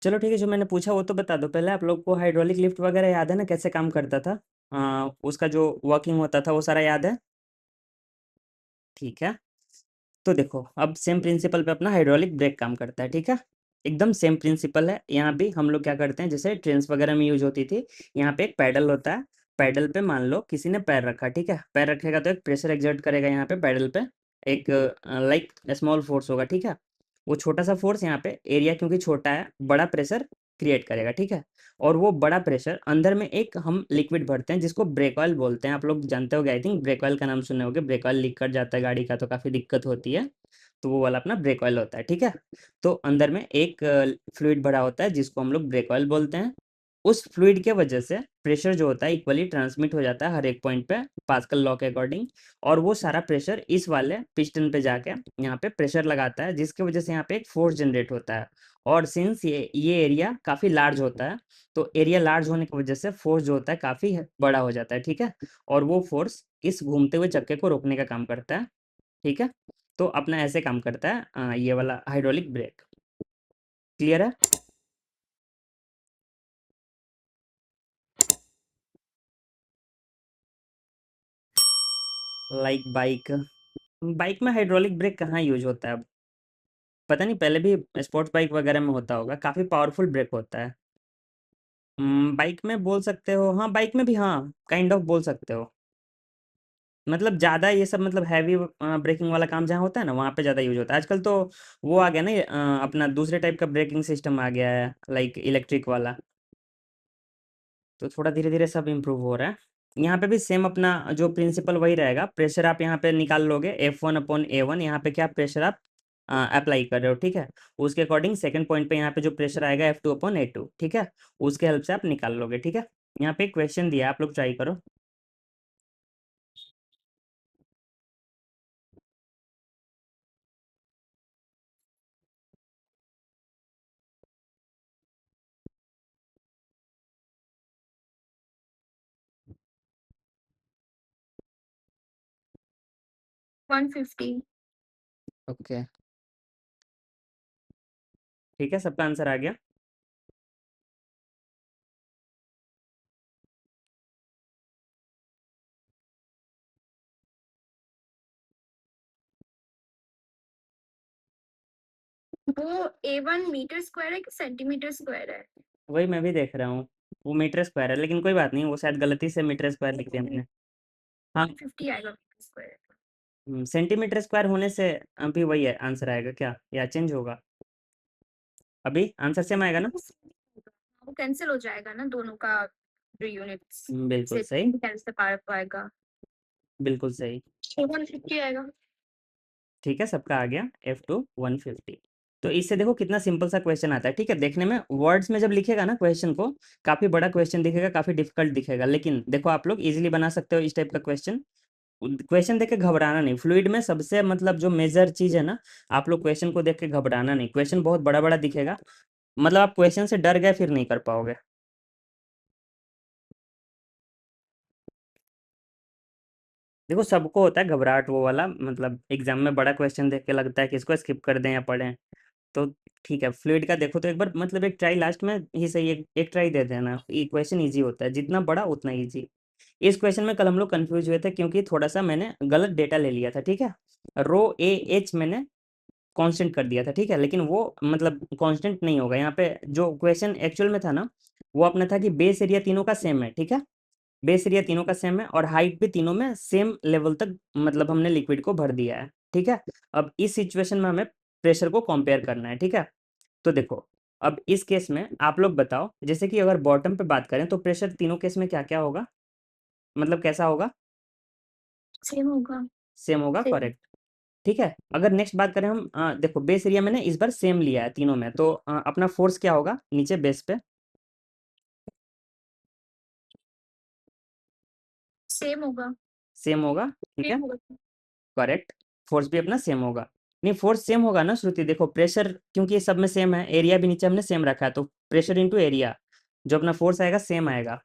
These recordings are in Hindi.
चलो ठीक है, जो मैंने पूछा वो तो बता दो। पहले आप लोग को हाइड्रोलिक लिफ्ट वगैरह याद है ना, कैसे काम करता था? उसका जो वर्किंग होता था वो सारा याद है? ठीक है। तो देखो, अब सेम प्रिंसिपल पे अपना हाइड्रोलिक ब्रेक काम करता है, ठीक है? एकदम सेम प्रिंसिपल है। यहाँ भी हम लोग क्या करते हैं, जैसे ट्रेन्स वगैरह में यूज होती थी, यहाँ पे एक पैडल होता है। पैडल पे मान लो किसी ने पैर रखा, ठीक है? पैर रखेगा तो एक प्रेशर एक्सर्ट करेगा यहाँ पे पैडल पे। एक लाइक स्मॉल फोर्स होगा, ठीक है? वो छोटा सा फोर्स यहाँ पे एरिया क्योंकि छोटा है, बड़ा प्रेशर क्रिएट करेगा, ठीक है? और वो बड़ा प्रेशर अंदर में एक हम लिक्विड भरते हैं जिसको ब्रेक ऑयल बोलते हैं। आप लोग जानते होगे, आई थिंक ब्रेक ऑयल का नाम सुने होगे। ब्रेक ऑयल लीक कर जाता है गाड़ी का तो काफ़ी दिक्कत होती है, तो वो वाला अपना ब्रेक ऑयल होता है, ठीक है? तो अंदर में एक फ्लूइड भरा होता है जिसको हम लोग ब्रेक ऑयल बोलते हैं। उस फ्लूइड के वजह से प्रेशर जो होता है इक्वली ट्रांसमिट हो जाता है हर एक पॉइंट पे, पास्कल लॉ के अकॉर्डिंग। और वो सारा प्रेशर इस वाले पिस्टन पे जाके यहाँ पे प्रेशर लगाता है, जिसकी वजह से यहाँ पे एक फोर्स जनरेट होता है। और सिंस ये एरिया काफ़ी लार्ज होता है, तो एरिया लार्ज होने की वजह से फोर्स जो होता है काफ़ी बड़ा हो जाता है, ठीक है? और वो फोर्स इस घूमते हुए चक्के को रोकने का काम करता है, ठीक है? तो अपना ऐसे काम करता है ये वाला हाइड्रोलिक ब्रेक। क्लियर है? Like bike. बाइक में हाइड्रोलिक ब्रेक कहाँ यूज होता है अब? पता नहीं, पहले भी स्पोर्ट्स बाइक वगैरह में होता होगा, काफ़ी पावरफुल ब्रेक होता है। बाइक में बोल सकते हो, हाँ बाइक में भी, हाँ काइंड ऑफ बोल सकते हो। मतलब ज़्यादा ये सब, मतलब हैवी ब्रेकिंग वाला काम जहाँ होता है ना, वहाँ पे ज़्यादा यूज होता है आजकल। तो वो आ गया ना ये, अपना दूसरे टाइप का ब्रेकिंग सिस्टम आ गया है, लाइक इलेक्ट्रिक वाला। तो थोड़ा धीरे धीरे सब इम्प्रूव हो रहा है। यहाँ पे भी सेम अपना जो प्रिंसिपल वही रहेगा। प्रेशर आप यहाँ पे निकाल लोगे F1/A1, यहाँ पे क्या प्रेशर आप अप्लाई कर रहे हो, ठीक है? उसके अकॉर्डिंग सेकंड पॉइंट पे यहाँ पे जो प्रेशर आएगा F2/A2, ठीक है? उसके हेल्प से आप निकाल लोगे, ठीक है? यहाँ पे क्वेश्चन दिया है, आप लोग ट्राई करो। 150। ओके, ठीक है, सबका आंसर आ गया। वो A1 मीटर स्क्वायर है कि सेंटीमीटर स्क्वायर है? वही मैं भी देख रहा हूँ, वो मीटर स्क्वायर है, लेकिन कोई बात नहीं, वो शायद गलती से मीटर स्क्वायर लिख दिया मैंने। हाँ। 150 आएगा मीटर स्क्वायर। सेंटीमीटर स्क्वायर होने से अभी वही है आंसर आएगा क्या, या चेंज होगा? अभी आंसर सेम आएगा ना? वो कैंसिल हो जाएगा ना दोनों का, जो यूनिट्स बिल्कुल से सही। कैंसिल कर पाएगा। बिल्कुल सही। 150 आएगा। ठीक है, सबका आ गया F2/150। तो इससे देखो कितना सिंपल सा क्वेश्चन आता है, ठीक है? देखने में वर्ड्स में जब लिखेगा ना क्वेश्चन को, काफ़ी बड़ा क्वेश्चन दिखेगा, काफ़ी डिफिकल्ट दिखेगा, लेकिन देखो आप लोग इजीली बना सकते हो इस टाइप का क्वेश्चन। क्वेश्चन देख के घबराना नहीं। फ्लूइड में सबसे मतलब जो मेजर चीज़ है ना, आप लोग क्वेश्चन को देख के घबराना नहीं। क्वेश्चन बहुत बड़ा बड़ा दिखेगा, मतलब आप क्वेश्चन से डर गए फिर नहीं कर पाओगे। देखो सबको होता है घबराहट वो वाला, मतलब एग्जाम में बड़ा क्वेश्चन देख के लगता है कि इसको स्किप कर दें या पढ़ें। तो ठीक है, फ्लूइड का देखो तो एक बार मतलब एक ट्राई लास्ट में ही सही, एक ट्राई दे देना। ये क्वेश्चन इजी होता है, जितना बड़ा उतना इजी। इस क्वेश्चन में कल हम लोग कंफ्यूज हुए थे क्योंकि थोड़ा सा मैंने गलत डेटा ले लिया था, ठीक है? रो ए एच मैंने कांस्टेंट कर दिया था, ठीक है? लेकिन वो मतलब कांस्टेंट नहीं होगा। यहाँ पे जो क्वेश्चन एक्चुअल में था ना, वो अपना था कि बेस एरिया तीनों का सेम है, ठीक है? बेस एरिया तीनों का सेम है और हाइट भी तीनों में सेम लेवल तक मतलब हमने लिक्विड को भर दिया है, ठीक है? अब इस सिचुएशन में हमें प्रेशर को कंपेयर करना है, ठीक है? तो देखो, अब इस केस में आप लोग बताओ, जैसे कि अगर बॉटम पे बात करें तो प्रेशर तीनों केस में क्या-क्या होगा? मतलब कैसा होगा? सेम होगा। सेम होगा, सेम। करेक्ट। ठीक है? अगर नेक्स्ट बात करें हम, देखो बेस एरिया मैंने इस बार सेम लिया है तीनों में, तो अपना फोर्स क्या होगा नीचे बेस पे? सेम होगा। सेम होगा, ठीक है? सेम होगा। करेक्ट। फोर्स भी अपना सेम होगा। नहीं, फोर्स सेम होगा ना श्रुति, देखो प्रेशर क्योंकि ये सब में सेम है, एरिया भी नीचे हमने सेम रखा है, तो प्रेशर इंटू एरिया, जो अपना फोर्स आएगा सेम आएगा,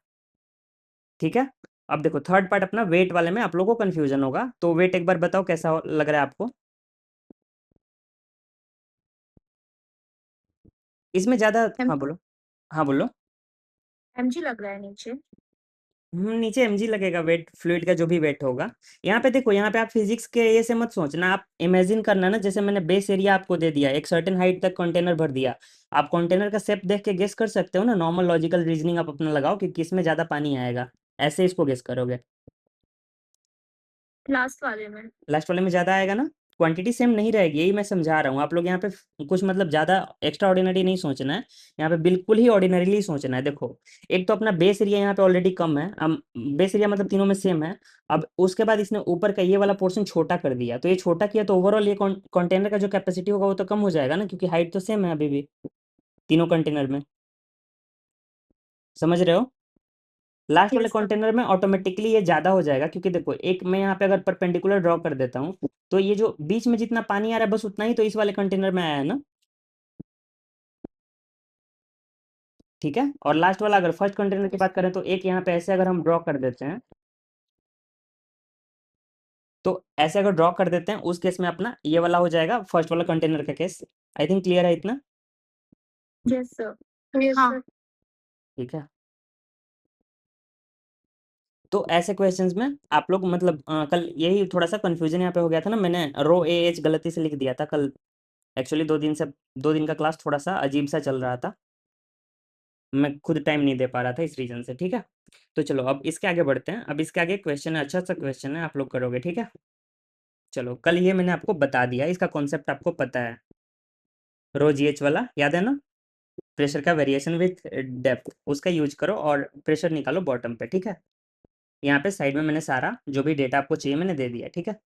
ठीक है? अब देखो थर्ड पार्ट अपना वेट वाले में आप लोगों को कंफ्यूजन होगा, तो वेट एक बार बताओ कैसा लग रहा है आपको? इसमें ज़्यादा एम हाँ, बोलो। हाँ, बोलो। एमजी लग रहा है नीचे। नीचे एमजी लगेगा, वेट फ्लूइड का जो भी वेट होगा। यहाँ पे देखो, यहाँ पे आप फिजिक्स के ये से मत सोचना, आप इमेजिन करना ना, जैसे मैंने बेस एरिया आपको दे दिया, एक सर्टेन हाइट तक कंटेनर भर दिया। आप कंटेनर का शेप देख के गेस कर सकते हो ना, नॉर्मल लॉजिकल रीजनिंग आप अपना लगाओ कि किस में ज़्यादा पानी आएगा, ऐसे इसको गेस करोगे। लास्ट वाले में। लास्ट वाले में ज़्यादा आएगा ना, क्वांटिटी सेम नहीं रहेगी, यही मैं समझा रहा हूँ। आप लोग यहाँ पे कुछ मतलब ज़्यादा एक्स्ट्रा ऑर्डिनरी नहीं सोचना है, यहाँ पे बिल्कुल ही ऑर्डिनरीली सोचना है। देखो, एक तो अपना बेस एरिया यहाँ पे ऑलरेडी कम है, अब बेस एरिया मतलब तीनों में सेम है। अब उसके बाद इसने ऊपर का ये वाला पोर्शन छोटा कर दिया, तो ये छोटा किया तो ओवरऑल ये कंटेनर का जो कैपेसिटी होगा वो तो कम हो जाएगा ना, क्योंकि हाइट तो सेम है अभी भी तीनों कंटेनर में। समझ रहे हो? लास्ट वाले यस सर। कंटेनर में ऑटोमेटिकली ये ज़्यादा हो जाएगा, क्योंकि देखो, एक मैं यहाँ पे अगर परपेंडिकुलर ड्रॉ कर देता हूँ, तो ये जो बीच में जितना पानी आ रहा है बस उतना ही तो इस वाले कंटेनर में आया है ना। ठीक है, और लास्ट वाला अगर फर्स्ट कंटेनर की बात करें तो एक यहाँ पे ऐसे अगर हम ड्रॉ कर देते हैं, तो ऐसे अगर ड्रॉ कर देते हैं उस केस में अपना ये वाला हो जाएगा फर्स्ट वाला कंटेनर का केस। आई थिंक क्लियर है इतना। Yes sir. यस हाँ सर। ठीक है, तो ऐसे क्वेश्चंस में आप लोग मतलब कल यही थोड़ा सा कंफ्यूजन यहाँ पे हो गया था ना, मैंने रो ए एच गलती से लिख दिया था कल। एक्चुअली 2 दिन का क्लास थोड़ा सा अजीब सा चल रहा था, मैं खुद टाइम नहीं दे पा रहा था इस रीज़न से। ठीक है, तो चलो अब इसके आगे बढ़ते हैं। अब इसके आगे क्वेश्चन है, अच्छा सा क्वेश्चन है, आप लोग करोगे। ठीक है, चलो, कल ये मैंने आपको बता दिया, इसका कॉन्सेप्ट आपको पता है। रो जी एच वाला याद है ना, प्रेशर का वेरिएशन विथ डेप्थ, उसका यूज करो और प्रेशर निकालो बॉटम पे। ठीक है, यहाँ पे साइड में मैंने सारा जो भी डेटा आपको चाहिए मैंने दे दिया। ठीक है,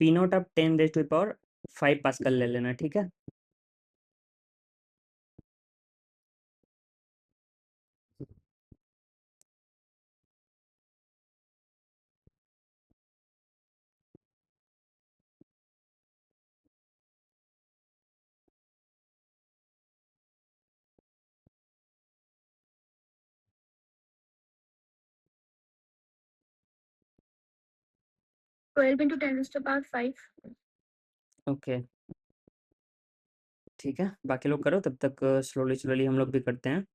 पी नोट आप 10⁵ पास्कल ले लेना। ठीक है, 12 into 10⁵ ओके। ठीक है, बाकी लोग करो तब तक, स्लोली स्लोली हम लोग भी करते हैं।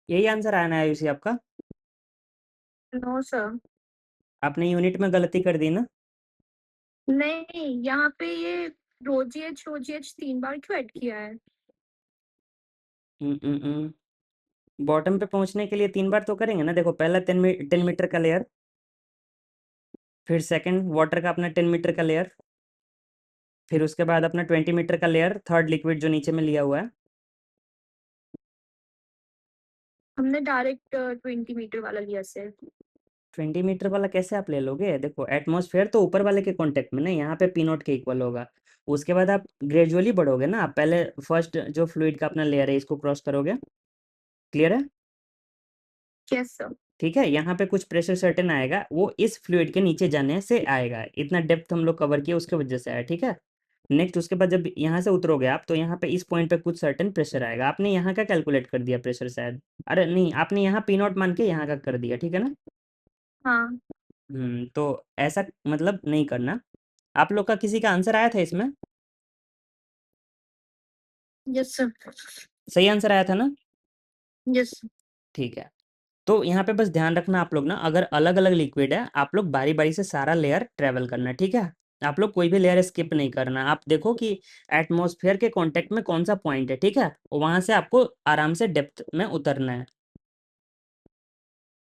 यही आंसर आना है आयुषी आपका। No sir. आपने यूनिट में गलती कर दी ना। नहीं, यहाँ पे ये रोजीएच 3 बार क्यों ऐड किया है? बॉटम पे पहुंचने के लिए 3 बार तो करेंगे ना। देखो, पहला 10 मीटर का लेयर, फिर सेकंड वाटर का अपना 10 मीटर का लेयर, फिर उसके बाद अपना 20 मीटर का लेयर, थर्ड लिक्विड जो नीचे में लिया हुआ है। हमने डायरेक्ट 20 मीटर वाला लिया सर। 20 मीटर वाला कैसे आप ले लोगे? देखो एटमॉस्फेयर तो ऊपर वाले के कांटेक्ट में ना, यहाँ पे पी नॉट के इक्वल होगा। उसके बाद आप ग्रेजुअली बढ़ोगे ना, आप पहले फर्स्ट जो फ्लूइड का अपना लेयर है इसको क्रॉस करोगे। क्लियर है? Yes sir. ठीक है, यहाँ पे कुछ प्रेशर सर्टेन आएगा, वो इस फ्लूइड के नीचे जाने से आएगा। इतना डेप्थ हम लोग कवर किए उसके वजह से आया। ठीक है, नेक्स्ट उसके बाद जब यहाँ से उतरोगे आप, तो यहाँ पे इस पॉइंट पे कुछ सर्टेन प्रेशर आएगा। आपने यहाँ का कैलकुलेट कर दिया प्रेशर शायद, अरे नहीं, आपने यहाँ पी नॉट मान के यहाँ का कर दिया। ठीक है ना? हाँ। तो ऐसा मतलब नहीं करना। आप लोग का किसी का आंसर आया था इसमें? Yes sir. सही आंसर आया था ना? यस। ठीक है, तो यहाँ पे बस ध्यान रखना आप लोग ना, अगर अलग अलग लिक्विड है, आप लोग बारी बारी से सारा लेयर ट्रेवल करना। ठीक है, आप लोग कोई भी लेयर स्किप नहीं करना। आप देखो कि एटमॉस्फेयर के कांटेक्ट में कौन सा पॉइंट है। ठीक है, वहां से आपको आराम से डेप्थ में उतरना है।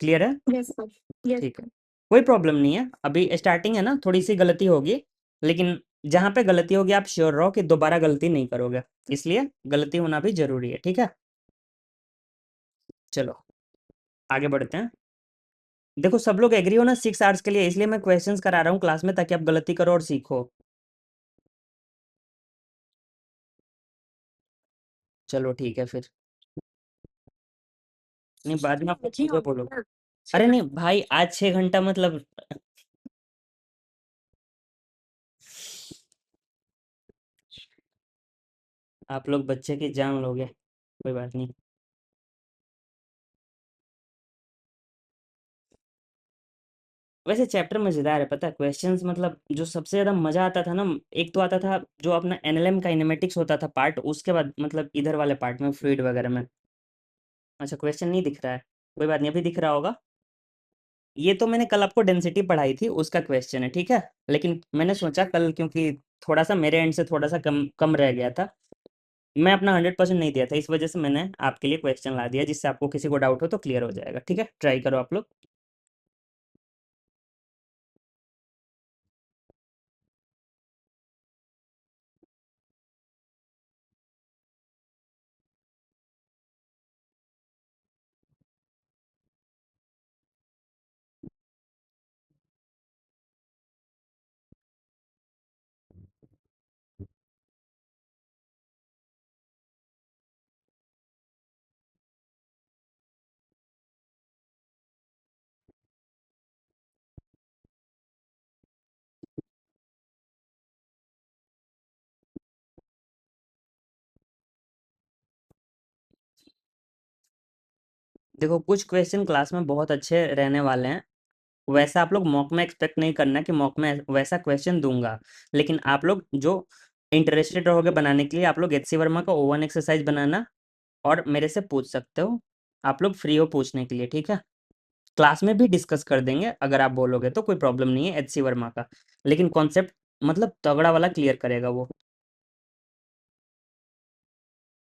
क्लियर है? Yes sir. यस। ठीक है, कोई प्रॉब्लम नहीं है, अभी स्टार्टिंग है ना, थोड़ी सी गलती होगी, लेकिन जहाँ पे गलती होगी आप श्योर रहो कि दोबारा गलती नहीं करोगे, इसलिए गलती होना भी जरूरी है। ठीक है, चलो आगे बढ़ते हैं। देखो सब लोग एग्री हो ना 6 आवर्स के लिए, इसलिए मैं क्वेश्चंस करा रहा हूँ क्लास में, ताकि आप गलती करो और सीखो। चलो ठीक है फिर, नहीं बाद में आप जी मुझे हाँ बोलो। सर। अरे नहीं भाई, आज 6 घंटा मतलब आप लोग बच्चे की जान लोगे, कोई बात नहीं। वैसे चैप्टर मजेदार है, पता है, क्वेश्चंस मतलब जो सबसे ज्यादा मजा आता था ना, एक तो आता था जो अपना एनएलएम काइनेमेटिक्स होता था पार्ट, उसके बाद मतलब इधर वाले पार्ट में फ्लूइड वगैरह में। अच्छा क्वेश्चन नहीं दिख रहा है, कोई बात नहीं, अभी दिख रहा होगा। ये तो मैंने कल आपको डेंसिटी पढ़ाई थी, उसका क्वेश्चन है। ठीक है, लेकिन मैंने सोचा कल, क्योंकि थोड़ा सा मेरे एंड से थोड़ा सा कम कम रह गया था, मैं अपना 100% नहीं दिया था, इस वजह से मैंने आपके लिए क्वेश्चन ला दिया, जिससे आपको किसी को डाउट हो तो क्लियर हो जाएगा। ठीक है, ट्राई करो आप लोग। देखो कुछ क्वेश्चन क्लास में बहुत अच्छे रहने वाले हैं, वैसा आप लोग मॉक में एक्सपेक्ट नहीं करना कि मॉक में वैसा क्वेश्चन दूंगा, लेकिन आप लोग जो इंटरेस्टेड रहोगे बनाने के लिए, आप लोग एचसी वर्मा का ओवन एक्सरसाइज बनाना, और मेरे से पूछ सकते हो, आप लोग फ्री हो पूछने के लिए। ठीक है, क्लास में भी डिस्कस कर देंगे, अगर आप बोलोगे तो कोई प्रॉब्लम नहीं है एचसी वर्मा का, लेकिन कॉन्सेप्ट मतलब तगड़ा वाला क्लियर करेगा वो।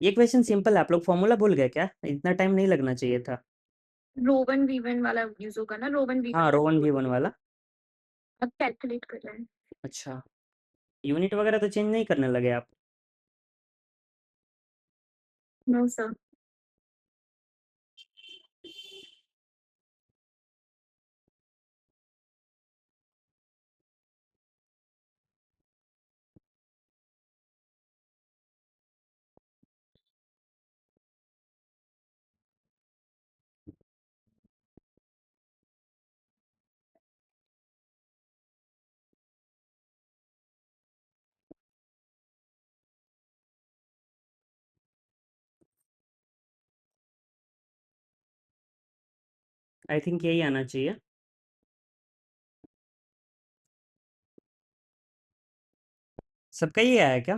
ये क्वेश्चन सिंपल है, आप लोग फॉर्मूला भूल गए क्या? इतना टाइम नहीं लगना चाहिए था। रोवन वीवन वाला यूज होगा ना, रोवन हाँ, वीवन। रोवन भी वन वाला। अब कैलकुलेट कर रहे हैं। अच्छा, यूनिट वगैरह तो चेंज नहीं करने लगे आप? No sir. आई थिंक यही आना चाहिए। सबका ये आया क्या?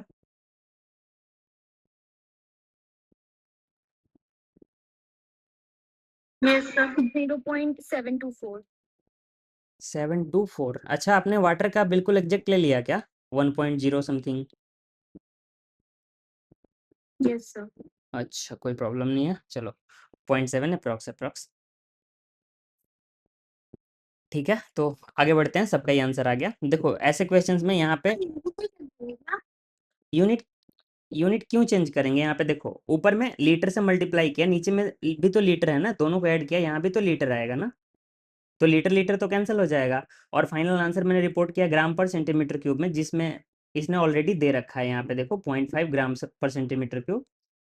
Yes sir. 0.724। 724? अच्छा, आपने वाटर का बिल्कुल एग्जैक्ट ले लिया क्या? 1.0 समथिंग? Yes sir. अच्छा कोई प्रॉब्लम नहीं है, चलो 0.7 अप्रॉक्स अप्रॉक्स। ठीक है, तो आगे बढ़ते हैं, सबका ही आंसर आ गया। देखो ऐसे क्वेश्चंस में यहाँ पे यूनिट यूनिट क्यों चेंज करेंगे? यहाँ पे देखो, ऊपर में लीटर से मल्टीप्लाई किया, नीचे में भी तो लीटर है ना, दोनों को ऐड किया, यहाँ भी तो लीटर आएगा ना। तो लीटर लीटर तो कैंसिल हो जाएगा, और फाइनल आंसर मैंने रिपोर्ट किया ग्राम पर सेंटीमीटर क्यूब में, जिसमें इसने ऑलरेडी दे रखा है यहाँ पे देखो 0.5 ग्राम पर सेंटीमीटर क्यूब।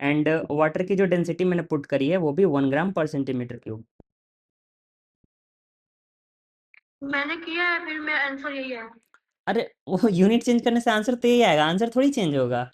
एंड वाटर की जो डेंसिटी मैंने पुट करी है वो भी 1 ग्राम पर सेंटीमीटर क्यूब। मैंने किया है, फिर मेरा आंसर यही है। अरे वो यूनिट चेंज करने से आंसर तो यही आएगा, आंसर थोड़ी चेंज होगा।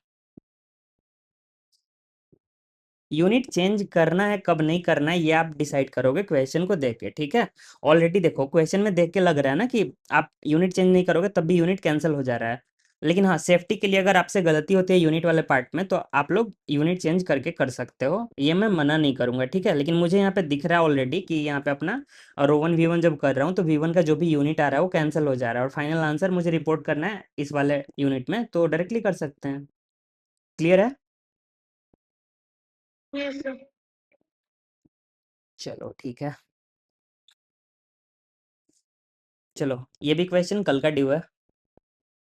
यूनिट चेंज करना है कब नहीं करना है ये आप डिसाइड करोगे क्वेश्चन को देख के, ठीक है। ऑलरेडी देखो क्वेश्चन में देख के लग रहा है ना कि आप यूनिट चेंज नहीं करोगे तब भी यूनिट कैंसिल हो जा रहा है। लेकिन हाँ, सेफ्टी के लिए अगर आपसे गलती होती है यूनिट वाले पार्ट में तो आप लोग यूनिट चेंज करके कर सकते हो, ये मैं मना नहीं करूंगा, ठीक है। लेकिन मुझे यहाँ पे दिख रहा है ऑलरेडी कि यहाँ पे अपना रो 1 V1 जब कर रहा हूँ तो V1 का जो भी यूनिट आ रहा है वो कैंसिल हो जा रहा है, और फाइनल आंसर मुझे रिपोर्ट करना है इस वाले यूनिट में, तो डायरेक्टली कर सकते हैं। क्लियर है? Yes sir. चलो ठीक है। चलो ये भी क्वेश्चन कल का ड्यू है,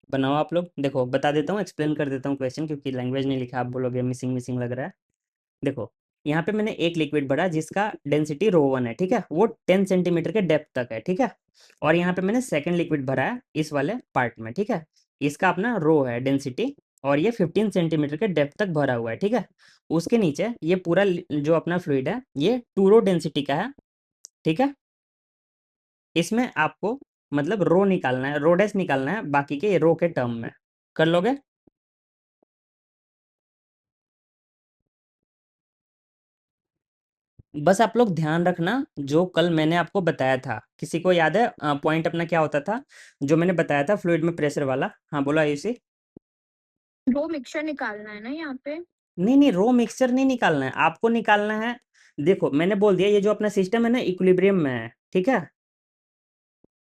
बनाओ आप लोग। देखो बता देता हूँ, एक्सप्लेन कर देता हूँ क्वेश्चन, क्योंकि लैंग्वेज नहीं लिखा, आप बोलोगे मिसिंग मिसिंग लग रहा है। देखो यहाँ पे मैंने एक लिक्विड भरा जिसका डेंसिटी रो 1 है, ठीक है, वो 10 सेंटीमीटर के डेप्थ तक है, ठीक है। और यहाँ पे मैंने सेकंड लिक्विड भरा है इस वाले पार्ट में, ठीक है। इसका अपना रो है डेंसिटी, और ये 15 सेंटीमीटर के डेप्थ तक भरा हुआ है, ठीक है। उसके नीचे ये पूरा जो अपना फ्लूइड है ये 2 रो डेंसिटी का है, ठीक है। इसमें आपको मतलब रो निकालना है, रो डैश निकालना है बाकी के रो के टर्म में। कर लोगे? बस आप लोग ध्यान रखना जो कल मैंने आपको बताया था, किसी को याद है पॉइंट अपना क्या होता था जो मैंने बताया था फ्लूइड में प्रेशर वाला? हाँ बोलो आयुषी। रो मिक्सचर निकालना है ना यहाँ पे। नहीं नहीं, रो मिक्सचर नहीं निकालना है, आपको निकालना है। देखो मैंने बोल दिया ये जो अपना सिस्टम है ना इक्विलिब्रियम में है, ठीक है।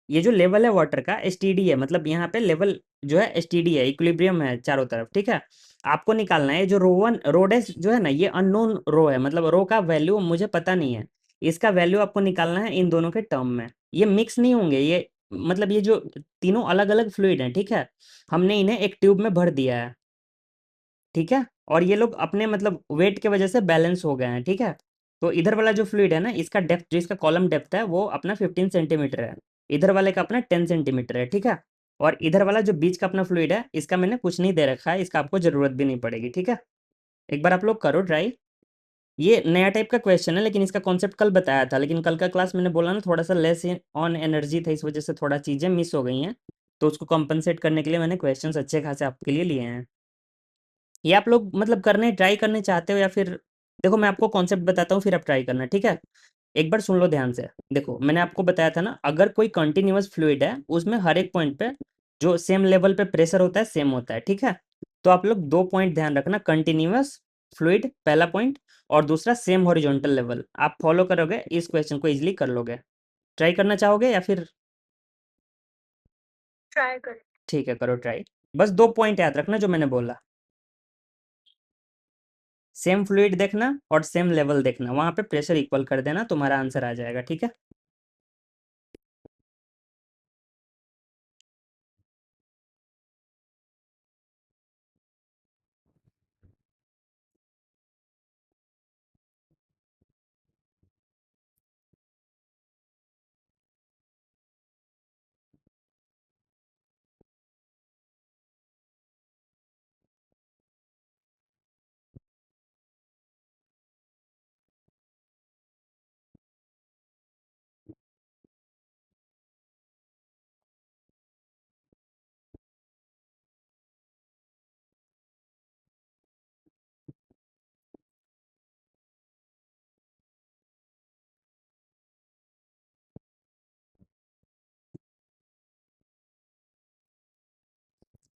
ये जो लेवल है वाटर का एसटीडी है, मतलब यहाँ पे लेवल जो है एसटीडी है, इक्विलिब्रियम है चारों तरफ, ठीक है। आपको निकालना है जो रो 1 रो डैश जो है ना ये अननोन रो है, मतलब रो का वैल्यू मुझे पता नहीं है, इसका वैल्यू आपको निकालना है इन दोनों के टर्म में। ये मिक्स नहीं होंगे, ये मतलब ये जो तीनों अलग अलग फ्लूइड हैं, ठीक है, हमने इन्हें एक ट्यूब में भर दिया है, ठीक है। और ये लोग अपने मतलब वेट के वजह से बैलेंस हो गए हैं, ठीक है। तो इधर वाला जो फ्लूइड है ना इसका डेप्थ जो इसका कॉलम डेप्थ है वो अपना 15 सेंटीमीटर है, इधर वाले का अपना 10 सेंटीमीटर है, ठीक है। और इधर वाला जो बीच का अपना फ्लूइड है इसका मैंने कुछ नहीं दे रखा है, इसका आपको जरूरत भी नहीं पड़ेगी, ठीक है। एक बार आप लोग करो ट्राई। ये नया टाइप का क्वेश्चन है लेकिन इसका कॉन्सेप्ट कल बताया था, लेकिन कल का क्लास मैंने बोला ना थोड़ा सा लेस ऑन एनर्जी था, इस वजह से थोड़ा चीज़ें मिस हो गई हैं, तो उसको कॉम्पनसेट करने के लिए मैंने क्वेश्चंस अच्छे खासे आपके लिए लिए हैं। ये आप लोग मतलब करने ट्राई करने चाहते हो या फिर? देखो मैं आपको कॉन्सेप्ट बताता हूँ फिर आप ट्राई करना, ठीक है। एक बार सुन लो ध्यान से। देखो मैंने आपको बताया था ना अगर कोई कंटिन्यूअस फ्लूइड है उसमें हर एक पॉइंट पे जो सेम लेवल पे प्रेशर होता है सेम होता है, ठीक है। तो आप लोग दो पॉइंट ध्यान रखना, कंटिन्यूअस फ्लूइड पहला पॉइंट, और दूसरा सेम हॉरिजॉन्टल लेवल। आप फॉलो करोगे इस क्वेश्चन को इजीली कर लोगे। ट्राई करना चाहोगे या फिर? ट्राई कर। ठीक है करो ट्राई। बस दो पॉइंट याद रखना जो मैंने बोला, सेम फ्लूइड देखना और सेम लेवल देखना, वहां पे प्रेशर इक्वल कर देना, तुम्हारा आंसर आ जाएगा, ठीक है।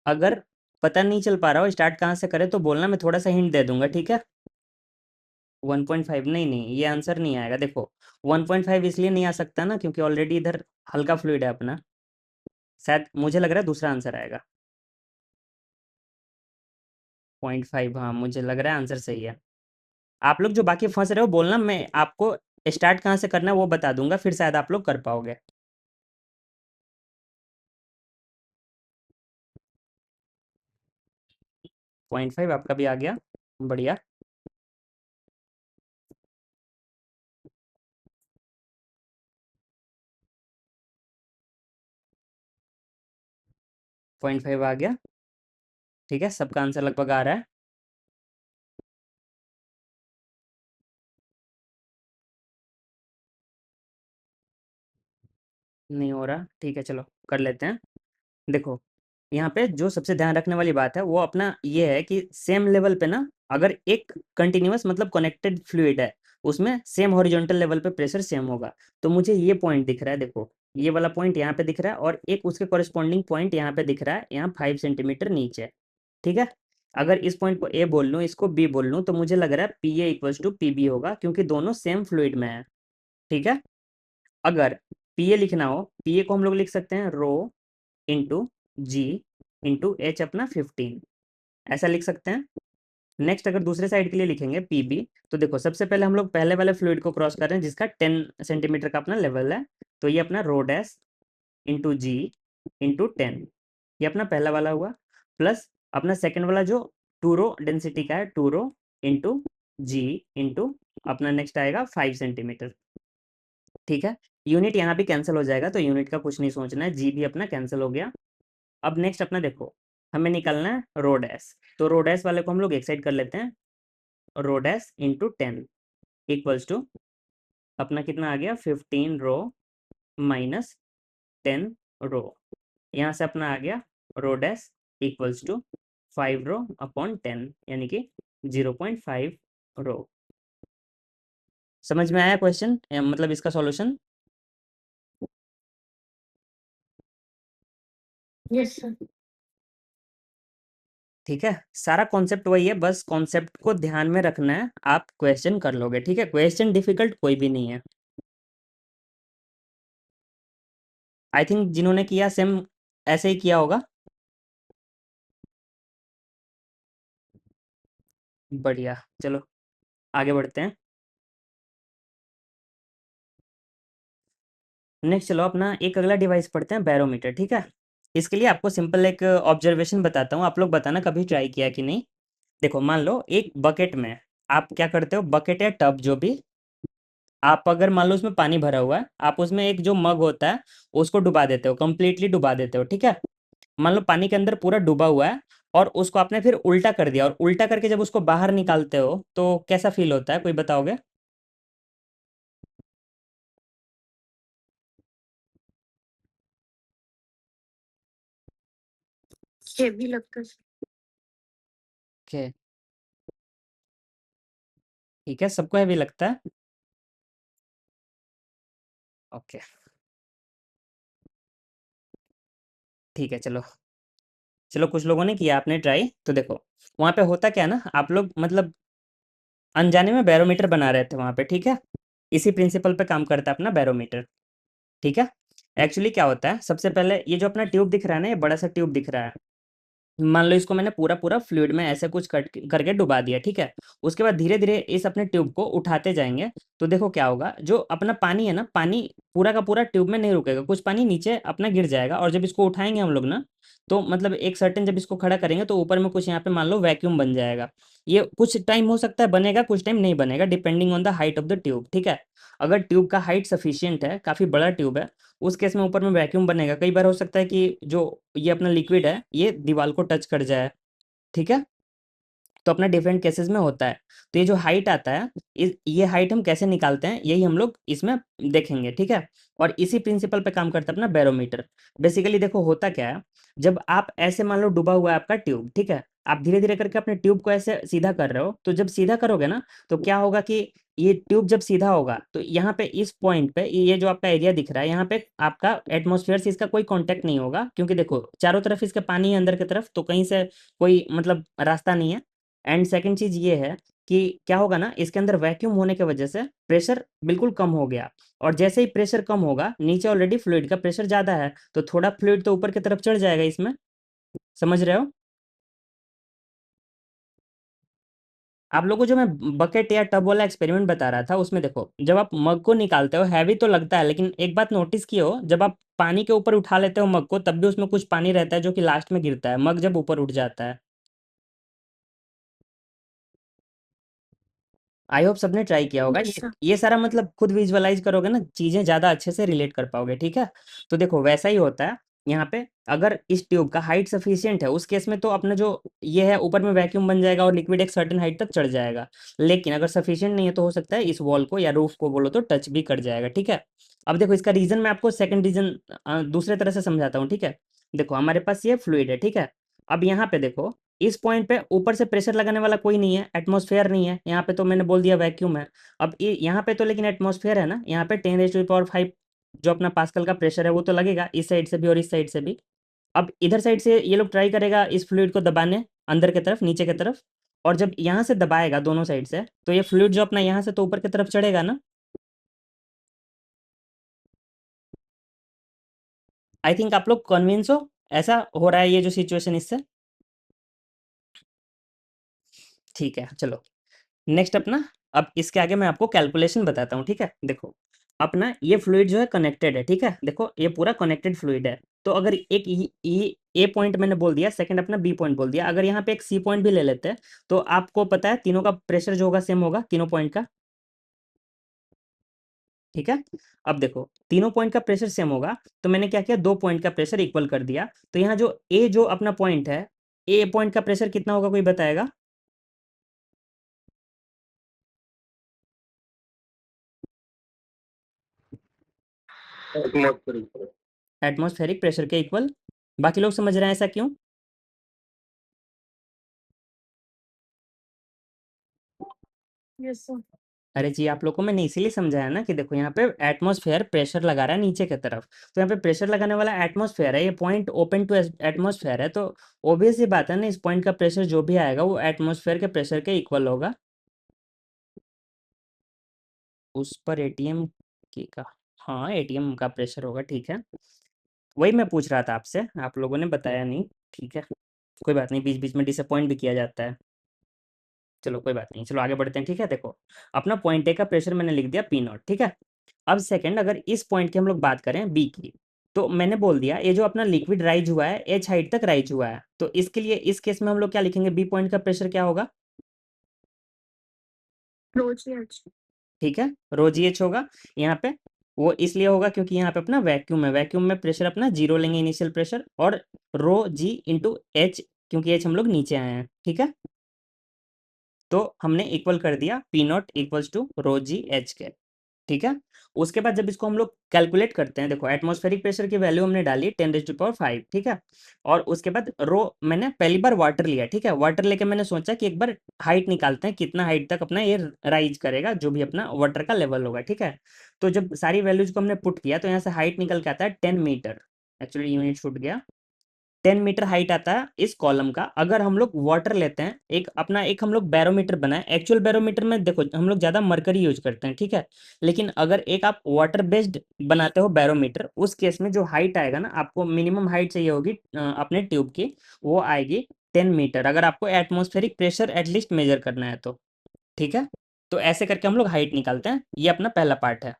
अगर पता नहीं चल पा रहा हो स्टार्ट कहाँ से करें तो बोलना, मैं थोड़ा सा हिंट दे दूंगा, ठीक है। 1.5 नहीं नहीं, ये आंसर नहीं आएगा। देखो 1.5 इसलिए नहीं आ सकता ना क्योंकि ऑलरेडी इधर हल्का फ्लूइड है अपना, शायद मुझे लग रहा है दूसरा आंसर आएगा 0.5। हाँ मुझे लग रहा है आंसर सही है। आप लोग जो बाकी फंस रहे हो बोलना, मैं आपको स्टार्ट कहाँ से करना है वो बता दूंगा, फिर शायद आप लोग कर पाओगे। 0.5 आपका भी आ गया, बढ़िया। 0.5 आ गया। ठीक है, सबका आंसर लगभग आ रहा है। नहीं हो रहा, ठीक है चलो कर लेते हैं। देखो, यहाँ पे जो सबसे ध्यान रखने वाली बात है वो अपना ये है कि सेम लेवल पे ना, अगर एक कंटिन्यूअस मतलब कनेक्टेड फ्लूइड है, उसमें सेम हॉरिजॉन्टल लेवल पे प्रेशर सेम होगा। तो मुझे ये पॉइंट दिख रहा है, देखो ये वाला पॉइंट यहाँ पे दिख रहा है और एक उसके कॉरेस्पॉन्डिंग पॉइंट यहाँ पे दिख रहा है, यहाँ 5 सेंटीमीटर नीचे। ठीक है, अगर इस पॉइंट को ए बोल लूँ, इसको बी बोल लूँ, तो मुझे लग रहा है P A equals to P B होगा, क्योंकि दोनों सेम फ्लूइड में है। ठीक है, अगर पी ए लिखना हो, पी ए को हम लोग लिख सकते हैं रो इंटू जी इंटू एच अपना 15, ऐसा लिख सकते हैं। नेक्स्ट अगर दूसरे साइड के लिए लिखेंगे पी बी, तो देखो सबसे पहले हम लोग पहले वाले फ्लूइड को क्रॉस कर रहे हैं जिसका 10 सेंटीमीटर का अपना लेवल है, तो ये अपना रो डैश इंटू जी इंटू 10, ये अपना पहला वाला हुआ। प्लस अपना सेकेंड वाला जो टू रो डेंसिटी का है, टू रो इंटू जी इंटू अपना नेक्स्ट आएगा 5 सेंटीमीटर। ठीक है, यूनिट यहाँ भी कैंसिल हो जाएगा, तो यूनिट का कुछ नहीं सोचना है, जी भी अपना कैंसिल हो गया। अब नेक्स्ट अपना देखो, हमें निकालना है रो डैश, तो रो डैश वाले को हम लोग एक साइड कर लेते हैं, rho dash into 10 equals to अपना कितना आ गया, 15 रो माइनस 10 रो। यहाँ से अपना आ गया rho dash equals to 5 rho upon 10, यानी कि 0.5 रो। समझ में आया क्वेश्चन, मतलब इसका सॉल्यूशन? Yes sir. ठीक है, सारा कॉन्सेप्ट वही है, बस कॉन्सेप्ट को ध्यान में रखना है, आप क्वेश्चन कर लोगे। ठीक है, क्वेश्चन डिफिकल्ट कोई भी नहीं है। आई थिंक जिन्होंने किया सेम ऐसे ही किया होगा। बढ़िया, चलो आगे बढ़ते हैं। नेक्स्ट चलो अपना एक अगला डिवाइस पढ़ते हैं, बैरोमीटर। ठीक है, इसके लिए आपको सिंपल एक ऑब्जर्वेशन बताता हूँ, आप लोग बताना कभी ट्राई किया कि नहीं। देखो मान लो एक बकेट में आप क्या करते हो, बकेट या टब जो भी, आप अगर मान लो उसमें पानी भरा हुआ है, आप उसमें एक जो मग होता है उसको डुबा देते हो, कंप्लीटली डुबा देते हो। ठीक है, मान लो पानी के अंदर पूरा डूबा हुआ है और उसको आपने फिर उल्टा कर दिया, और उल्टा करके जब उसको बाहर निकालते हो तो कैसा फील होता है, कोई बताओगे? हेवी लगता है। ओके, ठीक है, सबको हैवी लगता है। ओके, ठीक है, चलो चलो, कुछ लोगों ने किया, आपने ट्राई, तो देखो वहाँ पे होता क्या है ना, आप लोग मतलब अनजाने में बैरोमीटर बना रहे थे वहाँ पे। ठीक है, इसी प्रिंसिपल पे काम करता है अपना बैरोमीटर। ठीक है, एक्चुअली क्या होता है, सबसे पहले ये जो अपना ट्यूब दिख रहा है ना, ये बड़ा सा ट्यूब दिख रहा है, मान लो इसको मैंने पूरा पूरा फ्लूइड में ऐसे कुछ कट करके डुबा दिया। ठीक है, उसके बाद धीरे धीरे इस अपने ट्यूब को उठाते जाएंगे, तो देखो क्या होगा, जो अपना पानी है ना, पानी पूरा का पूरा ट्यूब में नहीं रुकेगा, कुछ पानी नीचे अपना गिर जाएगा, और जब इसको उठाएंगे हम लोग ना, तो मतलब एक सर्टेन जब इसको खड़ा करेंगे तो ऊपर में कुछ यहाँ पे मान लो वैक्यूम बन जाएगा। ये कुछ टाइम हो सकता है बनेगा, कुछ टाइम नहीं बनेगा, depending on the height of the tube. ठीक है, अगर ट्यूब का हाइट सफिशियंट है, काफ़ी बड़ा ट्यूब है, उस केस में ऊपर में वैक्यूम बनेगा। कई बार हो सकता है कि जो ये अपना लिक्विड है ये दीवार को टच कर जाए। ठीक है, तो अपना डिफरेंट केसेस में होता है। तो ये जो हाइट आता है, ये हाइट हम कैसे निकालते हैं यही हम लोग इसमें देखेंगे। ठीक है, और इसी प्रिंसिपल पे काम करता है अपना बैरोमीटर। बेसिकली देखो होता क्या है, जब आप ऐसे मान लो डूबा हुआ है आपका ट्यूब, ठीक है, आप धीरे धीरे करके अपने ट्यूब को ऐसे सीधा कर रहे हो, तो जब सीधा करोगे ना, तो क्या होगा कि ये ट्यूब जब सीधा होगा तो यहाँ पे इस पॉइंट पे ये जो आपका एरिया दिख रहा है, यहाँ पे आपका एटमॉस्फेयर से इसका कोई कांटेक्ट नहीं होगा, क्योंकि देखो चारों तरफ इसके पानी है अंदर की तरफ, तो कहीं से कोई मतलब रास्ता नहीं है। एंड सेकंड चीज़ ये है कि क्या होगा ना, इसके अंदर वैक्यूम होने की वजह से प्रेशर बिल्कुल कम हो गया, और जैसे ही प्रेशर कम होगा, नीचे ऑलरेडी फ्लूइड का प्रेशर ज़्यादा है, तो थोड़ा फ्लूइड तो ऊपर की तरफ चढ़ जाएगा इसमें। समझ रहे हो? आप लोगों को जो मैं बकेट या टब वाला एक्सपेरिमेंट बता रहा था, उसमें देखो जब आप मग को निकालते हो हैवी तो लगता है, लेकिन एक बात नोटिस किए हो, जब आप पानी के ऊपर उठा लेते हो मग को, तब भी उसमें कुछ पानी रहता है जो कि लास्ट में गिरता है, मग जब ऊपर उठ जाता है। आई होप सबने ट्राई किया होगा, यस ये सर। ये सारा मतलब खुद विजुअलाइज करोगे ना, चीज़ें ज़्यादा अच्छे से रिलेट कर पाओगे। ठीक है, तो देखो वैसा ही होता है। यहाँ पे अगर इस ट्यूब का हाइट सफिशिएंट है, उस केस में तो अपना जो ये है ऊपर में वैक्यूम बन जाएगा और लिक्विड एक सर्टेन हाइट तक चढ़ जाएगा। लेकिन अगर सफिशिएंट नहीं है तो हो सकता है इस वॉल को या रूफ को बोलो तो टच भी कर जाएगा, ठीक है। अब देखो इसका रीज़न मैं आपको सेकंड रीज़न दूसरे तरह से समझाता हूँ, ठीक है। देखो हमारे पास ये फ्लूइड है, ठीक है। अब यहाँ पे देखो इस पॉइंट पे ऊपर से प्रेशर लगाने वाला कोई नहीं है, एटमॉस्फेयर नहीं है, यहाँ पे तो मैंने बोल दिया वैक्यूम है। अब यहाँ पे तो लेकिन एटमॉस्फेयर है ना, यहाँ पे 10⁵ जो अपना पास्कल का प्रेशर है वो तो लगेगा इस साइड से भी और इस साइड से भी। अब इधर साइड से ये लोग ट्राई करेगा इस फ्लूइड को दबाने अंदर की तरफ, नीचे की तरफ। और जब यहाँ से दबाएगा दोनों साइड से, तो ये फ्लूइड जो अपना यहाँ से तो ऊपर की तरफ चढ़ेगा ना। आई थिंक आप लोग कन्विंस हो, ऐसा हो रहा है ये जो सिचुएशन इससे। ठीक है चलो, नेक्स्ट अपना, अब इसके आगे मैं आपको कैलकुलेशन बताता हूँ, ठीक है। देखो अपना ये फ्लूइड जो है कनेक्टेड है, ठीक है। देखो ये पूरा कनेक्टेड फ्लूइड है। तो अगर एक ए पॉइंट मैंने बोल दिया, सेकंड अपना बी पॉइंट बोल दिया, अगर यहाँ पे एक सी पॉइंट भी ले लेते हैं, तो आपको पता है तीनों का प्रेशर जो होगा सेम होगा, तीनों पॉइंट का, ठीक है। अब देखो तीनों पॉइंट का प्रेशर सेम होगा, तो मैंने क्या किया, दो पॉइंट का प्रेशर इक्वल कर दिया। तो यहाँ जो ए जो अपना पॉइंट है, ए पॉइंट का प्रेशर कितना होगा कोई बताएगा? एटमॉस्फेरिक प्रेशर के इक्वल। बाकी लोग समझ रहे हैं ऐसा क्यों? Yes sir. अरे जी आप लोग को मैंने इसीलिए समझाया ना कि देखो यहाँ पे एटमॉस्फेयर प्रेशर लगा रहा है नीचे की तरफ, तो यहाँ पे प्रेशर लगाने वाला एटमॉस्फेयर है, ये पॉइंट ओपन टू एटमॉस्फेयर है, तो ऑब्वियस सी बात है ना, इस पॉइंट का प्रेशर जो भी आएगा वो एटमॉस्फेयर के प्रेशर के इक्वल होगा। उस पर एटीएम की का, हाँ एटीएम का प्रेशर होगा, ठीक है। वही मैं पूछ रहा था आपसे, आप लोगों ने बताया नहीं, ठीक है। कोई बात नहीं, बीच बीच में डिसअपॉइंट भी किया जाता है। चलो कोई बात नहीं, चलो आगे बढ़ते हैं, ठीक है। देखो अपना पॉइंट ए का प्रेशर मैंने लिख दिया पी नॉट, ठीक है। अब सेकंड अगर इस पॉइंट की हम लोग बात करें बी की, तो मैंने बोल दिया ये जो अपना लिक्विड राइज हुआ है एच हाइट तक राइज हुआ है, तो इसके लिए इस केस में हम लोग क्या लिखेंगे, बी पॉइंट का प्रेशर क्या होगा? रोजियच। ठीक है, रो जी एच होगा यहाँ पे। वो इसलिए होगा क्योंकि यहाँ पे अपना वैक्यूम है, वैक्यूम में प्रेशर अपना जीरो लेंगे इनिशियल प्रेशर, और रो जी इंटू एच, क्योंकि एच हम लोग नीचे आए हैं, ठीक है। तो हमने इक्वल कर दिया P not equals to rho ji h के, ठीक है। उसके बाद जब इसको हम लोग कैलकुलेट करते हैं, देखो एटमॉस्फेरिक प्रेशर की वैल्यू हमने डाली 10⁵ ठीक है। और उसके बाद रो मैंने पहली बार वाटर लिया, ठीक है। वाटर लेके मैंने सोचा कि एक बार हाइट निकालते हैं, कितना हाइट तक अपना ये राइज करेगा, जो भी अपना वाटर का लेवल होगा, ठीक है। तो जब सारी वैल्यूज को हमने पुट किया, तो यहाँ से हाइट निकल के आता है 10 मीटर। एक्चुअली यूनिट छूट गया, 10 मीटर हाइट आता है इस कॉलम का। अगर हम लोग वाटर लेते हैं, एक अपना एक हम लोग बैरोमीटर बनाए, एक्चुअल बैरोमीटर में देखो हम लोग ज़्यादा मरकरी यूज करते हैं, ठीक है। लेकिन अगर एक आप वाटर बेस्ड बनाते हो बैरोमीटर, उस केस में जो हाइट आएगा ना, आपको मिनिमम हाइट चाहिए होगी अपने ट्यूब की, वो आएगी 10 मीटर, अगर आपको एटमॉस्फेरिक प्रेशर एटलीस्ट मेजर करना है तो, ठीक है। तो ऐसे करके हम लोग हाइट निकालते हैं, ये अपना पहला पार्ट है।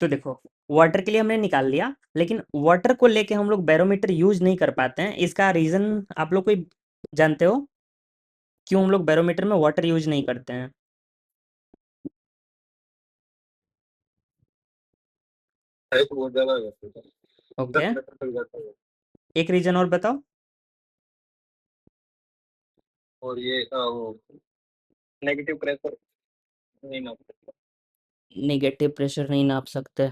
तो देखो वाटर के लिए हमने निकाल लिया, लेकिन वाटर को लेके हम लोग बैरोमीटर यूज नहीं कर पाते हैं, इसका रीजन आप लोग कोई जानते हो क्यों हम लोग बैरोमीटर में वाटर यूज नहीं करते हैं? बहुत ज्यादा हो जाता है, ओके, 10 मीटर तक जाता है। एक रीजन और बताओ। और ये वो नेगेटिव प्रेशर नहीं नाप सकता। नेगेटिव प्रेशर नहीं नाप सकते,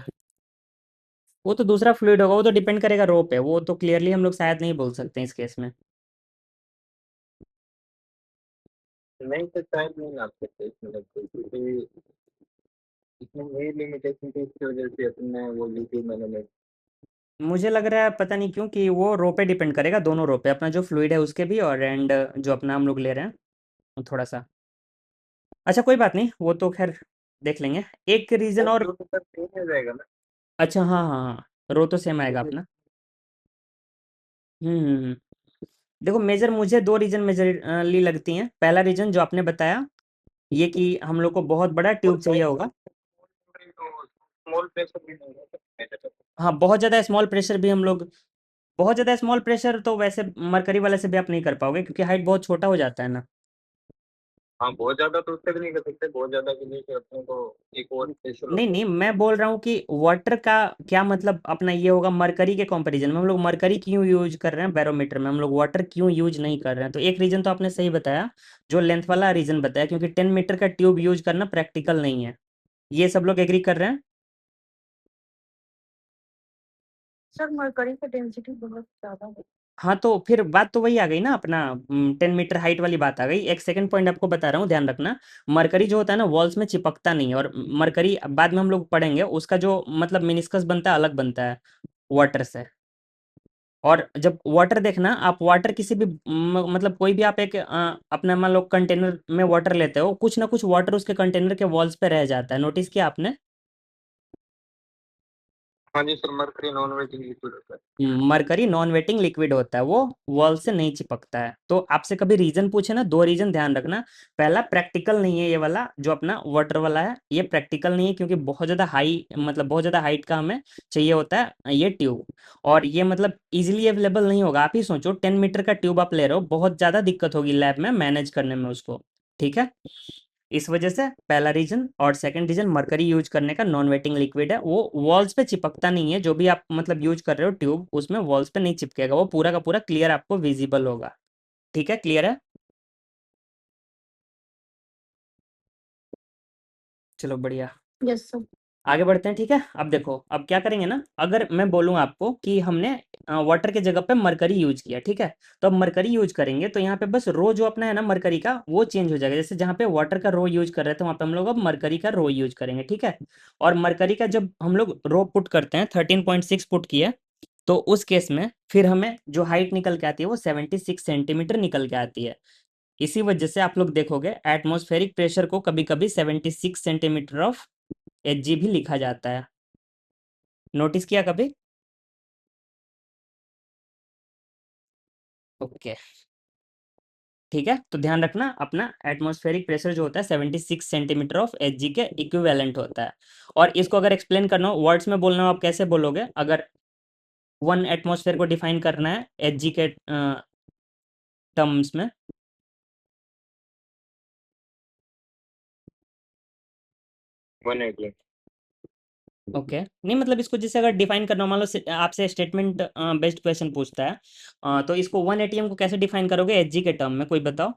वो तो दूसरा फ्लूइड होगा, वो तो डिपेंड करेगा रो पे, वो तो क्लियरली हम लोग शायद नहीं बोल सकते इस केस में। नहीं तो शायद नहीं नाप सकते इसमें लगता है, क्योंकि इसमें यही लिमिटेशन थी, इसकी वजह से अपने वो यूट्यूब मैंने मुझे लग रहा है पता नहीं क्यों कि वो रो पे डिपेंड करेगा, दोनों रो पे, अपना जो फ्लूइड है उसके भी, और एंड जो अपना हम लोग ले रहे हैं थोड़ा सा। अच्छा कोई बात नहीं, वो तो खैर देख लेंगे। एक रीजन और, यूट्यूब पर सेम हो जाएगा ना। अच्छा हाँ हाँ हाँ, रो तो सेम आएगा क्योंकि अपना। हम्म। देखो मेजर मुझे दो रीजन मेजरली लगती हैं। पहला रीजन जो आपने बताया, ये कि हम लोग को बहुत बड़ा ट्यूब चाहिए होगा। स्मॉल प्रेशर भी नहीं होगा। हाँ बहुत ज़्यादा स्मॉल प्रेशर भी हम लोग, बहुत ज़्यादा स्मॉल प्रेशर तो वैसे मरकरी वाले से भी आप नहीं कर पाओगे, क्योंकि हाइट बहुत छोटा हो जाता है ना। हाँ, बहुत ज़्यादा तो उससे भी नहीं कर सकते, बहुत ज़्यादा के लिए फिर अपने को एक और फेशियल नहीं होता है। नहीं, मैं बोल रहा हूँ कि वाटर का क्या मतलब अपना ये होगा मरकरी के कंपैरिजन में। हम लोग मरकरी क्यों यूज कर रहे हैं बैरोमीटर में, हम लोग वाटर क्यों यूज नहीं कर रहे हैं? तो एक रीजन तो आपने सही बताया, जो लेंथ वाला रीजन बताया, क्योंकि 10 मीटर का ट्यूब यूज करना प्रैक्टिकल नहीं है। ये सब लोग एग्री कर रहे हैं? सर मरकरी की डेंसिटी बहुत ज़्यादा है। हाँ, तो फिर बात तो वही आ गई ना अपना, 10 मीटर हाइट वाली बात आ गई। एक सेकंड पॉइंट आपको बता रहा हूँ, ध्यान रखना। मरकरी जो होता है ना वॉल्स में चिपकता नहीं है, और मरकरी बाद में हम लोग पढ़ेंगे, उसका जो मतलब मिनिस्कस बनता है अलग बनता है वाटर से। और जब वाटर देखना, आप वाटर किसी भी मतलब कोई भी आप एक अपना मान लो कंटेनर में वाटर लेते हो, कुछ ना कुछ वाटर उसके कंटेनर के वॉल्स पे रह जाता है, नोटिस किया आपने? हाँ जी sir, mercury non wetting liquid होता है। मरकरी नॉन वेटिंग लिक्विड होता है, वो वॉल से नहीं चिपकता है। तो आपसे कभी रीजन पूछे ना, दो रीजन ध्यान रखना। पहला, प्रैक्टिकल नहीं है ये वाला जो अपना वाटर वाला है, ये प्रैक्टिकल नहीं है, क्योंकि बहुत ज़्यादा हाई मतलब बहुत ज़्यादा हाइट का हमें चाहिए होता है ये ट्यूब। और ये मतलब इजीली अवेलेबल नहीं होगा। आप ही सोचो 10 मीटर का ट्यूब आप ले रहे हो, बहुत ज़्यादा दिक्कत होगी लैब में मैनेज करने में उसको। ठीक है, इस वजह से पहला रीजन। और सेकंड रीजन, मरकरी यूज करने का, नॉन वेटिंग लिक्विड है, वो वॉल्स पे चिपकता नहीं है। जो भी आप मतलब यूज कर रहे हो ट्यूब, उसमें वॉल्स पे नहीं चिपकेगा, वो पूरा का पूरा क्लियर आपको विजिबल होगा। ठीक है, क्लियर है? चलो बढ़िया, यस सर। आगे बढ़ते हैं। ठीक है, अब देखो, अब क्या करेंगे ना, अगर मैं बोलूँ आपको कि हमने वाटर के जगह पे मरकरी यूज किया, ठीक है, तो अब मरकरी यूज करेंगे तो यहाँ पे बस रो जो अपना है ना मरकरी का, वो चेंज हो जाएगा। जैसे जहाँ पे वाटर का रो यूज कर रहे थे, वहाँ पे हम लोग अब मरकरी का रो यूज करेंगे। ठीक है, और मरकरी का जब हम लोग रो पुट करते हैं, 13.6 पुट किया, तो उस केस में फिर हमें जो हाइट निकल के आती है वो 76 सेंटीमीटर निकल के आती है। इसी वजह से आप लोग देखोगे एटमॉस्फेरिक प्रेशर को कभी कभी 76 सेंटीमीटर ऑफ एच भी लिखा जाता है। नोटिस किया कभी? ओके, ठीक है, तो ध्यान रखना अपना एटमॉस्फेरिक प्रेशर जो होता है 76 सेंटीमीटर ऑफ एच के इक्विवेलेंट होता है। और इसको अगर एक्सप्लेन करना हो, वर्ड्स में बोलना हो, आप कैसे बोलोगे? अगर वन एटमॉस्फेयर को डिफाइन करना है एच के टर्म्स में? One eighty. ओके, नहीं मतलब इसको जैसे अगर डिफाइन करना हो, मान लो आपसे स्टेटमेंट बेस्ड क्वेश्चन पूछता है, तो इसको 1 ATM को कैसे डिफाइन करोगे एच के टर्म में, कोई बताओ?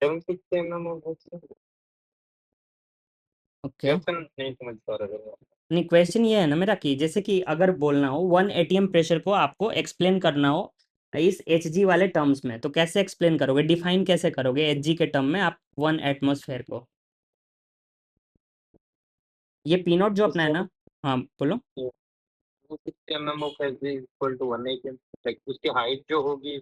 760 mm होगा सर। ओके, क्वेश्चन नहीं समझ पा रहा था। नहीं क्वेश्चन ये है ना मेरा कि जैसे कि अगर बोलना हो 1 ATM प्रेशर को आपको एक्सप्लेन करना हो इस एच वाले टर्म्स में, तो कैसे एक्सप्लेन करोगे, डिफाइन कैसे करोगे एच के टर्म में आप 1 एटमॉस्फेयर को? ये पी नॉट जो तो अपना है ना, हाँ बोलो। 760 mm of H equal to 180, like उसकी हाइट जो होगी,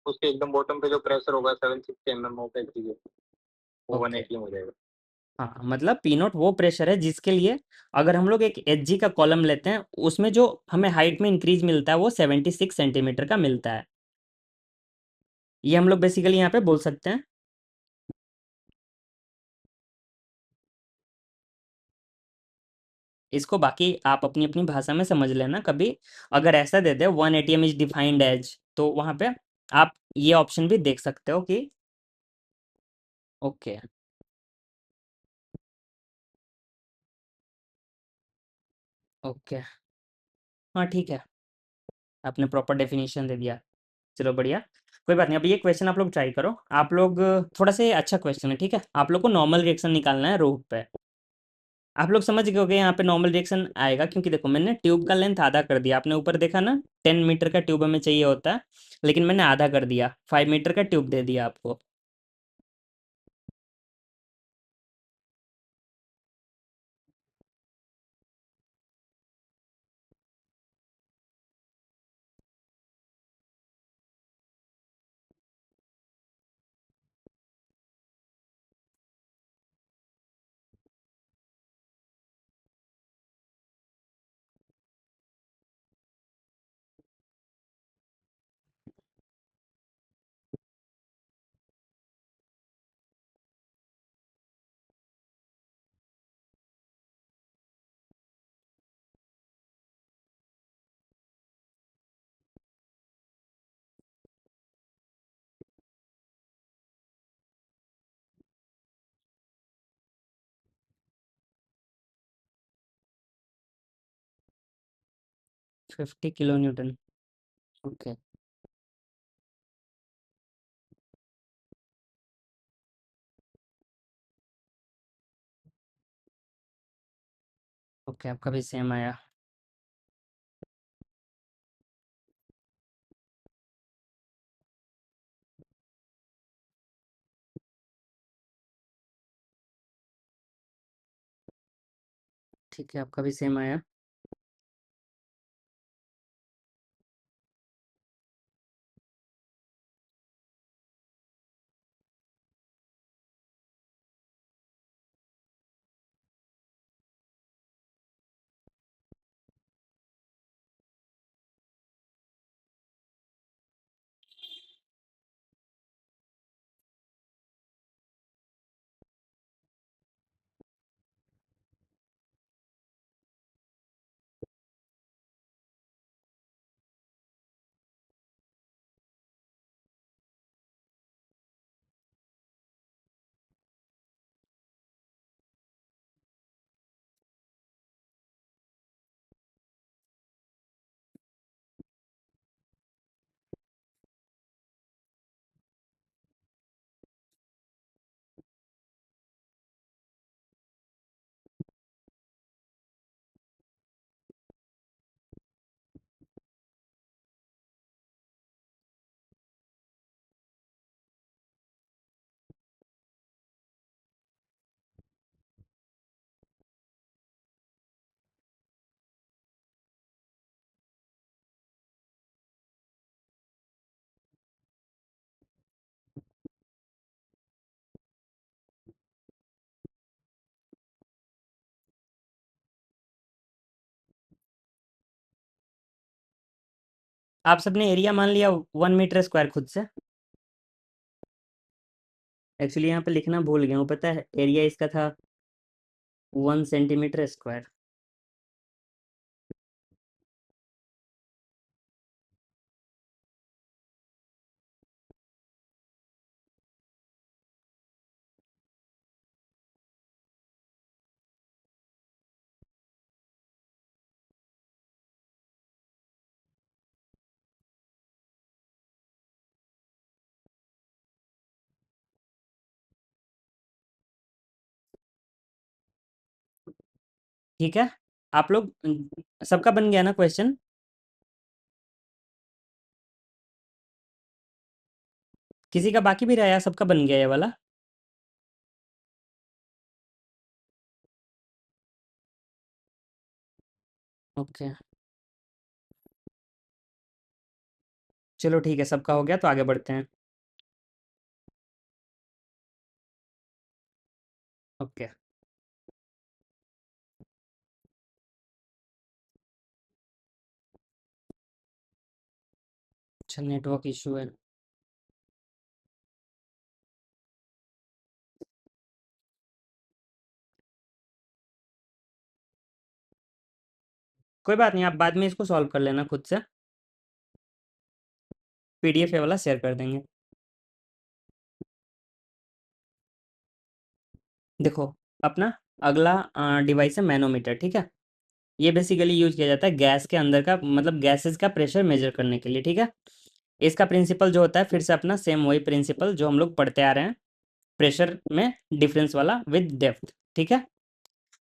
उसके एकदम बॉटम पे जो प्रेशर होगा 760 mm ऑफ एच, वो ओके, 180 हो जाएगा। हाँ मतलब पी नॉट वो प्रेशर है जिसके लिए अगर हम लोग एक एच का कॉलम लेते हैं, उसमें जो हमें हाइट में इंक्रीज मिलता है वो 76 सेंटीमीटर का मिलता है। ये हम लोग बेसिकली यहाँ पे बोल सकते हैं। इसको बाकी आप अपनी अपनी भाषा में समझ लेना कभी। अगर ऐसा दे दे 1 ATM इज डिफाइंड एज, तो वहाँ पे आप ये ऑप्शन भी देख सकते हो कि ओके, ओके, हाँ ठीक है, आपने प्रॉपर डेफिनेशन दे दिया। चलो बढ़िया, कोई बात नहीं। अब ये क्वेश्चन आप लोग ट्राई करो, आप लोग थोड़ा सा ये अच्छा क्वेश्चन है। ठीक है, आप लोग को नॉर्मल रिएक्शन निकालना है रूप पे। आप लोग समझ गए होगे यहाँ पे नॉर्मल रिएक्शन आएगा, क्योंकि देखो मैंने ट्यूब का लेंथ आधा कर दिया, आपने ऊपर देखा ना 10 मीटर का ट्यूब हमें चाहिए होता है, लेकिन मैंने आधा कर दिया, 5 मीटर का ट्यूब दे दिया आपको। 50 किलो न्यूटन। ओके। ओके, आपका भी सेम आया। ठीक है, आपका भी सेम आया। आप सबने एरिया मान लिया 1 मीटर स्क्वायर खुद से? एक्चुअली यहाँ पे लिखना भूल गया हूँ, पता है एरिया इसका था 1 सेंटीमीटर स्क्वायर। ठीक है, आप लोग सबका बन गया ना क्वेश्चन? किसी का बाकी भी रहा या सबका बन गया ये वाला? ओके, चलो ठीक है, सबका हो गया तो आगे बढ़ते हैं। ओके। अच्छा, नेटवर्क इशू है। कोई बात नहीं, आप बाद में इसको सॉल्व कर लेना खुद से। पीडीएफ ये वाला शेयर कर देंगे। देखो, अपना अगला डिवाइस है मैनोमीटर, ठीक है? ये बेसिकली यूज किया जाता है गैस के अंदर का, मतलब गैसेस का प्रेशर मेजर करने के लिए, ठीक है? इसका प्रिंसिपल जो होता है फिर से अपना सेम वही प्रिंसिपल जो हम लोग पढ़ते आ रहे हैं, प्रेशर में डिफरेंस वाला विद डेप्थ, ठीक है?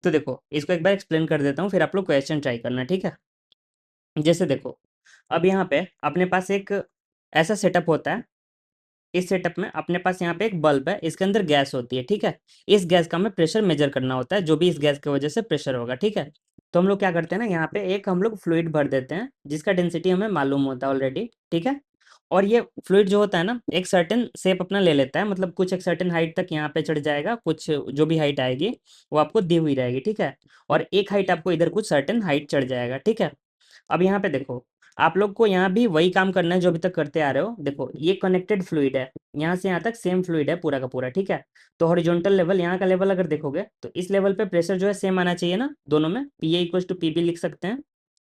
तो देखो, इसको एक बार एक्सप्लेन कर देता हूँ, फिर आप लोग क्वेश्चन ट्राई करना, ठीक है? जैसे देखो, अब यहाँ पे अपने पास एक ऐसा सेटअप होता है। इस सेटअप में अपने पास यहाँ पे एक बल्ब है, इसके अंदर गैस होती है, ठीक है? इस गैस का हमें प्रेशर मेजर करना होता है, जो भी इस गैस की वजह से प्रेशर होगा, ठीक है? तो हम लोग क्या करते हैं ना, यहाँ पे एक हम लोग फ्लूइड भर देते हैं जिसका डेंसिटी हमें मालूम होता है ऑलरेडी, ठीक है? और ये फ्लूइड जो होता है ना, एक सर्टेन शेप अपना ले लेता है, मतलब कुछ एक सर्टेन हाइट तक यहाँ पे चढ़ जाएगा, कुछ जो भी हाइट आएगी वो आपको दी हुई रहेगी, ठीक है? और एक हाइट आपको इधर कुछ सर्टेन हाइट चढ़ जाएगा, ठीक है? अब यहाँ पे देखो, आप लोग को यहाँ भी वही काम करना है जो अभी तक करते आ रहे हो। देखो, ये कनेक्टेड फ्लूइड है, यहाँ से यहाँ तक सेम फ्लूइड है पूरा का पूरा, ठीक है? तो हॉरिजॉन्टल लेवल, यहाँ का लेवल अगर देखोगे तो इस लेवल पे प्रेशर जो है सेम आना चाहिए ना, दोनों में P A equal to P B लिख सकते हैं।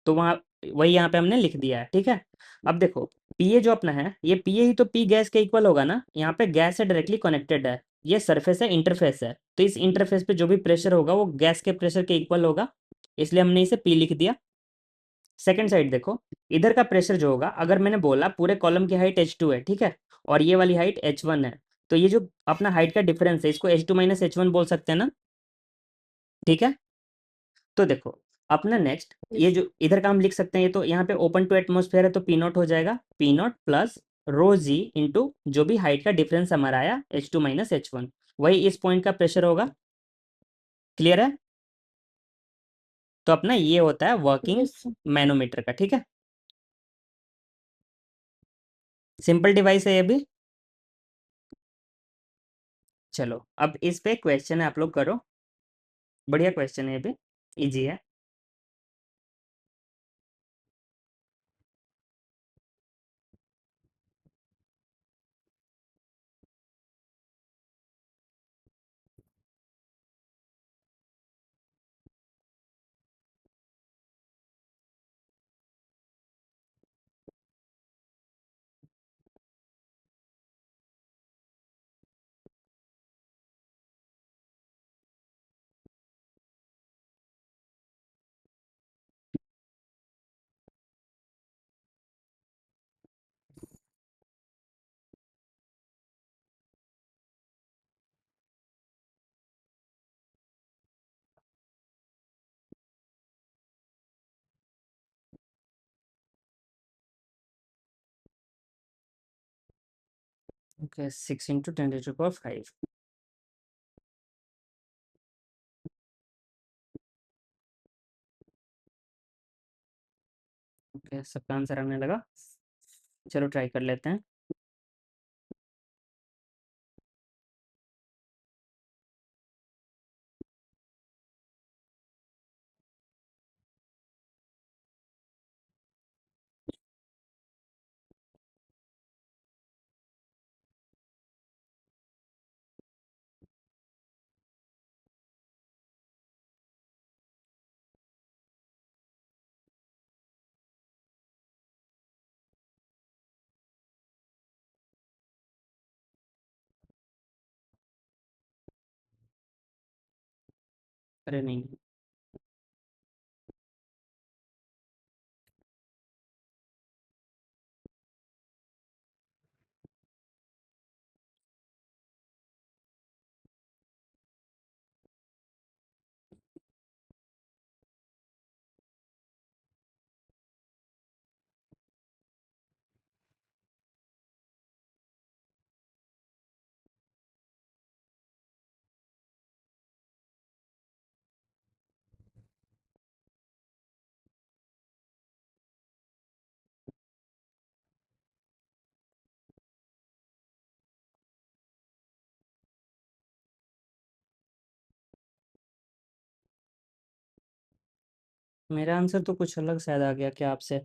तो वहाँ वही यहाँ पे हमने लिख दिया है, ठीक है? अब देखो, पी ए जो अपना है, ये पी ए ही तो पी गैस के इक्वल होगा ना, यहाँ पे गैस से डायरेक्टली कनेक्टेड है, ये सरफेस है, इंटरफेस है, तो इस इंटरफेस पे जो भी प्रेशर होगा वो गैस के प्रेशर के इक्वल होगा, इसलिए हमने इसे पी लिख दिया। सेकंड साइड देखो, इधर का प्रेशर जो होगा, अगर मैंने बोला पूरे कॉलम की हाइट H2 है, ठीक है, और ये वाली हाइट H1 है, तो ये जो अपना हाइट का डिफरेंस है इसको H2 माइनस H1 बोल सकते हैं ना, ठीक है। तो देखो अपना नेक्स्ट ये जो इधर का हम लिख सकते हैं, ये तो यहाँ पे ओपन टू एटमोस्फेयर है तो पी नॉट हो जाएगा, P not plus rho g into जो भी हाइट का डिफरेंस हमारा आया H2 माइनस H1, वही इस पॉइंट का प्रेशर होगा। क्लियर है? तो अपना ये होता है वर्किंग यस सर। मैनोमीटर का, ठीक है। सिंपल डिवाइस है ये भी। चलो अब इस पे क्वेश्चन है, आप लोग करो, बढ़िया क्वेश्चन है ये भी, इजी है। Okay 6 into 10⁵. ओके सबका आंसर आने लगा, चलो ट्राई कर लेते हैं। अरे नहीं, मेरा आंसर तो कुछ अलग शायद आ गया क्या आपसे?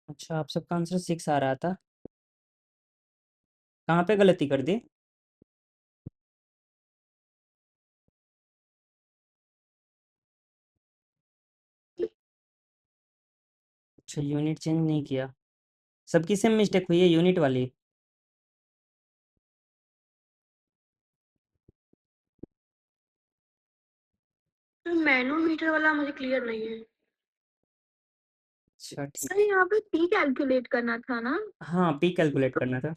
अच्छा आप सबका आंसर 6 आ रहा था, कहाँ पे गलती कर दी? अच्छा यूनिट चेंज नहीं किया, सबकी सेम मिस्टेक हुई है यूनिट वाली। तो मैनोमीटर वाला मुझे क्लियर नहीं है। अच्छा ठीक। सर यहाँ पे पी कैलकुलेट करना था ना, हाँ पी कैलकुलेट करना था।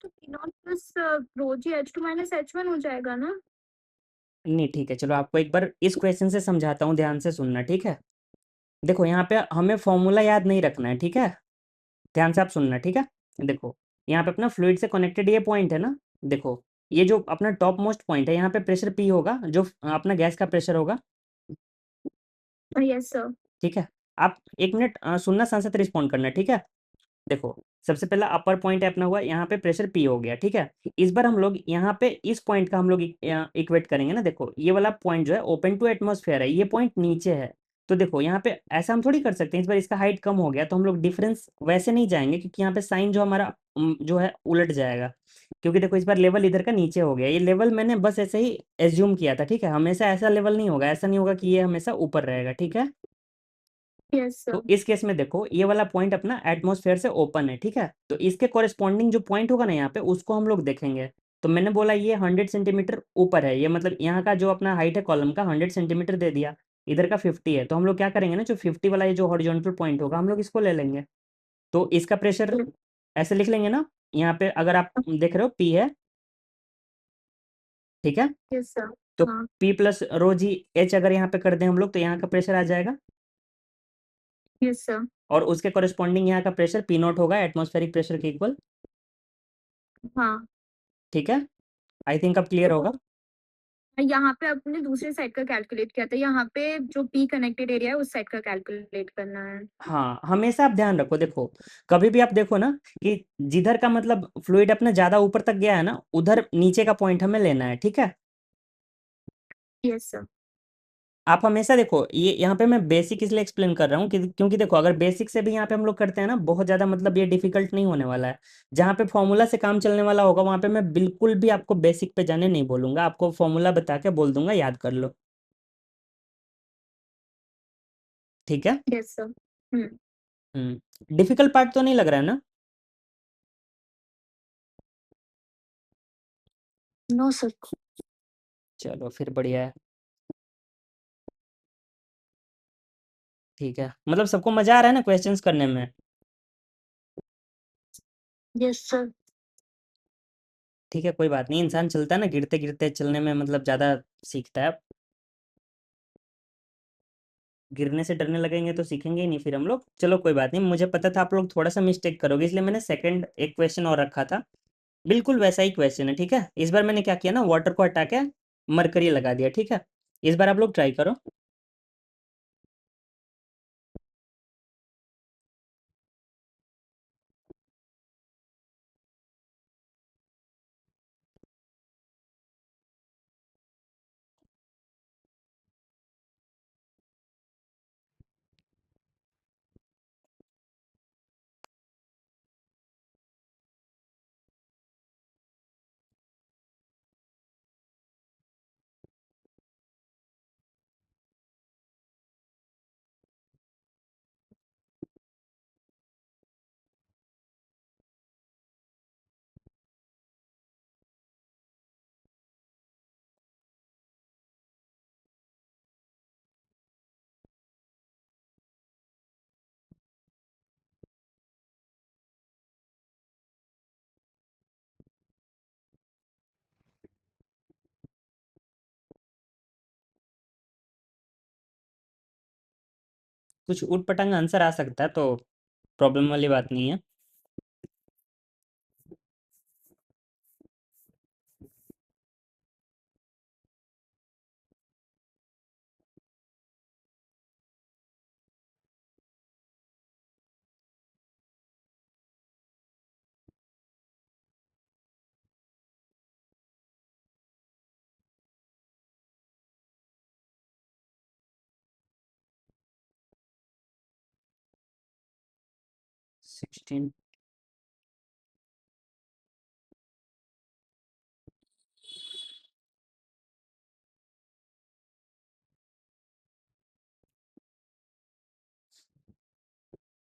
तो P not plus rho g H2 minus H1 हो जाएगा ना। नहीं ठीक है, चलो आपको एक बार इस क्वेश्चन से समझाता हूँ, ध्यान से सुनना, ठीक है। देखो यहाँ पे हमें फॉर्मूला याद नहीं रखना है, ठीक है, ध्यान से आप सुनना, ठीक है। देखो यहाँ पे अपना फ्लूइड से कनेक्टेड ये पॉइंट है ना, देखो ये जो अपना टॉप मोस्ट पॉइंट है, यहाँ पे प्रेशर पी होगा, जो अपना गैस का प्रेशर होगा, यस सर। ठीक है। आप 1 मिनट सुनना, संसद रिस्पॉन्ड करना, ठीक है। देखो सबसे पहला अपर पॉइंट है अपना हुआ, यहाँ पे प्रेशर पी हो गया, ठीक है। इस बार हम लोग यहाँ पे इस पॉइंट का हम लोग इक्वेट करेंगे ना, देखो ये वाला पॉइंट जो है ओपन टू एटमॉस्फेयर है, ये पॉइंट नीचे है, तो देखो यहाँ पे ऐसा हम थोड़ी कर सकते हैं, इस बार इसका हाइट कम हो गया तो हम लोग डिफरेंस वैसे नहीं जाएंगे, क्योंकि यहाँ पे साइन जो हमारा जो है उलट जाएगा, क्योंकि देखो इस बार लेवल इधर का नीचे हो गया, ये लेवल मैंने बस ऐसे ही एज्यूम किया था, ठीक है, हमेशा ऐसा लेवल नहीं होगा, ऐसा नहीं होगा कि ये हमेशा ऊपर रहेगा, ठीक है। Yes sir. तो इस केस में देखो ये वाला पॉइंट अपना एटमॉस्फेयर से ओपन है, ठीक है, तो इसके कॉरेस्पॉन्डिंग जो पॉइंट होगा ना यहाँ पे, उसको हम लोग देखेंगे, तो मैंने बोला ये 100 सेंटीमीटर ऊपर है, ये मतलब यहाँ का जो अपना हाइट है कॉलम का 100 सेंटीमीटर दे दिया, इधर का 50 है, तो हम लोग क्या करेंगे ना, जो 50 वाला ये जो हॉरिजॉन्टल पॉइंट होगा हम लोग इसको ले लेंगे। तो इसका प्रेशर ऐसे लिख लेंगे ना, यहाँ पे अगर आप देख रहे हो P है, ठीक है, यस सर। तो हाँ P प्लस रो जी H अगर यहाँ पे कर दें हम लोग, तो यहाँ का प्रेशर आ जाएगा, यस सर। और उसके कॉरेस्पॉन्डिंग यहाँ का प्रेशर P नॉट होगा एटमॉस्फेरिक प्रेशर के इक्वल। हाँ ठीक है, आई थिंक अब क्लियर होगा। यहाँ पे अपने दूसरे साइड का कैलकुलेट किया था, यहाँ पे जो पी कनेक्टेड एरिया है उस साइड का कैलकुलेट करना है। हाँ, हमेशा आप ध्यान रखो, देखो कभी भी आप देखो ना कि जिधर का मतलब फ्लूइड अपना ज़्यादा ऊपर तक गया है ना, उधर नीचे का पॉइंट हमें लेना है, ठीक है। Yes sir. आप हमेशा देखो, ये यहाँ पे मैं बेसिक इसलिए एक्सप्लेन कर रहा हूँ कि क्योंकि देखो अगर बेसिक से भी यहाँ पे हम लोग करते हैं ना, बहुत ज़्यादा मतलब ये डिफिकल्ट नहीं होने वाला है। जहाँ पे फॉर्मूला से काम चलने वाला होगा वहाँ पे मैं बिल्कुल भी आपको बेसिक पे जाने नहीं बोलूँगा, आपको फॉर्मूला बता के बोल दूंगा याद कर लो। ठीक है। Yes sir. डिफिकल्ट पार्ट तो नहीं लग रहा है ना? No sir. चलो फिर बढ़िया है। ठीक है, मतलब सबको मजा आ रहा है ना क्वेश्चंस करने में? Yes sir. ठीक है, कोई बात नहीं, इंसान चलता है ना, गिरते गिरते चलने में मतलब ज़्यादा सीखता है। गिरने से डरने लगेंगे तो सीखेंगे ही नहीं फिर हम लोग। चलो कोई बात नहीं, मुझे पता था आप लोग थोड़ा सा मिस्टेक करोगे, इसलिए मैंने सेकंड एक क्वेश्चन और रखा था, बिल्कुल वैसा ही क्वेश्चन है, ठीक है। इस बार मैंने क्या किया ना, वाटर को हटा के मरकरी लगा दिया, ठीक है। इस बार आप लोग ट्राई करो। कुछ उठ पटांग आंसर आ सकता है, तो प्रॉब्लम वाली बात नहीं है। सिक्सटीन।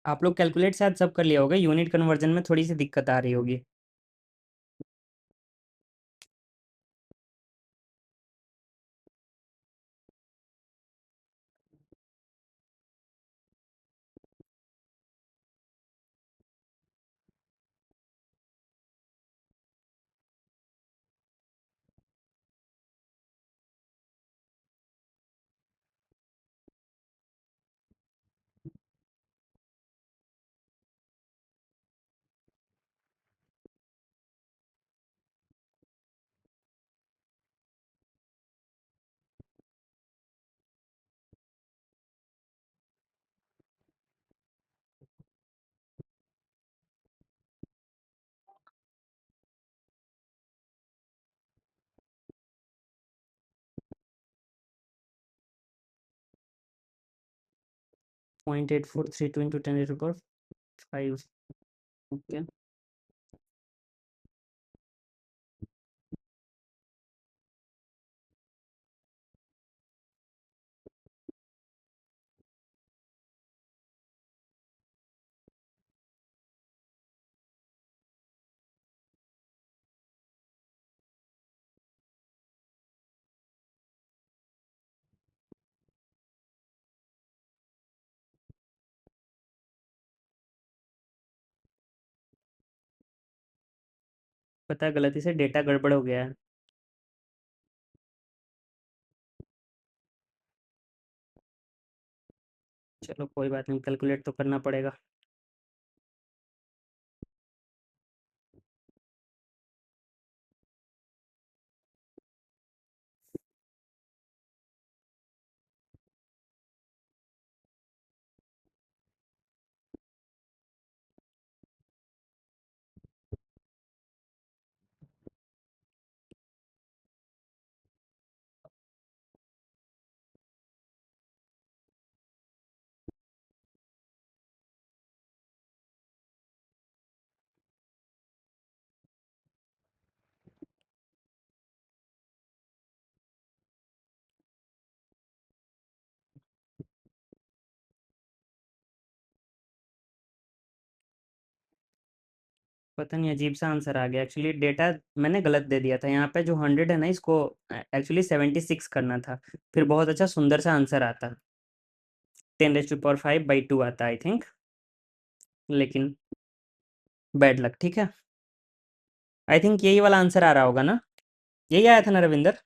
आप लोग कैलकुलेट शायद सब कर लिया होगा, यूनिट कन्वर्जन में थोड़ी सी दिक्कत आ रही होगी। Point 8432 into 10⁵ okay. पता है गलती से डेटा गड़बड़ हो गया है। चलो कोई बात नहीं, कैलकुलेट तो करना पड़ेगा। पता नहीं अजीब सा आंसर आ गया। एक्चुअली डेटा मैंने गलत दे दिया था। यहाँ पे जो 100 है ना, इसको एक्चुअली 76 करना था, फिर बहुत अच्छा सुंदर सा आंसर आता। 10⁵ आता आई थिंक, लेकिन बैड लक। ठीक है, आई थिंक यही वाला आंसर आ रहा होगा ना, यही आया था ना रविंदर?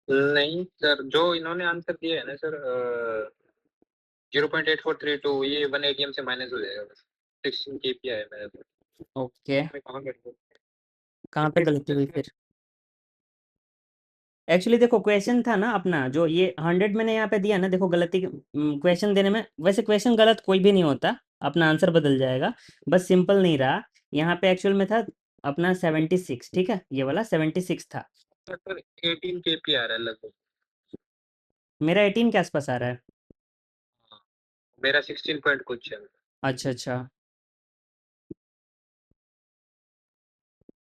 नहीं सर, जो इन्होंने आंसर दिया है ना सर, 0.8432, ये 1 ATM से माइनस हो जाएगा बस। 16 KPI है मेरा तो। ओके, मैं कहाँ गया? कहाँ पे गलती हुई फिर? एक्चुअली देखो क्वेश्चन था ना अपना, जो ये 100 मैंने यहाँ पे दिया ना, देखो गलती क्वेश्चन देने में, वैसे क्वेश्चन गलत कोई भी नहीं होता, अपना आंसर बदल जाएगा, बस सिंपल नहीं रहा। यहाँ पे एक्चुअल में था अपना 76। ठीक है, ये वाला 76 था। सर 18 KPI आ रहा है लगभग। मेरा 18 के आसपास आ रहा है। मेरा 16 पॉइंट कुछ है। अच्छा अच्छा,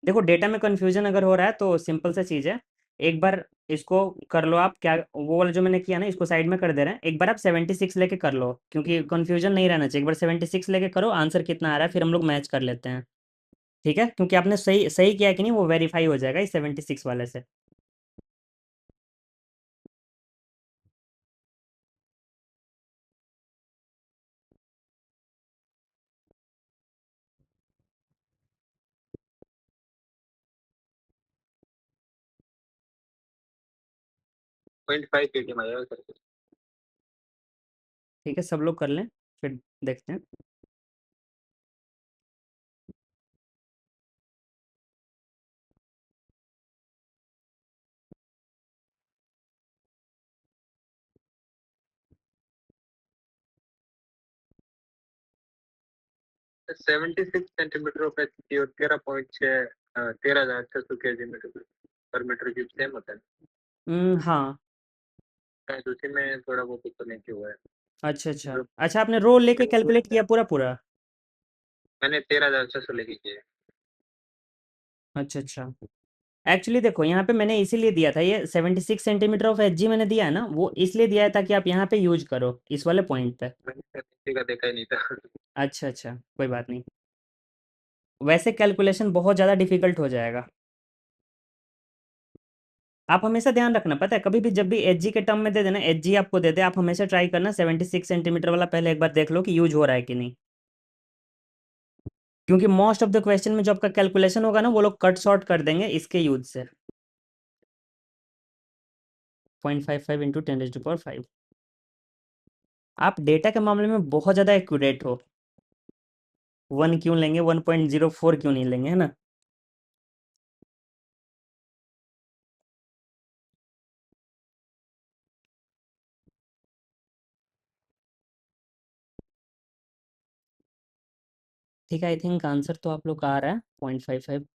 देखो डेटा में कन्फ्यूजन अगर हो रहा है तो सिंपल सा चीज़ है, एक बार इसको कर लो आप। क्या वो वाला जो मैंने किया ना, इसको साइड में कर दे रहे हैं, एक बार आप 76 लेके कर लो, क्योंकि कन्फ्यूजन नहीं रहना चाहिए। एक बार 76 लेके करो, आंसर कितना आ रहा है फिर हम लोग मैच कर लेते हैं। ठीक है, क्योंकि आपने सही सही किया है कि नहीं वो वेरीफाई हो जाएगा इस 76 वाले से। पॉइंट 5 ATM आया सर। ठीक है, सब लोग कर लें, फिर देखते हैं। सर 76 सेंटीमीटर ऑफ एचपी और 13.6 13,600 kg मीटर पर मीटर क्यूब सेम होता है। हाँ। शायद उसी में थोड़ा बहुत तो नहीं हुआ है। अच्छा अच्छा जो अच्छा, आपने रो लेके कैलकुलेट किया पूरा पूरा? मैंने 13,600 लेके किया है। अच्छा अच्छा, एक्चुअली देखो यहाँ पे मैंने इसीलिए दिया था, ये 76 सेंटीमीटर ऑफ एच मैंने दिया है ना, वो इसलिए दिया है ताकि आप यहाँ पे यूज करो इस वाले पॉइंट पे। मैंने सर किसी का देखा ही नहीं था। अच्छा अच्छा, कोई बात नहीं, वैसे कैलकुलेशन बहुत ज़्यादा डिफिकल्ट हो जाएगा। आप हमेशा ध्यान रखना, पता है कभी भी जब भी एच के टर्म में दे देना, एच आपको दे दे, आप हमेशा ट्राई करना 76 सेंटीमीटर वाला पहले एक बार देख लो कि यूज हो रहा है कि नहीं, क्योंकि मोस्ट ऑफ द क्वेश्चन में जो आपका कैलकुलेशन होगा ना, वो लोग कट शॉर्ट कर देंगे इसके यूज से। 0.55 इंटू 10⁵ आप डेटा के मामले में बहुत ज़्यादा एक्यूरेट हो। 1 क्यों लेंगे, 1.04 क्यों नहीं लेंगे, है ना? ठीक है, आई थिंक आंसर तो आप लोग का आ रहा है 0.55।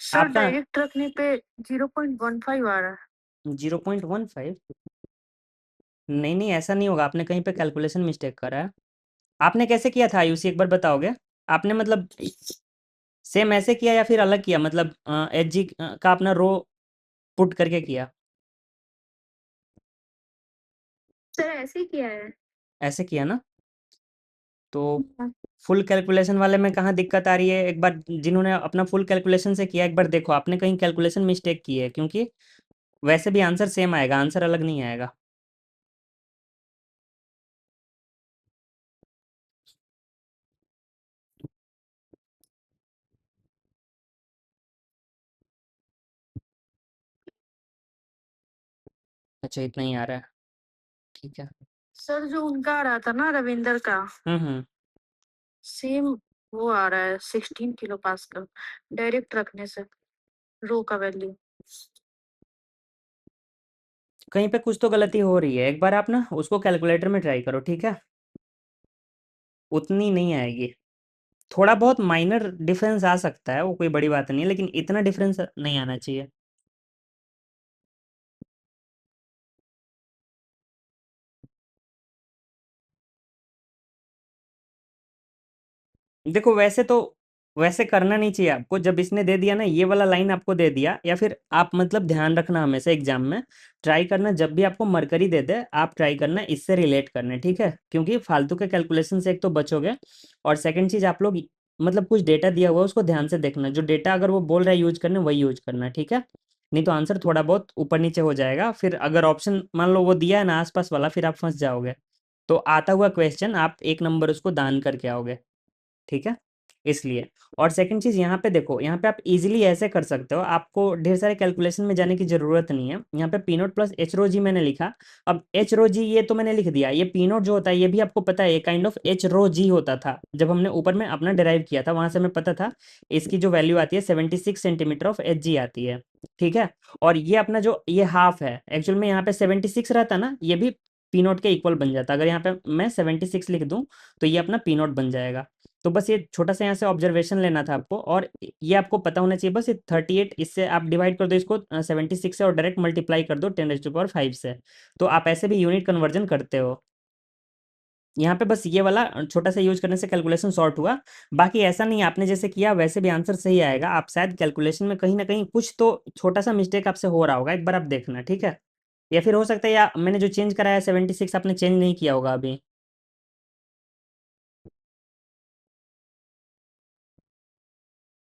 सर आपका डायरेक्ट रखने पे 0.15 आ रहा है। 0.15? नहीं नहीं, ऐसा नहीं होगा, आपने कहीं पे कैलकुलेशन मिस्टेक करा है। आपने कैसे किया था आयुषी, एक बार बताओगे? आपने मतलब सेम ऐसे किया या फिर अलग किया, मतलब एच का अपना रो पुट करके किया? सर ऐसे ही किया है। ऐसे किया ना, तो फुल कैलकुलेशन वाले में कहाँ दिक्कत आ रही है? एक बार जिन्होंने अपना फुल कैलकुलेशन से किया, एक बार देखो आपने कहीं कैलकुलेशन मिस्टेक की है, क्योंकि वैसे भी आंसर सेम आएगा, आंसर अलग नहीं आएगा। अच्छा इतना ही आ रहा है, ठीक है। सर जो उनका आ रहा था ना रविंदर का, सेम वो आ रहा है 16 किलो पास्कल डायरेक्ट रखने से, रो का वैल्यू। कहीं पे कुछ तो गलती हो रही है, एक बार आप ना उसको कैलकुलेटर में ट्राई करो, ठीक है? उतनी नहीं आएगी, थोड़ा बहुत माइनर डिफरेंस आ सकता है, वो कोई बड़ी बात नहीं है, लेकिन इतना डिफरेंस नहीं आना चाहिए। देखो वैसे तो वैसे करना नहीं चाहिए आपको, जब इसने दे दिया ना ये वाला लाइन आपको दे दिया, या फिर आप मतलब ध्यान रखना हमेशा एग्जाम में ट्राई करना, जब भी आपको मरकरी दे दे आप ट्राई करना इससे रिलेट करने, ठीक है? क्योंकि फालतू के कैलकुलेशन से एक तो बचोगे, और सेकंड चीज आप लोग मतलब कुछ डेटा दिया हुआ है उसको ध्यान से देखना, जो डेटा अगर वो बोल रहा है यूज करने वही यूज करना, ठीक है? नहीं तो आंसर थोड़ा बहुत ऊपर नीचे हो जाएगा, फिर अगर ऑप्शन मान लो वो दिया है ना आसपास वाला, फिर आप फंस जाओगे। तो आता हुआ क्वेश्चन आप एक नंबर उसको दान करके आओगे, ठीक है? इसलिए। और सेकंड चीज़ यहाँ पे देखो, यहाँ पे आप इजीली ऐसे कर सकते हो, आपको ढेर सारे कैलकुलेशन में जाने की ज़रूरत नहीं है। यहाँ पे पी नॉट प्लस एच रो जी मैंने लिखा। अब एच रो जी ये तो मैंने लिख दिया, ये पी नॉट जो होता है ये भी आपको पता है, ये काइंड ऑफ एच रो जी होता था जब हमने ऊपर में अपना डिराइव किया था, वहां से हमें पता था इसकी जो वैल्यू आती है 76 सेंटीमीटर ऑफ एच जी आती है, ठीक है? और ये अपना जो ये हाफ है, एक्चुअल में यहाँ पे 76 रहता ना, ये भी पी नॉट के इक्वल बन जाता। अगर यहाँ पे मैं 76 लिख दूं तो ये अपना पी नॉट बन जाएगा। तो बस ये छोटा सा यहाँ से ऑब्जर्वेशन लेना था आपको, और ये आपको पता होना चाहिए बस। ये 38 इससे आप डिवाइड कर दो इसको 76 से, और डायरेक्ट मल्टीप्लाई कर दो 10⁵ से। तो आप ऐसे भी यूनिट कन्वर्जन करते हो। यहाँ पे बस ये वाला छोटा सा यूज करने से कैलकुलेशन सॉर्ट हुआ। बाकी ऐसा नहीं है, आपने जैसे किया वैसे भी आंसर सही आएगा। आप शायद कैलकुलेशन में कहीं ना कहीं कुछ तो छोटा सा मिस्टेक आपसे हो रहा होगा, एक बार आप देखना, ठीक है? या फिर हो सकता है या मैंने जो चेंज कराया 76 आपने चेंज नहीं किया होगा अभी।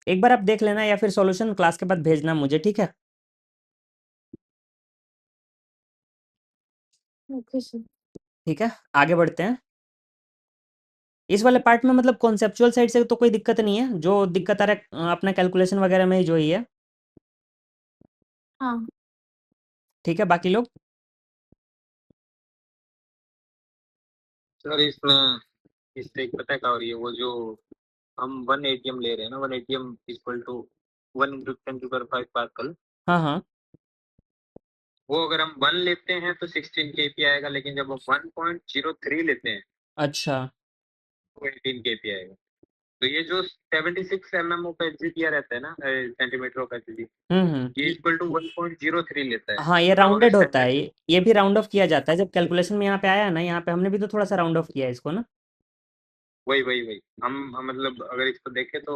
एक बार आप देख लेना, या फिर सॉल्यूशन क्लास के बाद भेजना मुझे, ठीक है? Okay sir. ठीक है, आगे बढ़ते हैं। इस वाले पार्ट में मतलब कॉन्सेप्चुअल साइड से तो कोई दिक्कत नहीं है, जो दिक्कत आ रहा है अपना कैलकुलेशन वगैरह में ही जो ही है, हाँ ठीक है? बाकी लोग सर इसमें इससे एक पता है क्या हो रही है, वो जो हम 1 एटीएम ले रहे हैं ना, 1 एटीएम इक्वल टू 1 × 10⁵ पास्कल। हाँ हाँ। वो अगर हम 1 लेते हैं तो 16 केपी आएगा, लेकिन जब हम 1.03 लेते हैं अच्छा। तो 18 केपी आएगा। तो ये जो 76 mm ऑफ एच दिया रहता है ना, सेंटीमीटर ऑफ एच, हम्म। ये इक्वल टू 1.03 लेता है। हाँ ये अब अगर राउंडेड होता है, सेंटीमीटर, ये भी राउंड ऑफ किया जाता है जब कैलकुलेशन में यहाँ पे आया ना, यहाँ पे हमने भी तो थोड़ा सा राउंड ऑफ किया है इसको ना। वही वही वही हम मतलब अगर इसको देखें तो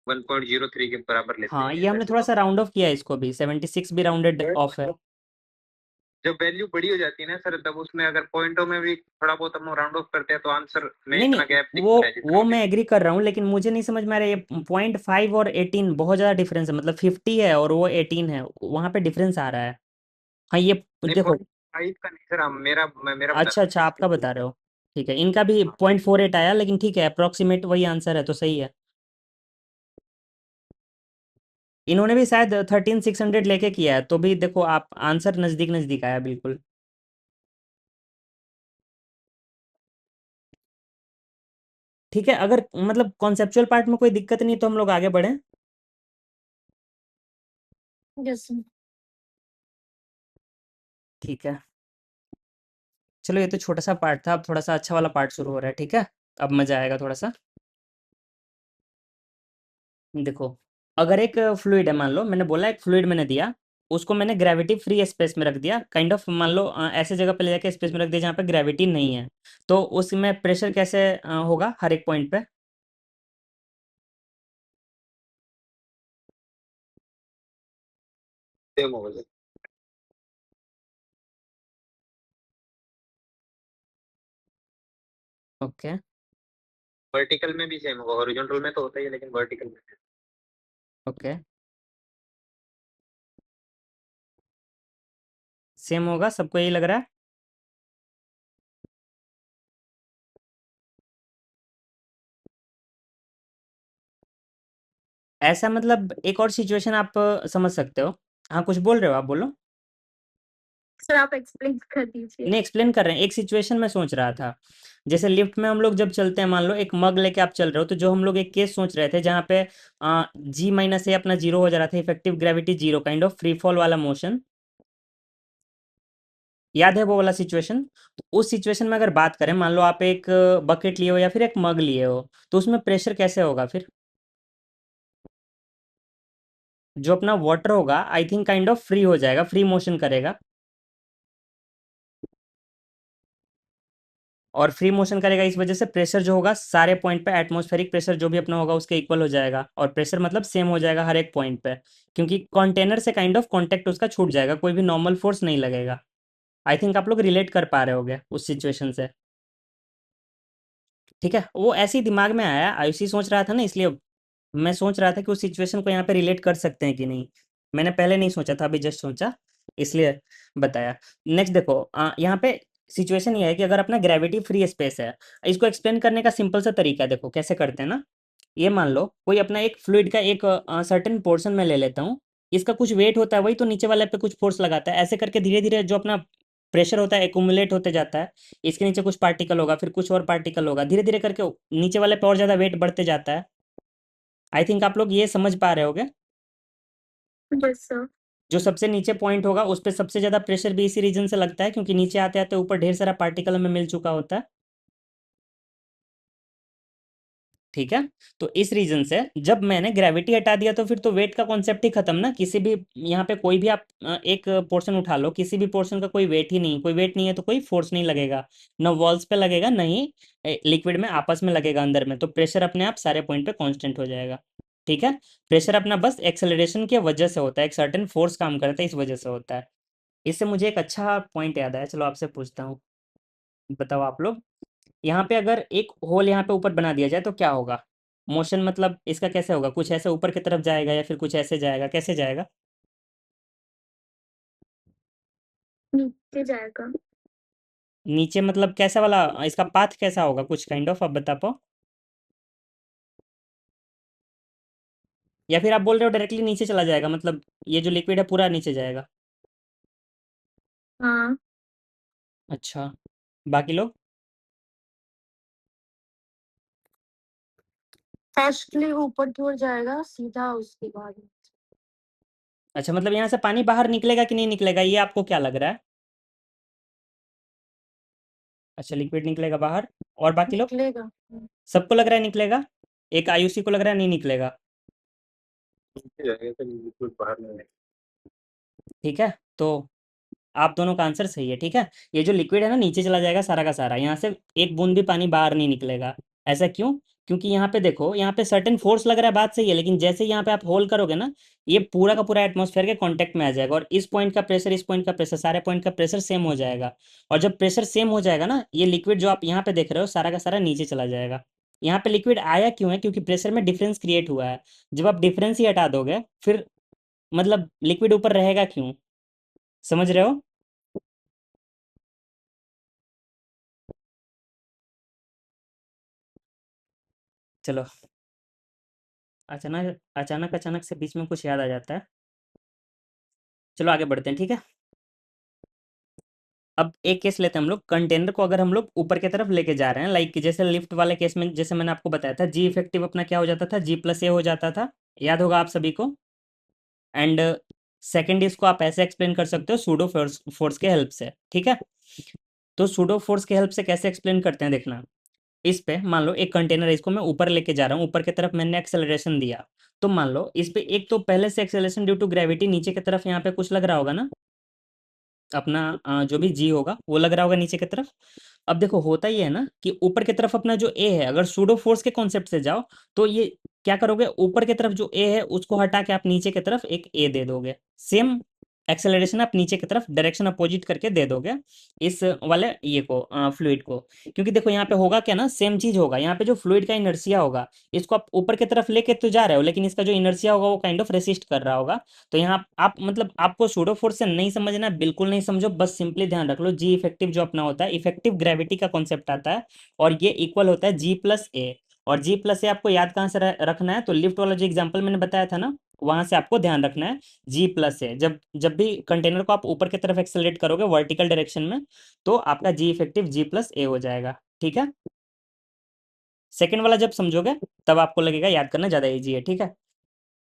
1.03 के बराबर लेते हाँ हैं ये हमने वैसे थोड़ा तो। सा राउंड ऑफ किया है इसको भी, 76 भी राउंडेड ऑफ है। जब वैल्यू बड़ी हो जाती है ना सर, तब उसमें अगर पॉइंटों में भी थोड़ा बहुत हम राउंड ऑफ करते हैं तो आंसर में नहीं इतना नहीं, गैप वो दिखता है जितना वो मुझे मैं दिखता एग्री कर रहा हूँ, लेकिन मुझे नहीं समझ में आ रहा है, ये 0.5 और 18 बहुत ज़्यादा डिफरेंस है, मतलब 50 है और वो 18 है, वहाँ पे डिफरेंस आ रहा है। हाँ ये है। नहीं, देखो। 0.5 का नहीं सर, मेरा बता अच्छा रहा अच्छा, आपका बता रहे हो, ठीक है। इनका भी हूँ। 0.48 आया, लेकिन ठीक है, अप्रोक्सीमेट वही आंसर है तो सही है। इन्होंने भी शायद 13,600 लेके किया है, तो भी देखो आप आंसर नज़दीक नज़दीक आया बिल्कुल। ठीक है, अगर मतलब कॉन्सेप्चुअल पार्ट में कोई दिक्कत नहीं तो हम लोग आगे बढ़ें। Yes sir. ठीक है, चलो ये तो छोटा सा पार्ट था, अब थोड़ा सा अच्छा वाला पार्ट शुरू हो रहा है, ठीक है? अब मजा आएगा थोड़ा सा। देखो, अगर एक फ्लूइड है, मान लो मैंने बोला एक फ्लूइड मैंने दिया, उसको मैंने ग्रेविटी फ्री स्पेस में रख दिया, काइंड ऑफ मान लो ऐसे जगह पे ले जाके स्पेस में रख दिया जहाँ पे ग्रेविटी नहीं है, तो उसमें प्रेशर कैसे होगा हर एक पॉइंट पे? सेम होगा सर, ओके। वर्टिकल में भी सेम होगा, हॉरिजॉन्टल में तो होता ही है लेकिन वर्टिकल में ओके, सेम होगा, सबको यही लग रहा है? ऐसा मतलब एक और सिचुएशन आप समझ सकते हो। हाँ कुछ बोल रहे हो आप, बोलो। सर आप एक्सप्लेन कर दीजिए। नहीं एक्सप्लेन कर रहे हैं, एक सिचुएशन में सोच रहा था। जैसे लिफ्ट में हम लोग जब चलते हैं, मान लो एक मग लेके आप चल रहे हो, तो जो हम लोग एक केस सोच रहे थे जहाँ पे जी माइनस ए अपना जीरो हो जा रहा था, effective gravity zero, kind of free fall वाला मोशन, याद है वो वाला सिचुएशन? तो उस सिचुएशन में अगर बात करें, मान लो आप एक बकेट लिए हो या फिर एक मग लिए हो, तो उसमें प्रेशर कैसे होगा फिर? जो अपना वाटर होगा I think kind of free हो जाएगा, फ्री मोशन करेगा, और फ्री मोशन करेगा इस वजह से प्रेशर जो होगा सारे पॉइंट पे एटमॉस्फेरिक प्रेशर जो भी अपना होगा उसके इक्वल हो जाएगा, और प्रेशर मतलब सेम हो जाएगा हर एक पॉइंट पे, क्योंकि कंटेनर से काइंड ऑफ कांटेक्ट उसका छूट जाएगा, कोई भी नॉर्मल फोर्स नहीं लगेगा। आई थिंक आप लोग रिलेट कर पा रहे होगे उस सिचुएशन से। ठीक है, वो ऐसे ही दिमाग में आया, आयुषी सोच रहा था ना, इसलिए मैं सोच रहा था कि उस सिचुएशन को यहाँ पे रिलेट कर सकते हैं कि नहीं। मैंने पहले नहीं सोचा था, अभी जस्ट सोचा, इसलिए बताया। नेक्स्ट देखो, यहाँ पे सिचुएशन ये है कि अगर अपना ग्रेविटी फ्री स्पेस है, इसको एक्सप्लेन करने का सिंपल सा तरीका है, देखो कैसे करते हैं ना। ये मान लो कोई अपना एक फ्लूइड का एक सर्टेन पोर्शन में ले लेता हूँ, इसका कुछ वेट होता है, वही तो नीचे वाले पे कुछ फोर्स लगाता है, ऐसे करके धीरे धीरे जो अपना प्रेशर होता है एकुमुलेट होते जाता है। इसके नीचे कुछ पार्टिकल होगा, फिर कुछ और पार्टिकल होगा, धीरे धीरे करके नीचे वाले पे और ज़्यादा वेट बढ़ते जाता है। आई थिंक आप लोग ये समझ पा रहे होगे। Yes sir. जो सबसे नीचे पॉइंट होगा उस पे सबसे ज़्यादा प्रेशर भी इसी रीजन से लगता है, क्योंकि नीचे आते आते ऊपर ढेर सारा पार्टिकल हमें मिल चुका होता है। ठीक है, तो इस रीजन से जब मैंने ग्रेविटी हटा दिया तो फिर तो वेट का कॉन्सेप्ट ही खत्म ना। किसी भी यहाँ पे कोई भी आप एक पोर्शन उठा लो, किसी भी पोर्शन का कोई वेट ही नहीं, कोई वेट नहीं है तो कोई फोर्स नहीं लगेगा, न वॉल्स पे लगेगा, न ही लिक्विड में आपस में लगेगा अंदर में, तो प्रेशर अपने आप सारे पॉइंट पे कांस्टेंट हो जाएगा। ठीक है, प्रेशर अपना बस एक्सेलरेशन की वजह से होता है, एक सर्टेन फोर्स काम करता है इस वजह से होता है। इससे मुझे एक अच्छा पॉइंट याद आया, चलो आपसे पूछता हूँ, बताओ आप लोग, यहाँ पे अगर एक होल यहाँ पे ऊपर बना दिया जाए तो क्या होगा? मोशन मतलब इसका कैसे होगा? कुछ ऐसे ऊपर की तरफ जाएगा या फिर कुछ ऐसे जाएगा, कैसे जाएगा? नीचे जाएगा। नीचे मतलब कैसा वाला, इसका पाथ कैसा होगा, कुछ काइंड ऑफ आप बता पाओ, या फिर आप बोल रहे हो डायरेक्टली नीचे चला जाएगा, मतलब ये जो लिक्विड है पूरा नीचे जाएगा? हाँ। अच्छा, बाकी लोग? फर्स्टली ऊपर की ओर जाएगा सीधा, उसके बाद अच्छा, मतलब यहाँ से पानी बाहर निकलेगा कि नहीं निकलेगा, ये आपको क्या लग रहा है? अच्छा, लिक्विड निकलेगा बाहर, और बाकी लोग? निकलेगा। सबको लग रहा है निकलेगा, एक आयुषी को लग रहा है नहीं निकलेगा। जाएगा तो लिक्विड बाहर नहीं आएगा। ठीक है, तो आप दोनों का आंसर सही है। ठीक है, ये जो लिक्विड है ना नीचे चला जाएगा सारा का सारा, यहाँ से एक बूंद भी पानी बाहर नहीं निकलेगा। ऐसा क्यों? क्योंकि यहाँ पे देखो, यहाँ पे सर्टेन फोर्स लग रहा है, बात सही है, लेकिन जैसे यहाँ पे आप होल करोगे ना, ये पूरा का पूरा एटमॉस्फेयर के कांटेक्ट में आ जाएगा, और इस पॉइंट का प्रेशर, इस पॉइंट का प्रेशर, सारे पॉइंट का प्रेशर सेम हो जाएगा। और जब प्रेशर सेम हो जाएगा ना, ये लिक्विड जो आप यहाँ पे देख रहे हो सारा का सारा नीचे चला जाएगा। यहाँ पे लिक्विड आया क्यों है? क्योंकि प्रेशर में डिफरेंस क्रिएट हुआ है। जब आप डिफरेंस ही हटा दोगे फिर मतलब लिक्विड ऊपर रहेगा क्यों? समझ रहे हो? चलो, अचानक अचानक अचानक से बीच में कुछ याद आ जाता है। चलो आगे बढ़ते हैं, ठीक है। अब एक केस लेते हैं हम लोग, कंटेनर को अगर हम लोग ऊपर की तरफ लेके जा रहे हैं, लाइक जैसे लिफ्ट वाले केस में, जैसे मैंने आपको बताया था, जी इफेक्टिव अपना क्या हो जाता था, जी प्लस ए हो जाता था, याद होगा आप सभी को। एंड सेकेंड इसको आप ऐसे एक्सप्लेन कर सकते हो, सूडो फोर्स फोर्स के हेल्प से। ठीक है, तो सूडो फोर्स के हेल्प से कैसे एक्सप्लेन करते हैं देखना। इस पे मान लो एक कंटेनर है, इसको मैं ऊपर लेके जा रहा हूँ, ऊपर की तरफ मैंने एक्सेलरेशन दिया, तो मान लो इस पे एक तो पहले से एक्सेलरेशन ड्यू टू ग्रेविटी नीचे की तरफ यहाँ पे कुछ लग रहा होगा ना, अपना जो भी जी होगा वो लग रहा होगा नीचे की तरफ। अब देखो होता ही है ना कि ऊपर की तरफ अपना जो ए है, अगर सूडो फोर्स के कॉन्सेप्ट से जाओ तो ये क्या करोगे, ऊपर की तरफ जो ए है उसको हटा के आप नीचे की तरफ एक ए दे दोगे, सेम एक्सेलरेशन आप नीचे की तरफ डायरेक्शन अपोजिट करके दे दोगे इस वाले ये को फ्लूइड को। क्योंकि देखो यहाँ पे होगा क्या ना, सेम चीज होगा, यहाँ पे जो फ्लूइड का इनर्सिया होगा, इसको आप ऊपर की तरफ लेके तो जा रहे हो, लेकिन इसका जो इनर्सिया होगा वो काइंड ऑफ रेसिस्ट कर रहा होगा। तो यहाँ आप मतलब आपको सूडो फोर्स से नहीं समझना, बिल्कुल नहीं समझो, बस सिंपली ध्यान रख लो, जी इफेक्टिव जो अपना होता है, इफेक्टिव ग्रेविटी का कॉन्सेप्ट आता है, और ये इक्वल होता है जी प्लस ए। और जी प्लस ए आपको याद कहाँ से रखना है, तो लिफ्ट वाला जो एग्जाम्पल मैंने बताया था ना, वहां से आपको ध्यान रखना है जी प्लस है। जब जब भी कंटेनर को आप ऊपर की तरफ एक्सेलरेट करोगे वर्टिकल डायरेक्शन में, तो आपका जी इफेक्टिव जी प्लस ए हो जाएगा। ठीक है, सेकेंड वाला जब समझोगे तब आपको लगेगा याद करना ज़्यादा ईजी है। ठीक है,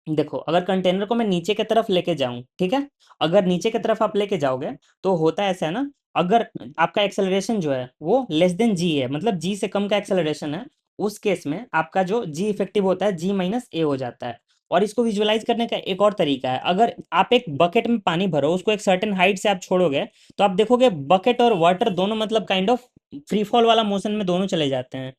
देखो अगर कंटेनर को मैं नीचे की तरफ लेके जाऊं, ठीक है, अगर नीचे की तरफ आप लेके जाओगे तो होता है ऐसा है ना, अगर आपका एक्सेलरेशन जो है वो लेस देन जी है, मतलब जी से कम का एक्सेलरेशन है, उस केस में आपका जो जी इफेक्टिव होता है जी माइनस ए हो जाता है। और इसको विजुअलाइज करने का एक और तरीका है, अगर आप एक बकेट में पानी भरो, उसको एक सर्टेन हाइट से आप छोड़ोगे, तो आप देखोगे बकेट और वाटर दोनों मतलब काइंड ऑफ फ्री फॉल वाला मोशन में दोनों चले जाते हैं।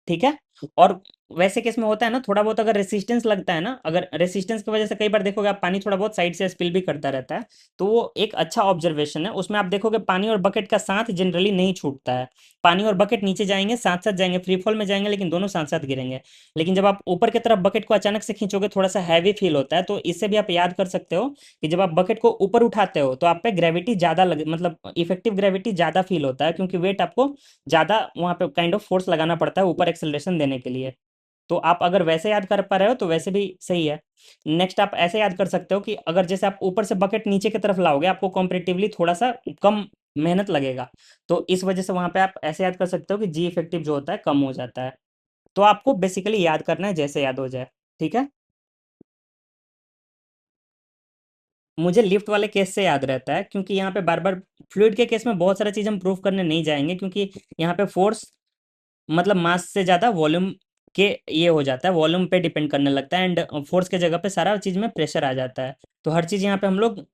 ठीक है, और वैसे केस में होता है ना, थोड़ा बहुत अगर रेसिस्टेंस लगता है ना, अगर रेसिस्टेंस की वजह से कई बार देखोगे आप पानी थोड़ा बहुत साइड से स्पिल भी करता रहता है, तो वो एक अच्छा ऑब्जर्वेशन है। उसमें आप देखोगे पानी और बकेट का साथ जनरली नहीं छूटता है, पानी और बकेट नीचे जाएंगे साथ साथ जाएंगे, फ्री फॉल में जाएंगे लेकिन दोनों साथ साथ गिरेंगे। लेकिन जब आप ऊपर की तरफ बकेट को अचानक से खींचोगे थोड़ा सा हैवी फील होता है। तो इससे भी आप याद कर सकते हो कि जब आप बकेट को ऊपर उठाते हो तो आप पे ग्रेविटी ज़्यादा लगे, मतलब इफेक्टिव ग्रेविटी ज़्यादा फील होता है, क्योंकि वेट आपको ज़्यादा वहाँ पे काइंड ऑफ फोर्स लगाना पड़ता है ऊपर एक्सेलरेशन देने के लिए। तो आप अगर वैसे याद कर पा रहे हो तो वैसे भी सही है। नेक्स्ट आप ऐसे याद कर सकते हो कि अगर जैसे आप ऊपर से बकेट नीचे की तरफ लाओगे आपको कंपेरेटिवली थोड़ा सा कम मेहनत लगेगा, तो इस वजह से वहां पे आप ऐसे याद कर सकते हो कि जी इफेक्टिव जो होता है कम हो जाता है। तो आपको बेसिकली याद करना है जैसे याद हो जाए। ठीक है, मुझे लिफ्ट वाले केस से याद रहता है, क्योंकि यहाँ पे बार बार फ्लूइड के केस में बहुत सारा चीज़ हम प्रूव करने नहीं जाएंगे, क्योंकि यहाँ पे फोर्स मतलब मास से ज़्यादा वॉल्यूम के ये हो जाता है, वॉल्यूम पे डिपेंड करने लगता है, एंड फोर्स के जगह पे सारा चीज़ में प्रेशर आ जाता है। तो हर चीज़ यहाँ पे हम लोग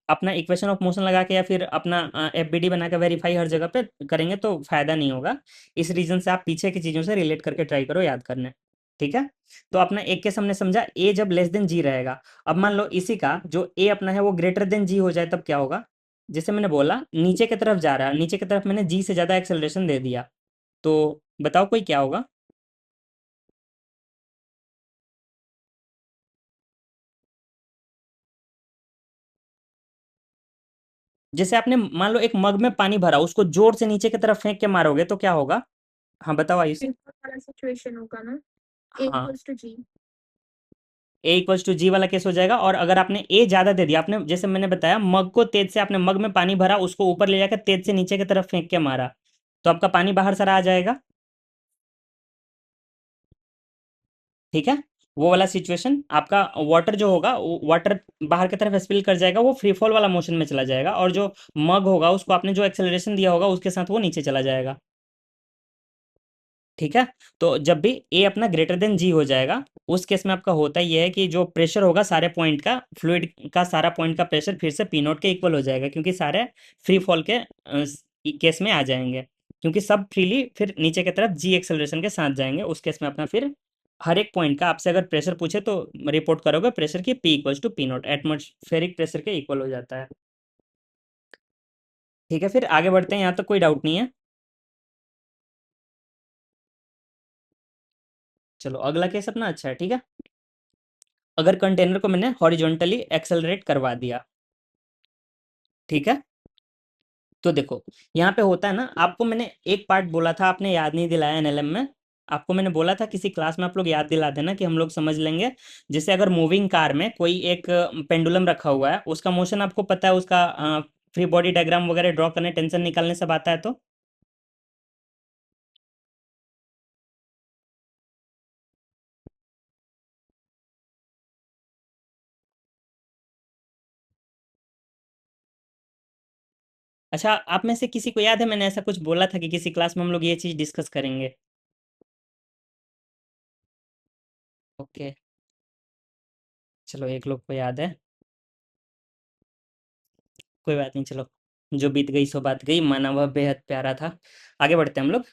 अपना इक्वेशन ऑफ मोशन लगा के या फिर अपना एफबीडी बना के वेरीफाई हर जगह पे करेंगे तो फायदा नहीं होगा। इस रीजन से आप पीछे की चीज़ों से रिलेट करके ट्राई करो याद करने। ठीक है, तो अपना एक केस हमने समझा, ए जब लेस देन जी रहेगा। अब मान लो इसी का जो ए अपना है वो ग्रेटर देन जी हो जाए, तब क्या होगा? जैसे मैंने बोला नीचे की तरफ जा रहा है, नीचे की तरफ मैंने जी से ज़्यादा एक्सेलरेशन दे दिया, तो बताओ कोई क्या होगा? जैसे आपने मान लो एक मग में पानी भरा, उसको जोर से नीचे की तरफ फेंक के मारोगे तो क्या होगा? हाँ बताओ आयुष। वाला सिचुएशन होगा ना, A हाँ, equals to G। A equals to G वाला केस हो जाएगा। और अगर आपने ए ज़्यादा दे दिया, आपने जैसे मैंने बताया मग को तेज से, आपने मग में पानी भरा उसको ऊपर ले जाकर तेज से नीचे की तरफ फेंक के मारा, तो आपका पानी बाहर सारा आ जाएगा। ठीक है, वो वाला सिचुएशन आपका वाटर जो होगा, वाटर बाहर की तरफ स्पिल कर जाएगा, वो फ्री फॉल वाला मोशन में चला जाएगा, और जो मग होगा उसको आपने जो एक्सेलरेशन दिया होगा उसके साथ वो नीचे चला जाएगा। ठीक है, तो जब भी ए अपना ग्रेटर देन जी हो जाएगा, उस केस में आपका होता ये है कि जो प्रेशर होगा सारे पॉइंट का, फ्लूइड का सारा पॉइंट का प्रेशर फिर से पी नॉट के इक्वल हो जाएगा, क्योंकि सारे फ्री फॉल के केस में आ जाएंगे, क्योंकि सब फ्रीली फिर नीचे की तरफ जी एक्सेलरेशन के साथ जाएंगे। उस केस में अपना फिर हर एक पॉइंट का आपसे अगर प्रेशर पूछे तो रिपोर्ट करोगे प्रेशर की P equals to P not, atmospheric pressure के इक्वल हो जाता है। ठीक है, फिर आगे बढ़ते हैं, यहाँ तक कोई डाउट नहीं है। चलो अगला केस अपना अच्छा है। ठीक है, अगर कंटेनर को मैंने हॉरिजॉन्टली एक्सेलरेट करवा दिया, ठीक है, तो देखो यहाँ पे होता है ना, आपको मैंने एक पार्ट बोला था आपने याद नहीं दिलाया एनएलएम में, आपको मैंने बोला था किसी क्लास में आप लोग याद दिला देना कि हम लोग समझ लेंगे। जैसे अगर मूविंग कार में कोई एक पेंडुलम रखा हुआ है, उसका मोशन आपको पता है, उसका फ्री बॉडी डायग्राम वगैरह ड्रॉ करने, टेंशन निकालने सब आता है, तो अच्छा आप में से किसी को याद है मैंने ऐसा कुछ बोला था कि किसी क्लास में हम लोग ये चीज़ डिस्कस करेंगे? ओके, चलो एक लोग को याद है, कोई बात नहीं, चलो जो बीत गई सो बात गई, माना वह बेहद प्यारा था। आगे बढ़ते हैं हम लोग।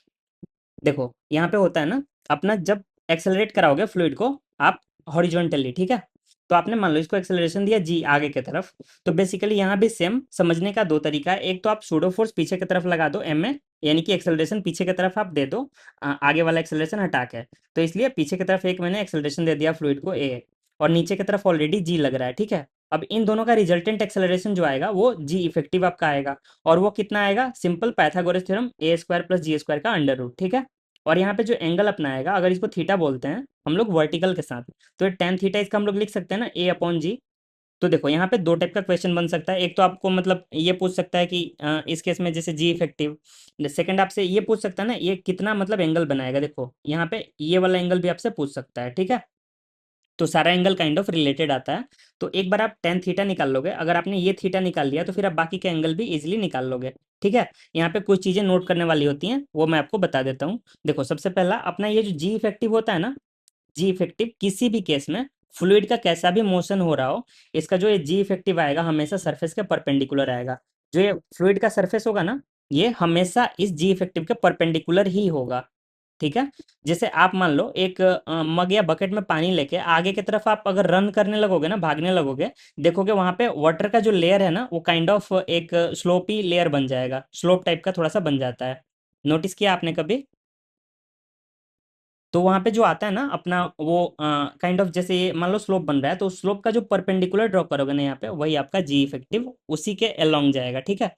देखो यहाँ पे होता है ना, अपना जब एक्सेलरेट कराओगे फ्लूइड को आप हॉरिजॉन्टली, ठीक है, तो आपने मान लो इसको एक्सेलरेशन दिया जी आगे की तरफ, तो बेसिकली यहाँ भी सेम समझने का दो तरीका है। एक तो आप सूडो फोर्स पीछे की तरफ लगा दो एम में, यानी कि एक्सेलरेशन पीछे की तरफ आप दे दो, आगे वाला एक्सेलरेशन हटा के, तो इसलिए पीछे की तरफ एक मैंने एक्सेलरेशन दे दिया फ्लूइड को ए, और नीचे की तरफ ऑलरेडी जी लग रहा है। ठीक है, अब इन दोनों का रिजल्टेंट एक्सेलरेशन जो आएगा वो जी इफेक्टिव आपका आएगा, और वो कितना आएगा? सिंपल पाइथागोरस थ्योरम ए स्क्वायर प्लस जी स्क्वायर का अंडर रूट। ठीक है, और यहाँ पे जो एंगल अपना आएगा, अगर इसको थीटा बोलते हैं हम लोग वर्टिकल के साथ, तो टैन थीटा इसका हम लोग लिख सकते हैं ना A/G। तो देखो यहाँ पे दो टाइप का क्वेश्चन बन सकता है। एक तो आपको मतलब ये पूछ सकता है कि इस केस में जैसे जी इफेक्टिव। सेकंड आपसे ये पूछ सकता है ना, ये कितना मतलब एंगल बनाएगा। देखो यहाँ पे ये वाला एंगल भी आपसे पूछ सकता है, ठीक है। तो सारा एंगल काइंड ऑफ रिलेटेड आता है। तो एक बार आप टेन थीटा निकाल लोगे, अगर आपने ये थीटा निकाल लिया तो फिर आप बाकी के एंगल भी इजिली निकाल लोगे, ठीक है। यहाँ पे कुछ चीज़ें नोट करने वाली होती हैं, वो मैं आपको बता देता हूँ। देखो सबसे पहला अपना ये जो जी इफेक्टिव होता है ना, जी इफेक्टिव किसी भी केस में फ्लूइड का कैसा भी मोशन हो रहा हो, इसका जो ये जी इफेक्टिव आएगा हमेशा सरफेस के परपेंडिकुलर आएगा। जो ये फ्लूइड का सरफेस होगा ना, ये हमेशा इस जी इफेक्टिव के परपेंडिकुलर ही होगा, ठीक है। जैसे आप मान लो एक मग या बकेट में पानी लेके आगे की तरफ आप अगर रन करने लगोगे ना, भागने लगोगे, देखोगे वहां पे वाटर का जो लेयर है ना, वो काइंड ऑफ एक स्लोपी लेयर बन जाएगा, स्लोप टाइप का थोड़ा सा बन जाता है। नोटिस किया आपने कभी? तो वहां पे जो आता है ना अपना वो काइंड ऑफ जैसे ये मान लो स्लोप बन रहा है, तो स्लोप का जो परपेंडिकुलर ड्रॉ करोगे ना यहाँ पे, वही आपका जी इफेक्टिव उसी के अलोंग जाएगा, ठीक है।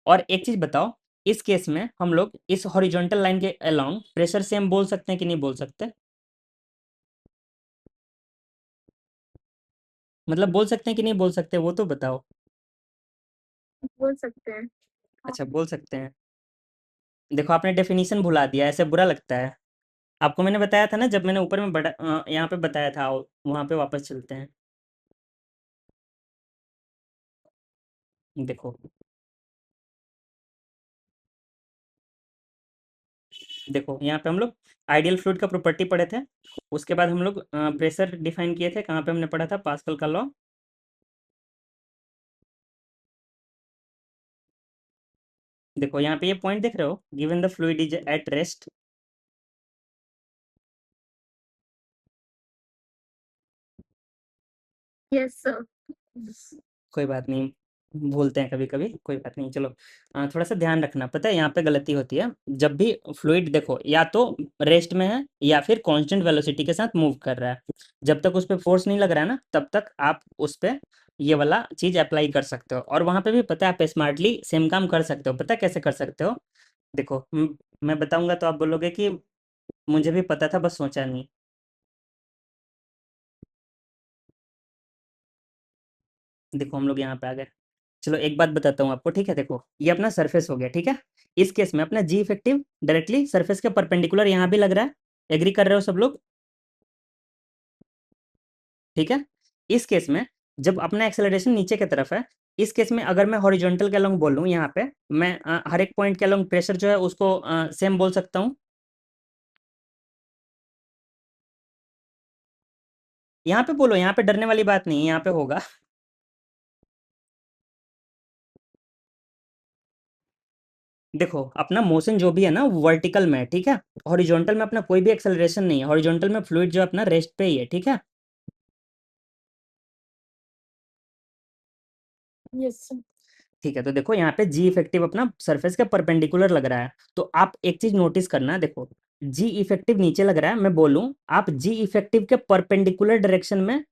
और एक चीज बताओ, इस केस में हम लोग इस हॉरिजॉन्टल लाइन के अलोंग प्रेशर सेम बोल सकते हैं कि नहीं बोल सकते? मतलब बोल सकते हैं कि नहीं बोल सकते, वो तो बताओ। बोल सकते हैं। हाँ। अच्छा बोल सकते हैं। देखो आपने डेफिनेशन भुला दिया, ऐसे बुरा लगता है। आपको मैंने बताया था ना, जब मैंने ऊपर में बड़ा यहाँ पे बताया था, आओ वहाँ पे वापस चलते हैं। देखो देखो यहाँ पे हम लोग आइडियल फ्लूइड का प्रॉपर्टी पढ़े थे। उसके बाद हम लोग प्रेशर डिफाइन किए थे, कहाँ पे हमने पढ़ा था? पास्कल का लॉ। देखो यहाँ पे ये पॉइंट देख रहे हो, given the fluid is at rest. Yes sir. कोई बात नहीं, भूलते हैं कभी कभी, कोई बात नहीं। चलो थोड़ा सा ध्यान रखना, पता है यहाँ पे गलती होती है जब भी फ्लूइड देखो या तो रेस्ट में है या फिर कांस्टेंट वेलोसिटी के साथ मूव कर रहा है। जब तक उस पर फोर्स नहीं लग रहा है ना, तब तक आप उस पर ये वाला चीज अप्लाई कर सकते हो। और वहां पे भी पता है आप स्मार्टली सेम काम कर सकते हो। पता है कैसे कर सकते हो? देखो मैं बताऊंगा तो आप बोलोगे कि मुझे भी पता था बस सोचा नहीं। देखो हम लोग यहाँ पे आ गए। चलो एक बात बताता हूँ आपको, ठीक है। देखो ये अपना सरफेस हो गया, ठीक है। इस केस में अपना जी इफेक्टिव डायरेक्टली सरफेस के परपेंडिकुलर यहाँ भी लग रहा है। एग्री कर रहे हो सब लोग? ठीक है। इस केस में जब अपना एक्सेलरेशन नीचे की तरफ है, इस केस में अगर मैं हॉरिजॉन्टल के अलोंग बोलूँ, यहाँ पे मैं हर एक पॉइंट के अलोंग प्रेशर जो है उसको सेम बोल सकता हूँ। यहाँ पे बोलो, यहाँ पे डरने वाली बात नहीं है, यहाँ पे होगा। देखो अपना मोशन जो भी है ना वर्टिकल में है, ठीक है। हॉरिजॉन्टल में अपना कोई भी एक्सेलरेशन नहीं है, हॉरिजॉन्टल में फ्लूइड जो अपना रेस्ट पे ही है, ठीक है। Yes sir. ठीक है, तो देखो यहाँ पे जी इफेक्टिव अपना सरफेस के परपेंडिकुलर लग रहा है। तो आप एक चीज नोटिस करना, देखो जी इफेक्टिव नीचे लग रहा है, मैं बोलूं आप जी इफेक्टिव के परपेंडिकुलर डायरेक्शन में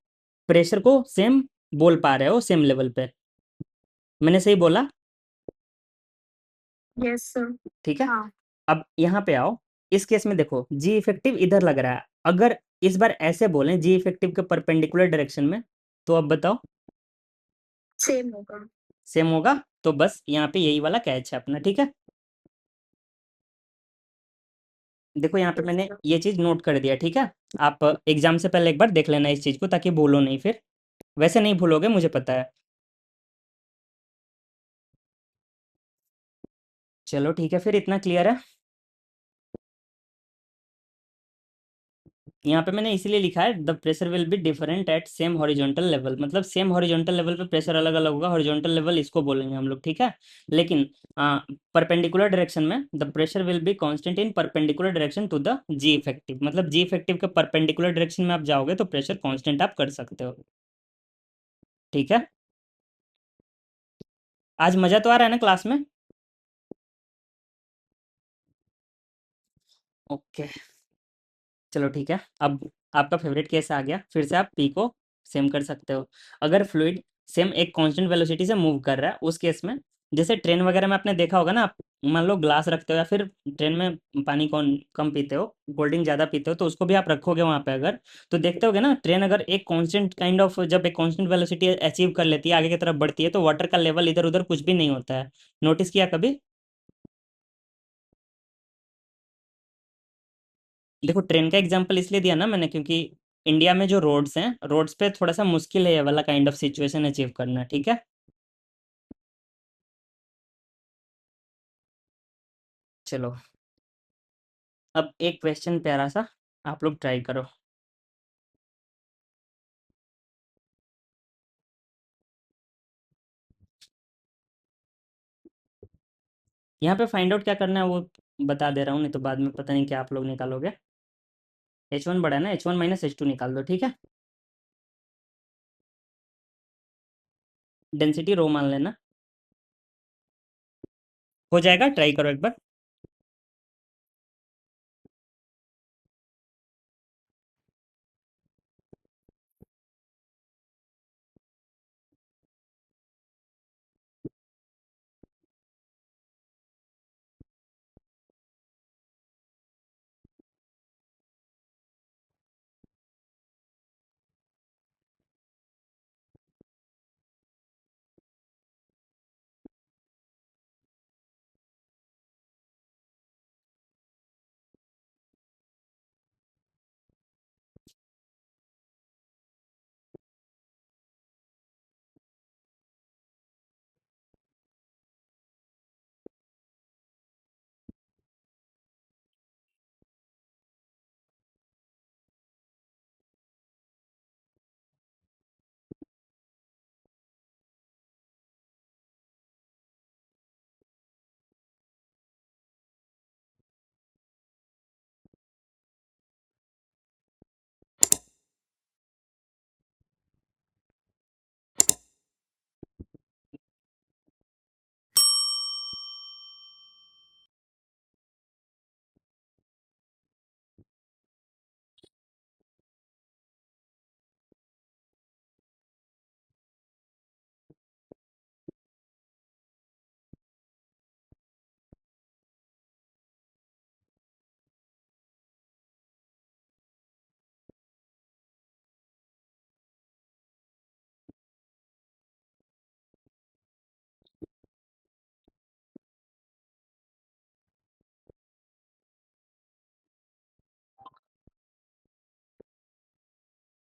प्रेशर को सेम बोल पा रहे हो, सेम लेवल पे। मैंने सही बोला? Yes sir. ठीक है। हाँ। अब यहाँ पे आओ, इस केस में देखो जी इफेक्टिव इधर लग रहा है। अगर इस बार ऐसे बोलें जी इफेक्टिव के परपेंडिकुलर डायरेक्शन में, तो अब बताओ सेम होगा। सेम होगा। तो बस यहाँ पे यही वाला कैच है अपना, ठीक है। देखो यहाँ पे यस मैंने सर। ये चीज नोट कर दिया, ठीक है। आप एग्जाम से पहले एक बार देख लेना इस चीज को, ताकि भूलो नहीं फिर। वैसे नहीं भूलोगे, मुझे पता है। चलो ठीक है, फिर इतना क्लियर है। यहाँ पे मैंने इसीलिए लिखा है the pressure will be different at same horizontal level, मतलब सेम हॉरिजॉन्टल लेवल पे प्रेशर अलग अलग होगा। हॉरिजॉन्टल लेवल इसको बोलेंगे हम लोग, ठीक है। लेकिन परपेंडिकुलर डायरेक्शन में the pressure will be constant in perpendicular direction to the g effective, मतलब जी इफेक्टिव के परपेंडिकुलर डायरेक्शन में आप जाओगे तो प्रेशर कांस्टेंट आप कर सकते हो, ठीक है। आज मजा तो आ रहा है ना क्लास में? ओके चलो ठीक है। अब आपका फेवरेट केस आ गया, फिर से आप पी को सेम कर सकते हो। अगर फ्लूइड सेम एक कांस्टेंट वेलोसिटी से मूव कर रहा है, उस केस में जैसे ट्रेन वगैरह में आपने देखा होगा ना, आप मान लो ग्लास रखते हो या फिर ट्रेन में पानी कौन कम पीते हो, कोल्ड ड्रिंक ज़्यादा पीते हो, तो उसको भी आप रखोगे वहाँ पे अगर, तो देखते होगे ना ट्रेन अगर एक कांस्टेंट काइंड ऑफ, जब एक कांस्टेंट वेलोसिटी अचीव कर लेती है, आगे की तरफ बढ़ती है, तो वाटर का लेवल इधर उधर कुछ भी नहीं होता है। नोटिस किया कभी? देखो ट्रेन का एग्जांपल इसलिए दिया ना मैंने, क्योंकि इंडिया में जो रोड्स हैं, रोड्स पे थोड़ा सा मुश्किल है ये वाला काइंड ऑफ सिचुएशन अचीव करना, ठीक है। चलो, अब एक क्वेश्चन प्यारा सा, आप लोग ट्राई करो। यहाँ पे फाइंड आउट क्या करना है वो बता दे रहा हूँ, नहीं तो बाद में पता नहीं क्या आप लोग निकालोगे। H1 बड़ा है ना, H1 माइनस H2 निकाल दो, ठीक है। डेंसिटी रो मान लेना, हो जाएगा, ट्राई करो एक बार।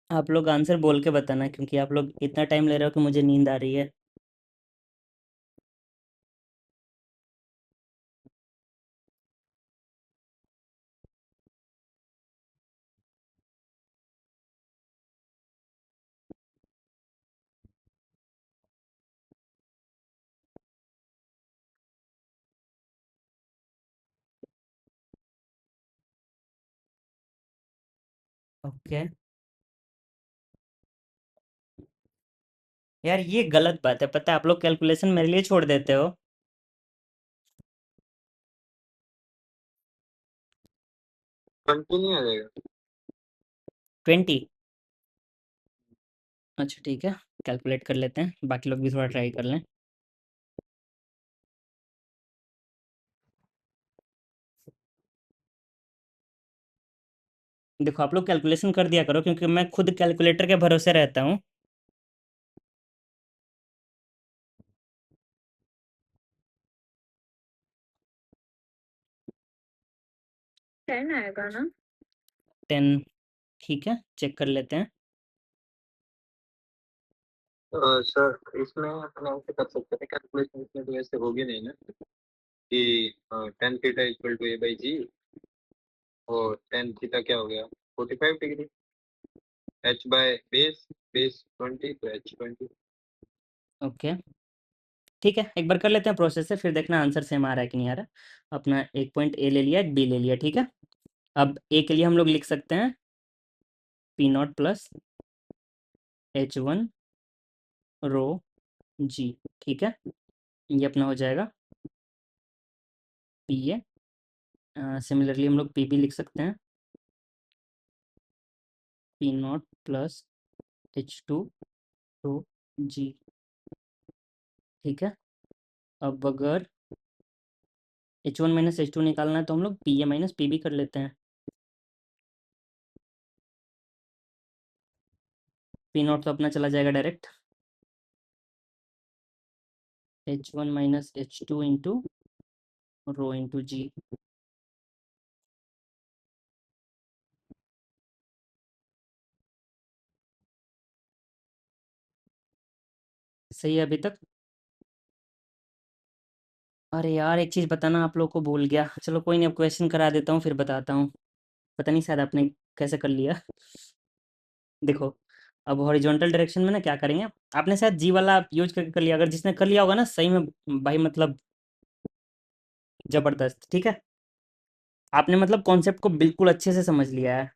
आप लोग आंसर बोल के बताना, क्योंकि आप लोग इतना टाइम ले रहे हो कि मुझे नींद आ रही है। ओके। यार ये गलत बात है, पता है, आप लोग कैलकुलेशन मेरे लिए छोड़ देते हो। 20 नहीं आ जाएगा? 20? अच्छा ठीक है, कैलकुलेट कर लेते हैं, बाकी लोग भी थोड़ा ट्राई कर लें। देखो आप लोग कैलकुलेशन कर दिया करो, क्योंकि मैं खुद कैलकुलेटर के भरोसे रहता हूँ। 10 आएगा ना? 10? ठीक है, चेक कर लेते हैं। सर इसमें अपने ऐसे कर सकते थे कैलकुलेशन, इसमें तो ऐसे होगी नहीं ना कि tan theta equal to A by G, और टेन थीटा क्या हो गया 45 degree, H by base, base 20 तो एच 20। ओके ठीक है, एक बार कर लेते हैं प्रोसेस से, फिर देखना आंसर सेम आ रहा है कि नहीं आ रहा। अपना एक पॉइंट ए ले लिया, एक बी ले लिया, ठीक है। अब ए के लिए हम लोग लिख सकते हैं P0 प्लस H1 रो जी, ठीक है। ये अपना हो जाएगा पी ए। सिमिलरली हम लोग पी बी लिख सकते हैं, P0 प्लस H2 रो जी, ठीक है। अब अगर H1 माइनस H2 निकालना है तो हम लोग PA माइनस PB कर लेते हैं। P0 तो अपना चला जाएगा direct, H1 minus H2 into rho into G. सही है अभी तक? अरे यार एक चीज़ बताना आप लोग को भूल गया, चलो कोई नहीं, अब क्वेश्चन करा देता हूँ फिर बताता हूँ। पता नहीं शायद आपने कैसे कर लिया। देखो, अब हॉरिजॉन्टल डायरेक्शन में ना क्या करेंगे, आपने शायद जी वाला यूज करके कर लिया, अगर जिसने कर लिया होगा ना सही में भाई मतलब जबरदस्त, ठीक है। आपने मतलब कॉन्सेप्ट को बिल्कुल अच्छे से समझ लिया है।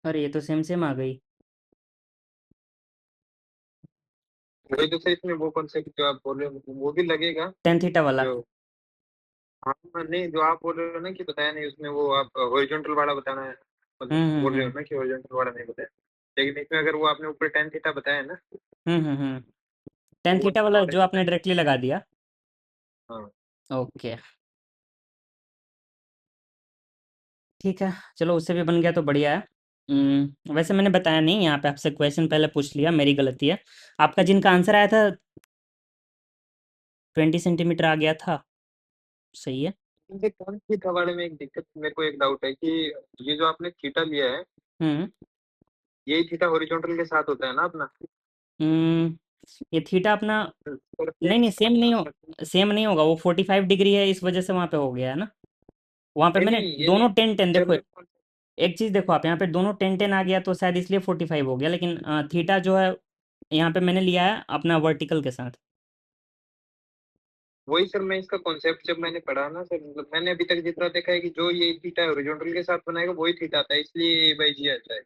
अरे ये तो सेम सेम आ गई। वही तो सर, इसमें वो कॉन्सेप्ट जो आप बोल रहे हो वो भी लगेगा। टेन थीटा वाला। जो हाँ हाँ, नहीं जो आप बोल रहे हो ना कि बताया नहीं उसमें, वो आप हॉरिजॉन्टल वाला बताना है, मतलब बोल रहे हो हम्म। ना कि हॉरिजॉन्टल वाला नहीं बताया। लेकिन इसमें अगर वो आपने ऊपर टेन थीटा बताया ना, हम्म। टेन वो थीटा वाला वाला जो इसमें आपने डायरेक्टली लगा दिया। हाँ। ओके ठीक है, चलो उससे भी बन गया तो बढ़िया है। वैसे मैंने बताया नहीं, यहाँ पे आपसे क्वेश्चन पहले पूछ लिया, मेरी गलती है। आपका जिनका आंसर आया था 20 सेंटीमीटर आ गया था, सही है। इनके टेन थीटा वाले में एक दिक्कत, मेरे को एक डाउट है कि ये जो आपने थीटा लिया है, हम्म यही थीटा हॉरिजॉन्टल के साथ होता है ना अपना? हम्म, ये थीटा अपना और फिर नहीं नहीं सेम नहीं हो, नहीं सेम नहीं होगा, वो 45 डिग्री है इस वजह से वहाँ पे हो गया है ना। वहाँ पे मैंने नहीं, ये नहीं, दोनों टेन टेन देखो, जनरल। एक चीज़ देखो आप यहाँ पे दोनों टेन टेन आ गया तो शायद इसलिए 45 हो गया, लेकिन थीटा जो है यहाँ पे मैंने लिया है अपना वर्टिकल के साथ। वही सर, मैं इसका कॉन्सेप्ट जब मैंने पढ़ा ना सर, मतलब मैंने अभी तक जितना देखा है कि जो ये थीटा हॉरिजॉन्टल के साथ बनाएगा वही थीटा आता है, इसलिए बाई जी आता है।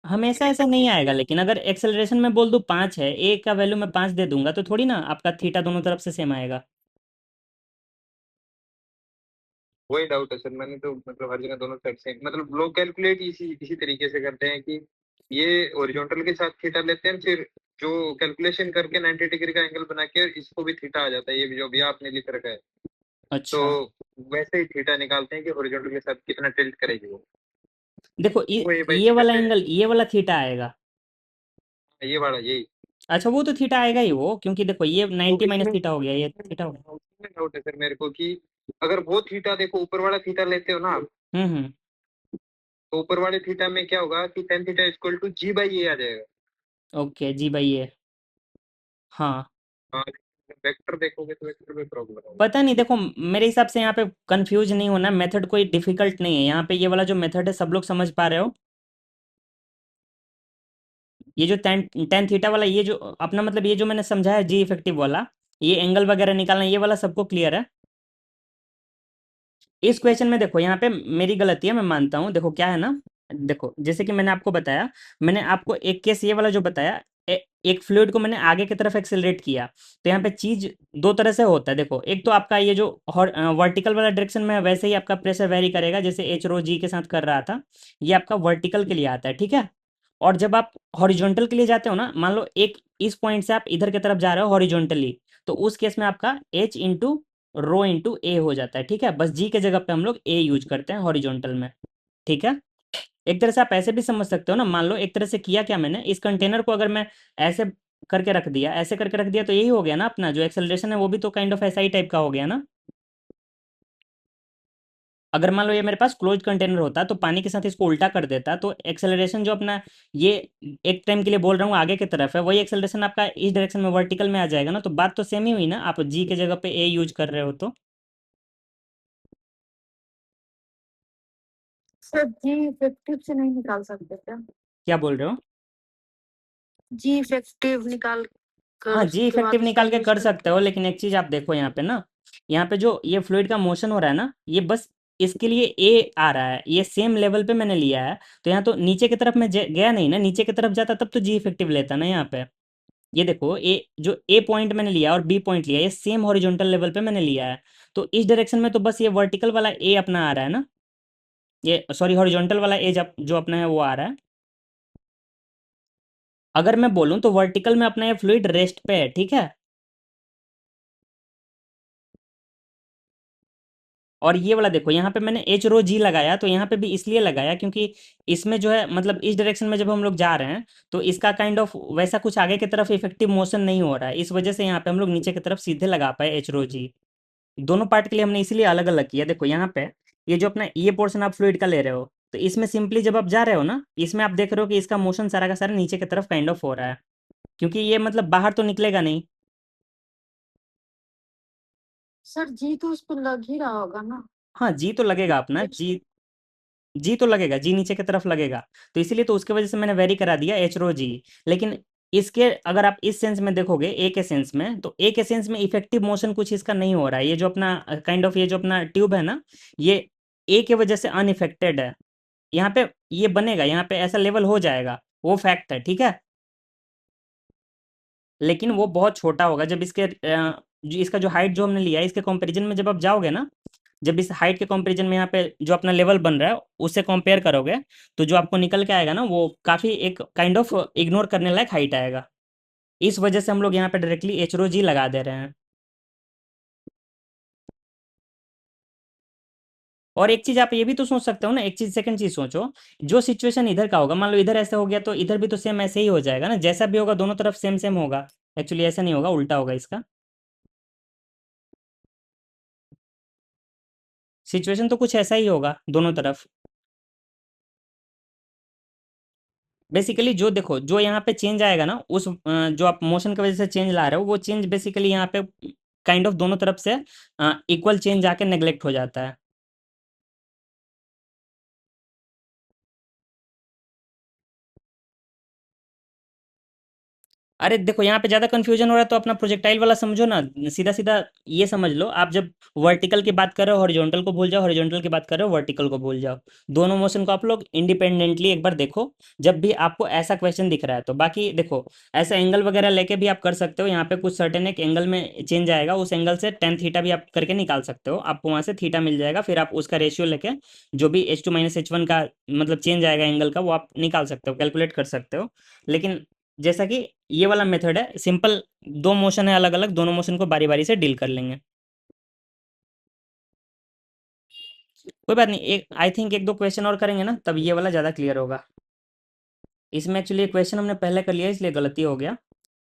हमेशा ऐसा नहीं आएगा, लेकिन अगर एक्सेलरेशन में बोल दूँ 5 है, ए का वैल्यू मैं 5 दे दूंगा तो थोड़ी ना आपका थीटा दोनों तरफ से सेम आएगा। वही डाउट है सर, मैंने तो मतलब हर जगह दोनों साइड से, मतलब लोग कैलकुलेट इसी तरीके से करते हैं कि ये हॉरिजॉन्टल के साथ थीटा लेते हैं, फिर जो कैलकुलेशन करके 90 डिग्री का एंगल बना के इसको भी थीटा आ जाता है, ये भी जो भी आपने लिख रखा है। तो अच्छा वैसे ही थीटा निकालते हैं कि हॉरिजॉन्टल के साथ कितना टिल्ट करेगी वो। देखो वो ये बाई ये जी वाला करते हैं, एंगल, ये वाला थीटा आएगा। ये वाला यही। अच्छा वो तो थीटा आएगा ही वो, क्योंकि देखो ये तो 90 माइनस इसमें थीटा हो गया, ये थीटा हो गया। डाउट है सर मेरे को कि अगर वो थीटा देखो, ऊपर वाला थीटा लेते हो ना आप, हम्म। तो ऊपर वाले थीटा में क्या होगा कि tan theta equal to G by A आ जाएगा। ओके जी भाई ये, हाँ। हाँ, वेक्टर देखोगे तो वेक्टर में प्रॉब्लम होगा। पता नहीं, देखो मेरे हिसाब से यहाँ पे कंफ्यूज नहीं होना, मेथड कोई डिफिकल्ट नहीं है यहाँ पे, ये वाला जो मेथड है सब लोग समझ पा रहे हो। ये जो टेन टेन थीटा वाला, ये जो अपना मतलब ये जो मैंने समझाया जी इफेक्टिव वाला, ये एंगल वगैरह निकालना, ये वाला सबको क्लियर है। इस क्वेश्चन में देखो यहाँ पे मेरी गलती है, मैं मानता हूँ। देखो क्या है ना, देखो जैसे कि मैंने आपको बताया, मैंने आपको एक केस ये वाला जो बताया, एक फ्लूइड को मैंने आगे की तरफ एक्सेलरेट किया, तो यहाँ पे चीज दो तरह से होता है। देखो एक तो आपका ये जो वर्टिकल वाला डायरेक्शन में है, वैसे ही आपका प्रेशर वेरी करेगा, जैसे एच रो जी के साथ कर रहा था, ये आपका वर्टिकल के लिए आता है, ठीक है। और जब आप हॉरिजॉन्टल के लिए जाते हो ना, मान लो एक इस पॉइंट से आप इधर की तरफ जा रहे हो हॉरिजॉन्टली, तो उस केस में आपका एच इंटू रो इंटू ए हो जाता है, ठीक है। बस जी के जगह पे हम लोग ए यूज करते हैं हॉरिजॉन्टल में, ठीक है। एक तरह से आप ऐसे भी समझ सकते हो ना, मान लो एक तरह से किया क्या मैंने, इस कंटेनर को अगर मैं ऐसे करके रख दिया, ऐसे करके रख दिया, तो यही हो गया ना अपना जो एक्सेलरेशन है, वो भी तो काइंड ऑफ ऐसा ही टाइप का हो गया ना। अगर मान लो ये मेरे पास क्लोज कंटेनर होता तो पानी के साथ इसको उल्टा कर देता, तो एक्सेलरेशन जो अपना ये एक टाइम के लिए बोल रहा हूँ आगे की तरफ है, वही एक्सेलरेशन आपका इस डायरेक्शन में वर्टिकल में आ जाएगा ना, तो बात तो सेम ही हुई ना, आप जी के जगह पे ए यूज कर रहे हो तो। सर जी इफेक्टिव से नहीं निकाल सकते क्या? क्या बोल रहे हो? जी इफेक्टिव निकाल हाँ कर जी उसके बाद इफेक्टिव उसका निकाल के यूज कर करते सकते हैं। हो, लेकिन एक चीज आप देखो यहाँ पे ना, यहाँ पे जो ये फ्लूइड का मोशन हो रहा है ना, ये बस इसके लिए ए आ रहा है, ये सेम लेवल पे मैंने लिया है। तो यहाँ तो नीचे की तरफ मैं गया नहीं ना, नीचे की तरफ जाता तब तो जी इफेक्टिव लेता ना यहाँ पे। ये देखो ए जो ए पॉइंट मैंने लिया और बी पॉइंट लिया, ये सेम हॉरिजॉन्टल लेवल पे मैंने लिया है। तो इस डायरेक्शन में तो बस ये वर्टिकल वाला ए अपना आ रहा है ना, ये सॉरी हॉरिजॉन्टल वाला ए जो अपना है वो आ रहा है। अगर मैं बोलूँ तो वर्टिकल में अपना ये फ्लूइड रेस्ट पे है, ठीक है। और ये वाला देखो यहाँ पे मैंने एच रो जी लगाया, तो यहाँ पे भी इसलिए लगाया क्योंकि इसमें जो है मतलब इस डायरेक्शन में जब हम लोग जा रहे हैं तो इसका काइंड ऑफ वैसा कुछ आगे की तरफ इफेक्टिव मोशन नहीं हो रहा है, इस वजह से यहाँ पे हम लोग नीचे की तरफ सीधे लगा पाए एच रो जी। दोनों पार्ट के लिए हमने इसीलिए अलग अलग किया। देखो यहाँ पे ये जो अपना ये पोर्शन आप फ्लूइड का ले रहे हो, तो इसमें सिंपली जब आप जा रहे हो ना, इसमें आप देख रहे हो कि इसका मोशन सारा का सारा नीचे की तरफ काइंड ऑफ हो रहा है, क्योंकि ये मतलब बाहर तो निकलेगा नहीं। सर जी तो उस पर लग ही रहा होगा ना। हाँ जी तो लगेगा अपना एच जी, जी तो लगेगा, जी नीचे की तरफ लगेगा। तो इसीलिए तो उसके वजह से मैंने वेरी करा दिया एच रो जी। लेकिन इसके अगर आप इस सेंस में देखोगे ए के सेंस में, तो ए के सेंस में इफेक्टिव मोशन कुछ इसका नहीं हो रहा है। ये जो अपना काइंड ऑफ ये जो अपना ट्यूब है ना, ये ए के वजह से अनइफेक्टेड है। यहाँ पे ये बनेगा, यहाँ पे ऐसा लेवल हो जाएगा, वो फैक्ट है, ठीक है। लेकिन वो बहुत छोटा होगा जब इसके जो इसका जो हाइट जो हमने लिया है इसके कंपैरिजन में जब आप जाओगे ना, जब इस हाइट के कंपैरिजन में यहाँ पे जो अपना लेवल बन रहा है उससे कंपेयर करोगे, तो जो आपको निकल के आएगा ना वो काफ़ी एक काइंड ऑफ इग्नोर करने लायक हाइट आएगा। इस वजह से हम लोग यहाँ पे डायरेक्टली एच रो जी लगा दे रहे हैं। और एक चीज आप ये भी तो सोच सकते हो ना, एक चीज सेकंड चीज सोचो, जो सिचुएशन इधर का होगा, मान लो इधर ऐसे हो गया तो इधर भी तो सेम ऐसे ही हो जाएगा ना, जैसा भी होगा दोनों तरफ सेम सेम होगा। एक्चुअली ऐसा नहीं होगा, उल्टा होगा इसका। सिचुएशन तो कुछ ऐसा ही होगा दोनों तरफ। बेसिकली जो देखो जो यहाँ पे चेंज आएगा ना, उस जो आप मोशन की वजह से चेंज ला रहे हो, वो चेंज बेसिकली यहाँ पे काइंड ऑफ दोनों तरफ से इक्वल चेंज आके नेग्लेक्ट हो जाता है। अरे देखो यहाँ पे ज़्यादा कंफ्यूजन हो रहा है तो अपना प्रोजेक्टाइल वाला समझो ना, सीधा सीधा ये समझ लो, आप जब वर्टिकल की बात कर रहे हो हॉरिजॉन्टल को भूल जाओ, हॉरिजॉन्टल की बात कर रहे हो वर्टिकल को भूल जाओ। दोनों मोशन को आप लोग इंडिपेंडेंटली एक बार देखो, जब भी आपको ऐसा क्वेश्चन दिख रहा है तो। बाकी देखो ऐसा एंगल वगैरह लेके भी आप कर सकते हो, यहाँ पे कुछ सर्टेन एक एंगल में चेंज आएगा, उस एंगल से टेन थीटा भी आप करके निकाल सकते हो, आपको वहाँ से थीटा मिल जाएगा, फिर आप उसका रेशियो लेके जो भी H two minus H one का मतलब चेंज आएगा एंगल का, वो आप निकाल सकते हो, कैलकुलेट कर सकते हो। लेकिन जैसा कि ये वाला मेथड है सिंपल, दो मोशन है अलग अलग, दोनों मोशन को बारी बारी से डील कर लेंगे। कोई बात नहीं, एक आई थिंक एक दो क्वेश्चन और करेंगे ना तब ये वाला ज़्यादा क्लियर होगा। इसमें एक्चुअली क्वेश्चन हमने पहले कर लिया इसलिए गलती हो गया।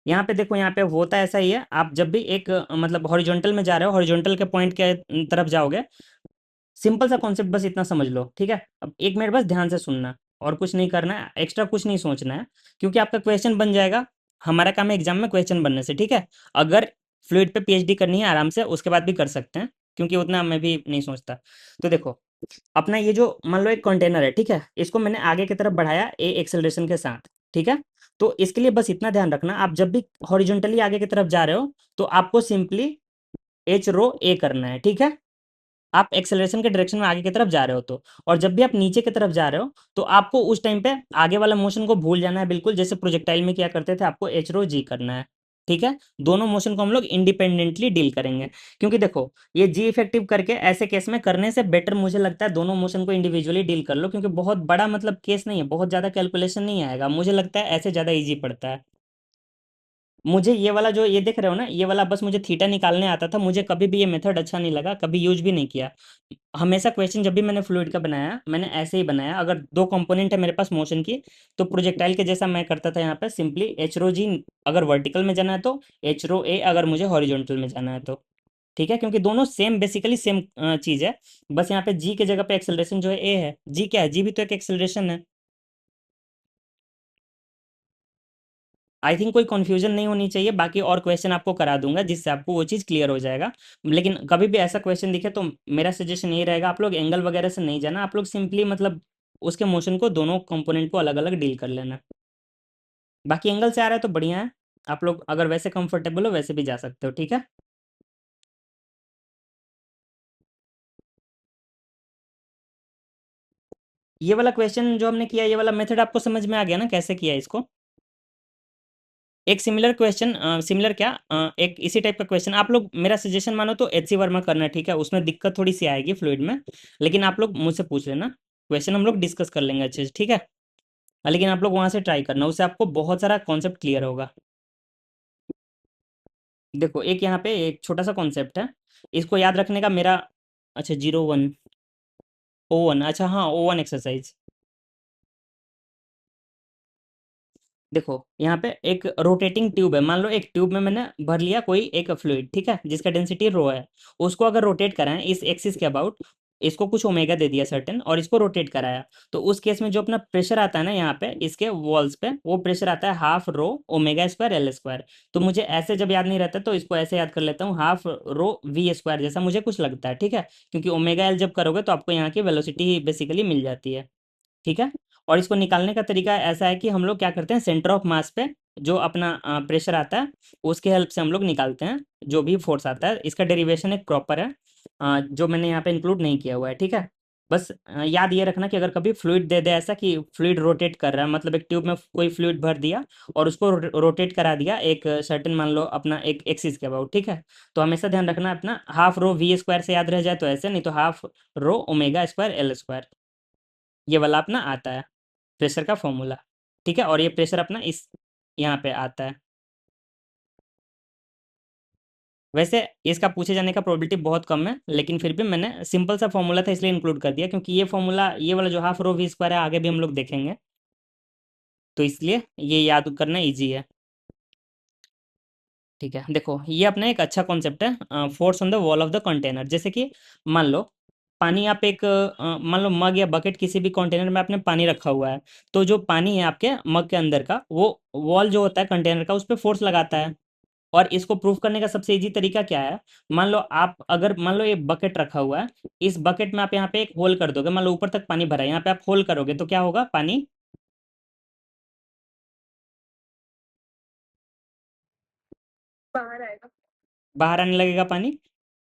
यहाँ पे देखो, यहाँ पे होता ऐसा ही है, आप जब भी एक मतलब हॉरिजॉन्टल में जा रहे हो, हॉरिजॉन्टल के पॉइंट के तरफ जाओगे, सिंपल सा कॉन्सेप्ट बस इतना समझ लो, ठीक है। अब एक मिनट बस ध्यान से सुनना, और कुछ नहीं करना है, एक्स्ट्रा कुछ नहीं सोचना है, क्योंकि आपका क्वेश्चन बन जाएगा। हमारा काम है एग्जाम में क्वेश्चन बनने से, ठीक है। अगर फ्लूइड पे पीएचडी करनी है आराम से उसके बाद भी कर सकते हैं, क्योंकि उतना मैं भी नहीं सोचता। तो देखो अपना ये जो मान लो एक कंटेनर है, ठीक है, इसको मैंने आगे की तरफ बढ़ाया ए एक्सेलरेशन के साथ, ठीक है। तो इसके लिए बस इतना ध्यान रखना, आप जब भी हॉरिजॉन्टली आगे की तरफ जा रहे हो तो आपको सिंपली एच रो ए करना है, ठीक है। आप एक्सेलरेशन के डायरेक्शन में आगे की तरफ जा रहे हो तो, और जब भी आप नीचे की तरफ जा रहे हो तो आपको उस टाइम पे आगे वाला मोशन को भूल जाना है बिल्कुल, जैसे प्रोजेक्टाइल में क्या करते थे, आपको एच रो जी करना है, ठीक है। दोनों मोशन को हम लोग इंडिपेंडेंटली डील करेंगे, क्योंकि देखो ये जी इफेक्टिव करके ऐसे केस में करने से बेटर मुझे लगता है दोनों मोशन को इंडिविजुअली डील कर लो, क्योंकि बहुत बड़ा मतलब केस नहीं है, बहुत ज़्यादा कैलकुलेशन नहीं आएगा, मुझे लगता है ऐसे ज़्यादा ईजी पड़ता है। मुझे ये वाला जो ये देख रहे हो ना, ये वाला बस मुझे थीटा निकालने आता था, मुझे कभी भी ये मेथड अच्छा नहीं लगा, कभी यूज भी नहीं किया। हमेशा क्वेश्चन जब भी मैंने फ्लूइड का बनाया मैंने ऐसे ही बनाया, अगर दो कंपोनेंट है मेरे पास मोशन की, तो प्रोजेक्टाइल के जैसा मैं करता था, यहाँ पे सिंपली एच रो जी अगर वर्टिकल में जाना है तो, एच रो ए अगर मुझे हॉरिजॉन्टल में जाना है तो, ठीक है, क्योंकि दोनों सेम बेसिकली सेम चीज़ है। बस यहाँ पे जी के जगह पे एक्सेलरेशन जो है ए है, जी क्या है, जी भी तो एक एक्सेलरेशन है। आई थिंक कोई कन्फ्यूजन नहीं होनी चाहिए, बाकी और क्वेश्चन आपको करा दूंगा जिससे आपको वो चीज़ क्लियर हो जाएगा। लेकिन कभी भी ऐसा क्वेश्चन दिखे तो मेरा सजेशन यही रहेगा, आप लोग एंगल वगैरह से नहीं जाना, आप लोग सिंपली मतलब उसके मोशन को दोनों कंपोनेंट को अलग अलग डील कर लेना। बाकी एंगल से आ रहा है तो बढ़िया है। आप लोग अगर वैसे कंफर्टेबल हो वैसे भी जा सकते हो, ठीक है। ये वाला क्वेश्चन जो हमने किया, ये वाला मेथड आपको समझ में आ गया ना कैसे किया इसको। एक सिमिलर क्वेश्चन, सिमिलर क्या, एक इसी टाइप का क्वेश्चन आप लोग मेरा सजेशन मानो तो एचसी वर्मा करना, ठीक है। उसमें दिक्कत थोड़ी सी आएगी फ्लूइड में, लेकिन आप लोग मुझसे पूछ लेना, क्वेश्चन हम लोग डिस्कस कर लेंगे अच्छे से, ठीक है। लेकिन आप लोग वहां से ट्राई करना, उससे आपको बहुत सारा कॉन्सेप्ट क्लियर होगा। देखो एक यहाँ पे एक छोटा सा कॉन्सेप्ट है, इसको याद रखने का मेरा, अच्छा 01 O1, अच्छा हाँ O1 एक्सरसाइज। देखो यहाँ पे एक रोटेटिंग ट्यूब है, मान लो एक ट्यूब में मैंने भर लिया कोई एक फ्लूइड, ठीक है, जिसका डेंसिटी रो है। उसको अगर रोटेट कराएं इस एक्सिस के अबाउट, इसको कुछ ओमेगा दे दिया सर्टेन, और इसको रोटेट कराया, तो उस केस में जो अपना प्रेशर आता है ना यहाँ पे इसके वॉल्स पे, वो प्रेशर आता है half rho omega square L square. तो मुझे ऐसे जब याद नहीं रहता तो इसको ऐसे याद कर लेता हूँ, हाफ रो वी स्क्वायर जैसा मुझे कुछ लगता है, ठीक है। क्योंकि ओमेगा एल जब करोगे तो आपको यहाँ की वेलोसिटी बेसिकली मिल जाती है, ठीक है। और इसको निकालने का तरीका ऐसा है कि हम लोग क्या करते हैं, सेंटर ऑफ मास पे जो अपना प्रेशर आता है उसके हेल्प से हम लोग निकालते हैं जो भी फोर्स आता है। इसका डेरिवेशन एक प्रॉपर है, जो मैंने यहाँ पे इंक्लूड नहीं किया हुआ है, ठीक है। बस याद ये रखना कि अगर कभी फ्लूइड दे दे ऐसा कि फ्लूइड रोटेट कर रहा है, मतलब एक ट्यूब में कोई फ्लूइड भर दिया और उसको रोटेट करा दिया एक सर्टेन मान लो अपना एक एक्सिस के अबाउट, ठीक है। तो हमेशा ध्यान रखना अपना हाफ रो वी स्क्वायर से याद रह जाए तो ऐसे, नहीं तो half rho omega square L square, ये वाला अपना आता है प्रेशर का फॉर्मूला, ठीक है। और ये प्रेशर अपना इस यहाँ पे आता है। वैसे इसका पूछे जाने का प्रोबेबिलिटी बहुत कम है, लेकिन फिर भी मैंने सिंपल सा फॉर्मूला था इसलिए इंक्लूड कर दिया, क्योंकि ये फॉर्मूला ये वाला जो हाफ रो वी स्क्वायर है आगे भी हम लोग देखेंगे, तो इसलिए ये याद करना ईजी है, ठीक है। देखो ये अपना एक अच्छा कॉन्सेप्ट है, force on the wall of the container. जैसे कि मान लो पानी आप एक मान लो मग या बकेट किसी भी कंटेनर में आपने पानी रखा हुआ है, तो जो पानी है आपके मग के अंदर का वो वॉल जो होता है कंटेनर का उस पर फोर्स लगाता है। और इसको प्रूफ करने का सबसे इजी तरीका क्या है, मान लो आप अगर मान लो ये बकेट रखा हुआ है, इस बकेट में आप यहाँ पे एक होल कर दोगे, मान लो ऊपर तक पानी भरा है, यहाँ पे आप होल करोगे तो क्या होगा, पानी बाहर आएगा। बाहर आने लगेगा पानी।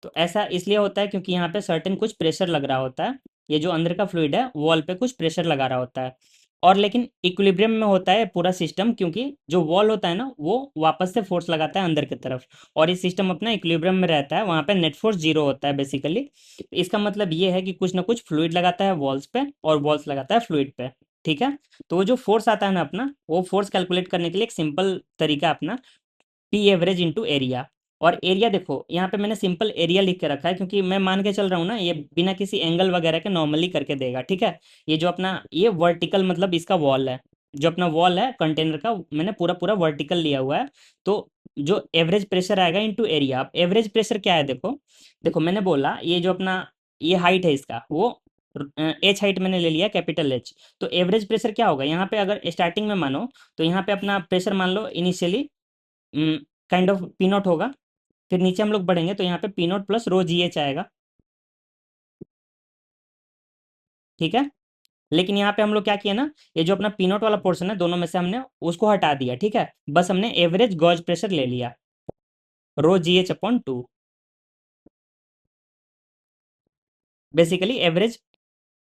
तो ऐसा इसलिए होता है क्योंकि यहाँ पे सर्टेन कुछ प्रेशर लग रहा होता है, ये जो अंदर का फ्लूइड है वॉल पे कुछ प्रेशर लगा रहा होता है। और लेकिन इक्विलिब्रियम में होता है पूरा सिस्टम, क्योंकि जो वॉल होता है ना वो वापस से फोर्स लगाता है अंदर की तरफ, और ये सिस्टम अपना इक्विलिब्रियम में रहता है, वहाँ पे नेट फोर्स जीरो होता है बेसिकली। इसका मतलब ये है कि कुछ ना कुछ फ्लूइड लगाता है वॉल्स पे और वॉल्स लगाता है फ्लूइड पे, ठीक है। तो वो जो फोर्स आता है ना अपना, वो फोर्स कैलकुलेट करने के लिए एक सिंपल तरीका अपना पी एवरेज इंटू एरिया। और एरिया देखो यहाँ पे मैंने सिंपल एरिया लिख के रखा है, क्योंकि मैं मान के चल रहा हूँ ना ये बिना किसी एंगल वगैरह के नॉर्मली करके देगा, ठीक है। ये जो अपना ये वर्टिकल मतलब इसका वॉल है, जो अपना वॉल है कंटेनर का मैंने पूरा पूरा वर्टिकल लिया हुआ है। तो जो एवरेज प्रेशर आएगा इंटू एरिया। अब एवरेज प्रेशर क्या है, देखो देखो मैंने बोला ये जो अपना ये हाइट है इसका वो एच हाइट मैंने ले लिया कैपिटल एच। तो एवरेज प्रेशर क्या होगा यहाँ पे, अगर स्टार्टिंग में मानो तो यहाँ पे अपना प्रेशर मान लो initially kind of P not होगा, फिर नीचे हम लोग बढ़ेंगे तो यहाँ पे P not plus rho ji H आएगा, ठीक है। लेकिन यहाँ पे हम लोग क्या किया ना, ये जो अपना पी नॉट वाला पोर्शन है दोनों में से हमने उसको हटा दिया, ठीक है। बस हमने एवरेज गॉज प्रेशर ले लिया, रो जी H upon 2, basically average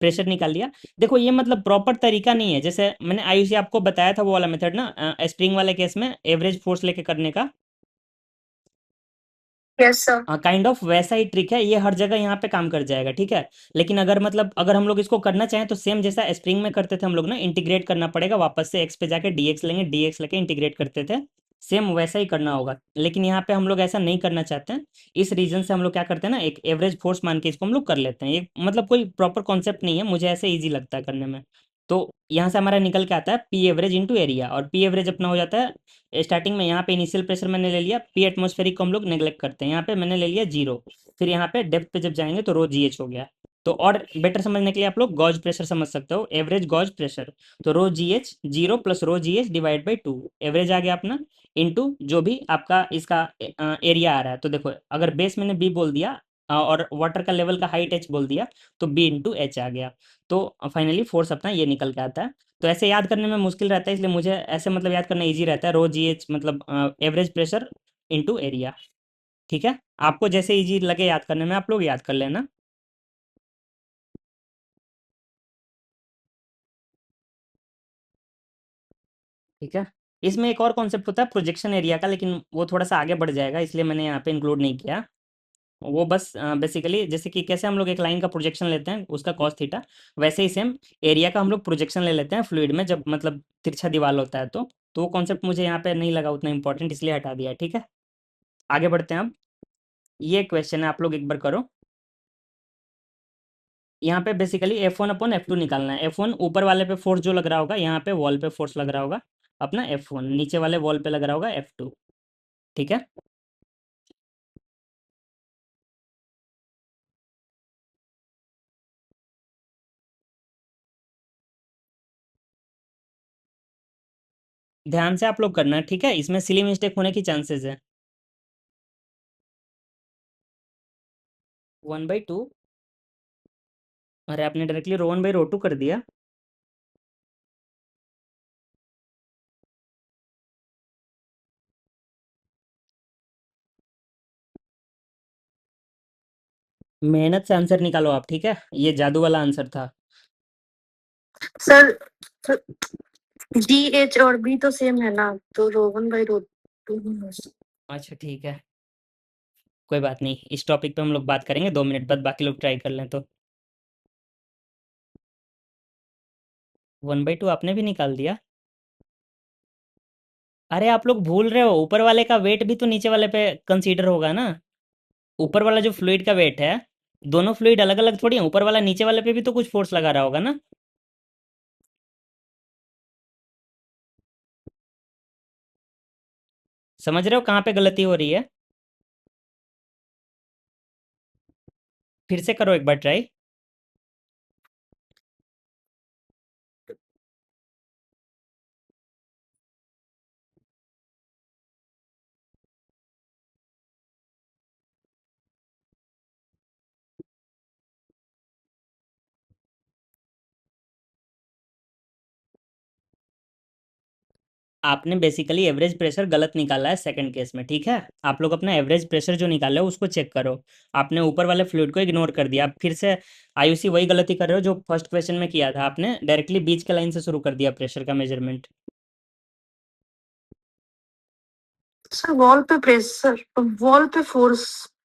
pressure निकाल लिया। देखो ये मतलब प्रॉपर तरीका नहीं है, जैसे मैंने आयुषी आपको बताया था वो वाला मेथड ना, स्प्रिंग वाले केस में एवरेज फोर्स लेके करने का, यस सर। काइंड ऑफ वैसा ही ट्रिक है, ये हर जगह यहाँ पे काम कर जाएगा, ठीक है। लेकिन अगर मतलब अगर हम लोग इसको करना चाहें तो सेम जैसा स्प्रिंग में करते थे हम लोग ना, इंटीग्रेट करना पड़ेगा वापस से एक्स पे जाके डीएक्स लेंगे, डीएक्स लेके इंटीग्रेट करते थे, सेम वैसा ही करना होगा। लेकिन यहाँ पे हम लोग ऐसा नहीं करना चाहते हैं, इस रीजन से हम लोग क्या करते हैं ना, एक एवरेज फोर्स मान के इसको हम लोग कर लेते हैं। ये मतलब कोई प्रॉपर कॉन्सेप्ट नहीं है, मुझे ऐसे ईजी लगता है करने में। तो यहाँ से हमारा निकल के आता है पी एवरेज इंटू एरिया, और पी एवरेज अपना हो जाता है स्टार्टिंग में यहाँ पे इनिशियल प्रेशर मैंने ले लिया, पी एटमॉस्फेरिक को हम लोग नेग्लेक्ट करते हैं, यहाँ पे मैंने ले लिया जीरो, फिर यहाँ पे डेप्थ पे जब जाएंगे तो रो जी एच हो गया। तो और बेटर समझने के लिए आप लोग गॉज प्रेशर समझ सकते हो, एवरेज गॉज प्रेशर, तो rho ji H zero plus rho ji H divide by 2, average आ गया अपना इंटू जो भी आपका इसका एरिया आ रहा है। तो देखो अगर बेस मैंने बी बोल दिया और वाटर का लेवल का हाइट एच बोल दिया, तो बी इंटू एच आ गया। तो फाइनली फोर्स अपना ये निकल के आता है। तो ऐसे याद करने में मुश्किल रहता है, इसलिए मुझे ऐसे मतलब याद करना ईजी रहता है, रो जी एच मतलब एवरेज प्रेशर इंटू एरिया। ठीक है, आपको जैसे ईजी लगे याद करने में आप लोग याद कर लेना। ठीक है, इसमें एक और कॉन्सेप्ट होता है प्रोजेक्शन एरिया का, लेकिन वो थोड़ा सा आगे बढ़ जाएगा, इसलिए मैंने यहाँ पे इंक्लूड नहीं किया। वो बस बेसिकली जैसे कि कैसे हम लोग एक लाइन का प्रोजेक्शन लेते हैं उसका कॉस थीटा, वैसे ही सेम एरिया का हम लोग प्रोजेक्शन ले लेते हैं फ्लूइड में, जब मतलब तिरछा दीवार होता है तो वो कॉन्सेप्ट मुझे यहाँ पे नहीं लगा उतना इंपॉर्टेंट, इसलिए हटा दिया। ठीक है, आगे बढ़ते हैं अब। ये क्वेश्चन है, आप लोग एक बार करो। यहाँ पे बेसिकली F1/F2 निकालना है। F1 ऊपर वाले पे फोर्स जो लग रहा होगा, यहाँ पे वॉल पे फोर्स लग रहा होगा अपना F1, नीचे वाले वॉल पे लग रहा होगा F2। ठीक है, ध्यान से आप लोग करना है। ठीक है, इसमें सिली मिस्टेक होने की चांसेस है। 1/2, अरे आपने डायरेक्टली रो 1/2 कर दिया। मेहनत से आंसर निकालो आप। ठीक है, ये जादू वाला आंसर था। सर जी एच और बी तो सेम है ना, तो रो 1/2 ही हो सकता। अच्छा ठीक है, कोई बात नहीं, इस टॉपिक पे हम लोग बात करेंगे 2 मिनट बाद, बाकी लोग ट्राई कर लें। तो 1/2 आपने भी निकाल दिया। अरे आप लोग भूल रहे हो, ऊपर वाले का वेट भी तो नीचे वाले पे कंसीडर होगा ना। ऊपर वाला जो फ्लूइड का वेट है, दोनों फ्लूइड अलग अलग थोड़ी है, ऊपर वाला नीचे वाले पे भी तो कुछ फोर्स लगा रहा होगा ना। समझ रहे हो कहाँ पे गलती हो रही है? फिर से करो एक बार ट्राई। आपने बेसिकली एवरेज प्रेशर गलत निकाला है सेकंड केस में। ठीक है, आप लोग अपना एवरेज प्रेशर जो निकाले हो उसको चेक करो। आपने ऊपर वाले फ्लूइड को इग्नोर कर दिया। आप फिर से आयुषी वही गलती कर रहे हो जो फर्स्ट क्वेश्चन में किया था, आपने डायरेक्टली बीच के लाइन से शुरू कर दिया प्रेशर का मेजरमेंट। सर वॉल पे फोर्स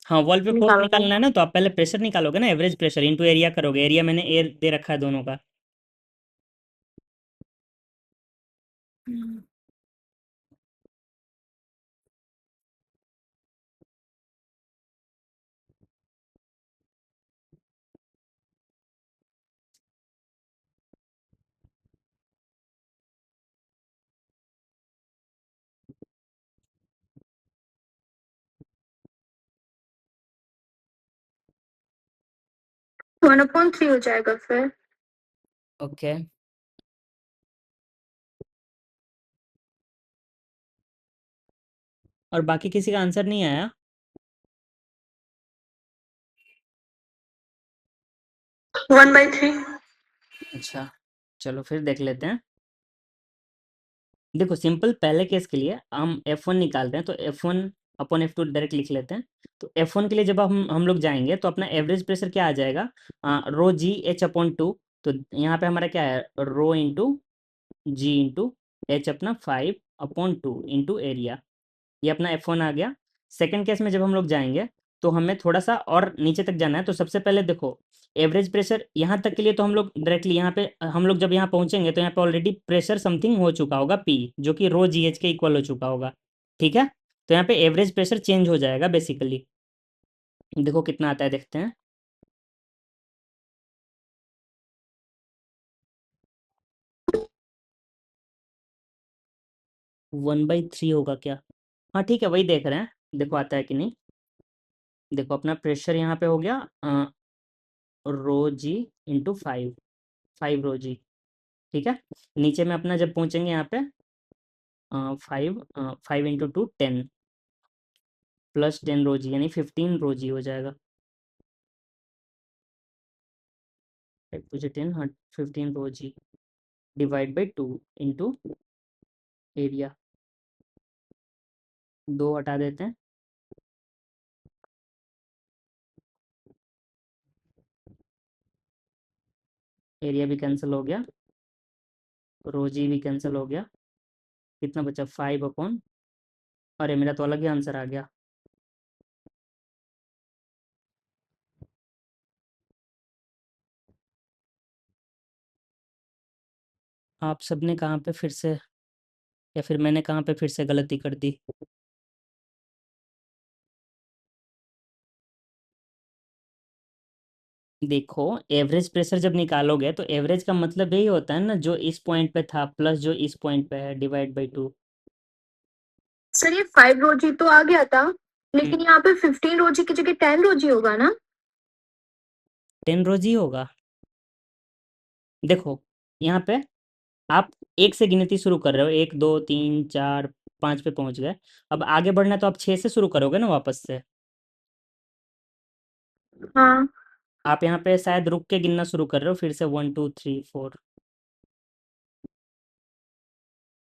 हाँ, वॉल पे फोर्स निकालना है। निकालना है ना, तो आप पहले प्रेशर निकालोगे ना, एवरेज प्रेशर इंटू एरिया करोगे। एरिया मैंने एयर दे रखा है दोनों का। हम्म। 1/3 हो जाएगा फिर। ओके, और बाकी किसी का आंसर नहीं आया? 1/3। अच्छा, चलो फिर देख लेते हैं। देखो सिंपल, पहले केस के लिए हम F1 निकाल रहे हैं, तो F1/F2 डायरेक्ट लिख लेते हैं। तो F1 के लिए जब हम लोग जाएंगे तो अपना एवरेज प्रेशर क्या आ जाएगा, रो जी एच अपॉन टू। तो यहाँ पे हमारा क्या है, रो इंटू जी इंटू एच अपना 5/2 इंटू एरिया। ये अपना F1 आ गया। सेकंड केस में जब हम लोग जाएंगे तो हमें थोड़ा सा और नीचे तक जाना है। तो सबसे पहले देखो, एवरेज प्रेशर यहाँ तक के लिए तो हम लोग डायरेक्टली यहाँ पे हम लोग जब यहाँ पहुँचेंगे तो यहाँ पे ऑलरेडी प्रेशर समथिंग हो चुका होगा पी, जो कि रो जी एच के इक्वल हो चुका होगा। ठीक है, तो यहाँ पे एवरेज प्रेशर चेंज हो जाएगा बेसिकली। देखो कितना आता है, देखते हैं। वन बाई थ्री होगा क्या? हाँ ठीक है, वही देख रहे हैं, देखो आता है कि नहीं। देखो अपना प्रेशर यहाँ पे हो गया रो जी इंटू 5 रो जी। ठीक है, नीचे में अपना जब पहुंचेंगे यहाँ पे 5 इंटू 2 10 +10 रो जी, यानी 15 रो जी हो जाएगा। 8 to 10 15 rho g divide by 2 into area, 2 हटा देते हैं, एरिया भी कैंसिल हो गया, रो जी भी कैंसिल हो गया, कितना बचा 5 अपॉन, अरे मेरा तो अलग ही आंसर आ गया। आप सबने कहाँ पे फिर से, या फिर मैंने कहाँ पे फिर से गलती कर दी? देखो, एवरेज प्रेशर जब निकालोगे तो एवरेज का मतलब यही होता है ना, जो इस पॉइंट पे था प्लस जो इस पॉइंट पे है, डिवाइड बाई 2। सर ये 5 रोजी तो आ गया था, लेकिन यहाँ पे 15 रोजी की जगह 10 रोजी होगा ना? 10 रोज ही होगा। देखो, यहाँ पे आप 1 से गिनती शुरू कर रहे हो, 1 2 3 4 5 पे पहुँच गए। अब आगे बढ़ना है तो आप 6 से शुरू करोगे ना वापस से। हाँ, आप यहाँ पे शायद रुक के गिनना शुरू कर रहे हो फिर से, 1 2 3 4।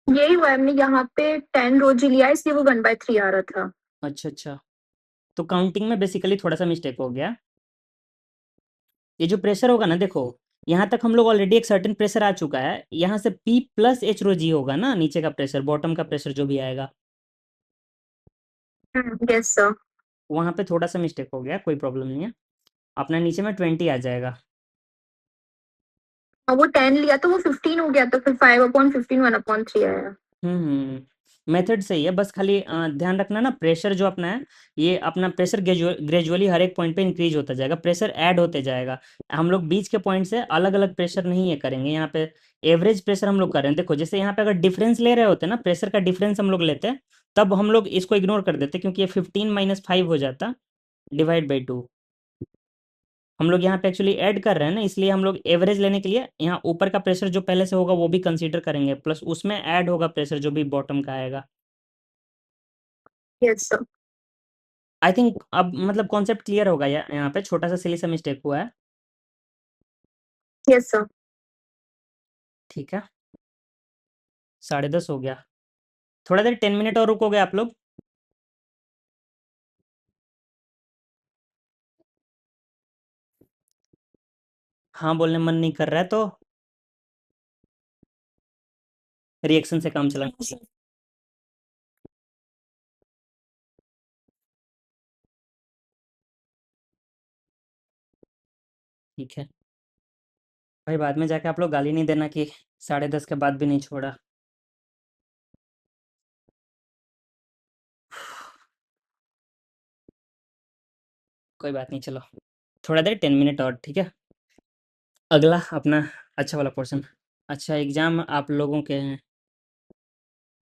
यही हुआ, हमने यहाँ पे 10 रोजी लिया इसलिए वो 1/3 आ रहा था। अच्छा, अच्छा। तो काउंटिंग में बेसिकली थोड़ा-सा मिस्टेक हो गया। ये जो प्रेशर होगा ना, देखो, यहाँ तक हम लोग ऑलरेडी एक सर्टेन प्रेशर आ चुका है, यहाँ से P प्लस एच रो जी होगा ना नीचे का प्रेशर, बॉटम का प्रेशर जो भी आएगा, यस सर। वहाँ पे थोड़ा-सा मिस्टेक हो गया, कोई प्रॉब्लम नहीं है। अपना नीचे में 20 आ जाएगा। और वो 10 लिया तो वो 15 हो गया, तो फिर 5/15 1/3 आया। मेथड सही है, बस खाली ध्यान रखना ना, प्रेशर जो अपना है, ये अपना प्रेशर ग्रेजुअली हर एक पॉइंट पे इंक्रीज होता जाएगा, प्रेशर ऐड होते जाएगा। हम लोग बीच के पॉइंट से अलग-अलग प्रेशर नहीं ये करेंगे, यहाँ पे एवरेज प्रेशर हम लोग कर रहे हैं। देखो, जैसे यहाँ पे अगर डिफरेंस ले रहे होते ना, प्रेशर का डिफरेंस हम लोग लेते, तब हम लोग इसको इग्नोर कर देते, क्योंकि ये 15 माइनस 5 हो जाता, डिवाइड बाई 2। हम लोग यहाँ पे एक्चुअली ऐड कर रहे हैं ना, इसलिए हम लोग एवरेज लेने के लिए यहाँ ऊपर का प्रेशर जो पहले से होगा वो भी कंसीडर करेंगे, प्लस उसमें ऐड होगा प्रेशर जो भी बॉटम का आएगा। Yes sir. आई थिंक अब मतलब कॉन्सेप्ट क्लियर होगा, यहाँ पे छोटा सा सिली सा मिस्टेक हुआ है। Yes sir. ठीक है, 10:30 हो गया, थोड़ा देर 10 मिनट और रुकोगे आप लोग? हाँ बोलने मन नहीं कर रहा है तो रिएक्शन से काम चलाना चाहिए। ठीक है भाई, बाद में जाके आप लोग गाली नहीं देना कि 10:30 के बाद भी नहीं छोड़ा। कोई बात नहीं, चलो थोड़ा देर 10 मिनट और, ठीक है। अगला अपना अच्छा वाला पोर्शन। अच्छा, एग्ज़ाम आप लोगों के हैं?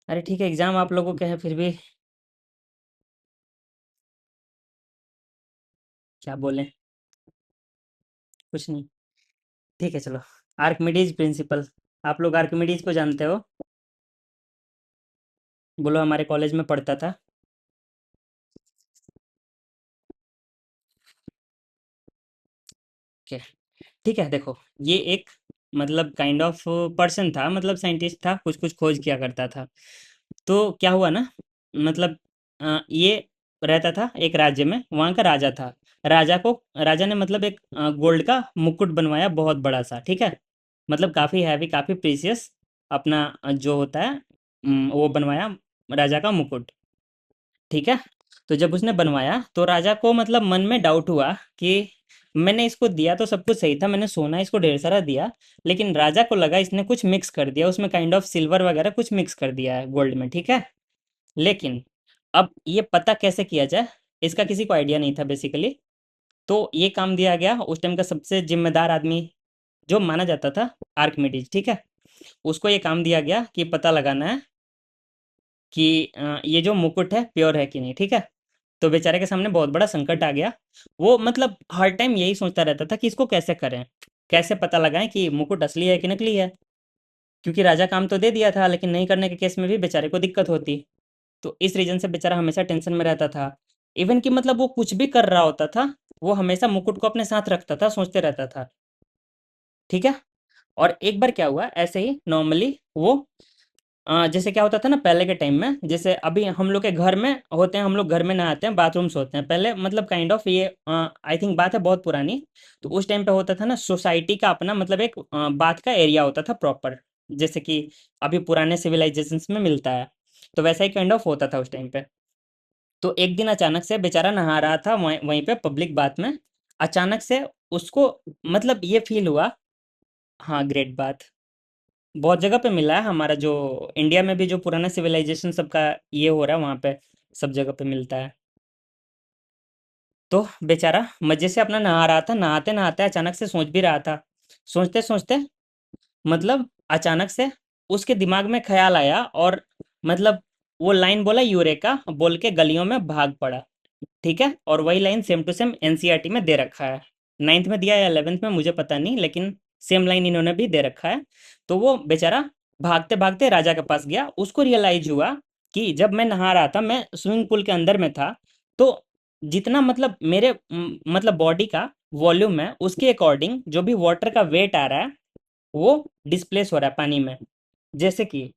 अरे ठीक है, एग्ज़ाम आप लोगों के हैं फिर भी क्या बोलें, कुछ नहीं। ठीक है चलो, आर्किमिडीज प्रिंसिपल, आप लोग आर्किमिडीज को जानते हो? बोलो, हमारे कॉलेज में पढ़ता था। ओके, ठीक है। देखो, ये एक मतलब काइंड ऑफ पर्सन था, मतलब साइंटिस्ट था, कुछ कुछ खोज किया करता था। तो क्या हुआ ना, मतलब ये रहता था एक राज्य में, वहाँ का राजा था। राजा ने मतलब एक गोल्ड का मुकुट बनवाया, बहुत बड़ा सा, ठीक है, मतलब काफ़ी हैवी, काफ़ी प्रीशियस, अपना जो होता है वो बनवाया, राजा का मुकुट, ठीक है। तो जब उसने बनवाया तो राजा को मतलब मन में डाउट हुआ कि मैंने इसको दिया तो सब कुछ सही था, मैंने सोना इसको ढेर सारा दिया, लेकिन राजा को लगा इसने कुछ मिक्स कर दिया उसमें, काइंड ऑफ सिल्वर वगैरह कुछ मिक्स कर दिया है गोल्ड में, ठीक है। लेकिन अब ये पता कैसे किया जाए, इसका किसी को आइडिया नहीं था बेसिकली। तो ये काम दिया गया उस टाइम का सबसे जिम्मेदार आदमी जो माना जाता था, आर्किमिडीज, ठीक है। उसको ये काम दिया गया कि पता लगाना है कि ये जो मुकुट है प्योर है कि नहीं, ठीक है। तो बेचारे के सामने बहुत बड़ा संकट आ गया। वो मतलब हर टाइम यही सोचता रहता था कि इसको कैसे करें, कैसे पता लगाएं कि मुकुट असली है कि नकली है, क्योंकि राजा काम तो दे दिया था, लेकिन नहीं करने के केस में भी बेचारे को दिक्कत होती। तो इस रीजन से बेचारा हमेशा टेंशन में रहता था। इवन कि मतलब वो कुछ भी कर रहा होता था, वो हमेशा मुकुट को अपने साथ रखता था, सोचते रहता था ठीक है। और एक बार क्या हुआ ऐसे ही नॉर्मली वो जैसे क्या होता था ना पहले के टाइम में, जैसे अभी हम लोग के घर में होते हैं, हम लोग घर में नहाते हैं, बाथरूम्स होते हैं पहले, मतलब काइंड ऑफ ये आई थिंक बात है बहुत पुरानी। तो उस टाइम पे होता था ना सोसाइटी का अपना मतलब एक बाथ का एरिया होता था प्रॉपर, जैसे कि अभी पुराने सिविलाइजेशंस में मिलता है। तो वैसा ही काइंड ऑफ होता था उस टाइम पे। तो एक दिन अचानक से बेचारा नहा रहा था वहीं वहीं पे पब्लिक बाथ में। अचानक से उसको मतलब ये फील हुआ। हाँ, ग्रेट बात बहुत जगह पे मिला है, हमारा जो इंडिया में भी जो पुराना सिविलाइजेशन सबका ये हो रहा है वहाँ पे सब जगह पे मिलता है। तो बेचारा मजे से अपना नहा रहा था, नहाते नहाते अचानक से सोच भी रहा था। सोचते सोचते मतलब अचानक से उसके दिमाग में ख्याल आया, और मतलब वो लाइन बोला यूरेका बोल के गलियों में भाग पड़ा। ठीक है, और वही line same to same NCERT में दे रखा है। 9th में दिया या 11th में मुझे पता नहीं, लेकिन सेम लाइन इन्होंने भी दे रखा है। तो वो बेचारा भागते भागते राजा के पास गया, उसको रियलाइज हुआ कि जब मैं नहा रहा था, मैं स्विमिंग पूल के अंदर में था, तो जितना मतलब मेरे मतलब बॉडी का वॉल्यूम है उसके अकॉर्डिंग जो भी वाटर का वेट आ रहा है वो डिस्प्लेस हो रहा है पानी में। जैसे कि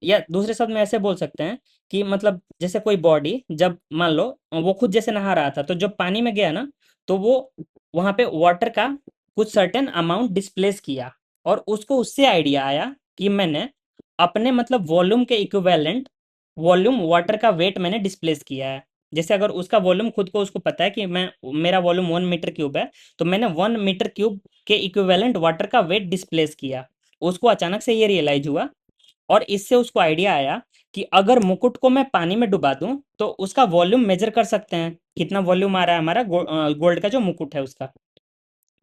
या दूसरे शब्द में ऐसे बोल सकते हैं कि मतलब जैसे कोई बॉडी जब मान लो वो खुद जैसे नहा रहा था, तो जब पानी में गया ना, तो वो वहां पे वाटर का कुछ सर्टेन अमाउंट डिस्प्लेस किया, और उसको उससे आइडिया आया कि मैंने अपने मतलब वॉल्यूम के इक्विवेलेंट वॉल्यूम वाटर का वेट मैंने डिस्प्लेस किया है। जैसे अगर उसका वॉल्यूम खुद को उसको पता है कि मैं मेरा वॉल्यूम 1 मीटर क्यूब है, तो मैंने 1 मीटर क्यूब के इक्विवेलेंट वाटर का वेट डिस्प्लेस किया। उसको अचानक से ये रियलाइज हुआ, और इससे उसको आइडिया आया कि अगर मुकुट को मैं पानी में डुबा दूं तो उसका वॉल्यूम मेजर कर सकते हैं, कितना वॉल्यूम आ रहा है हमारा गोल्ड का जो मुकुट है उसका।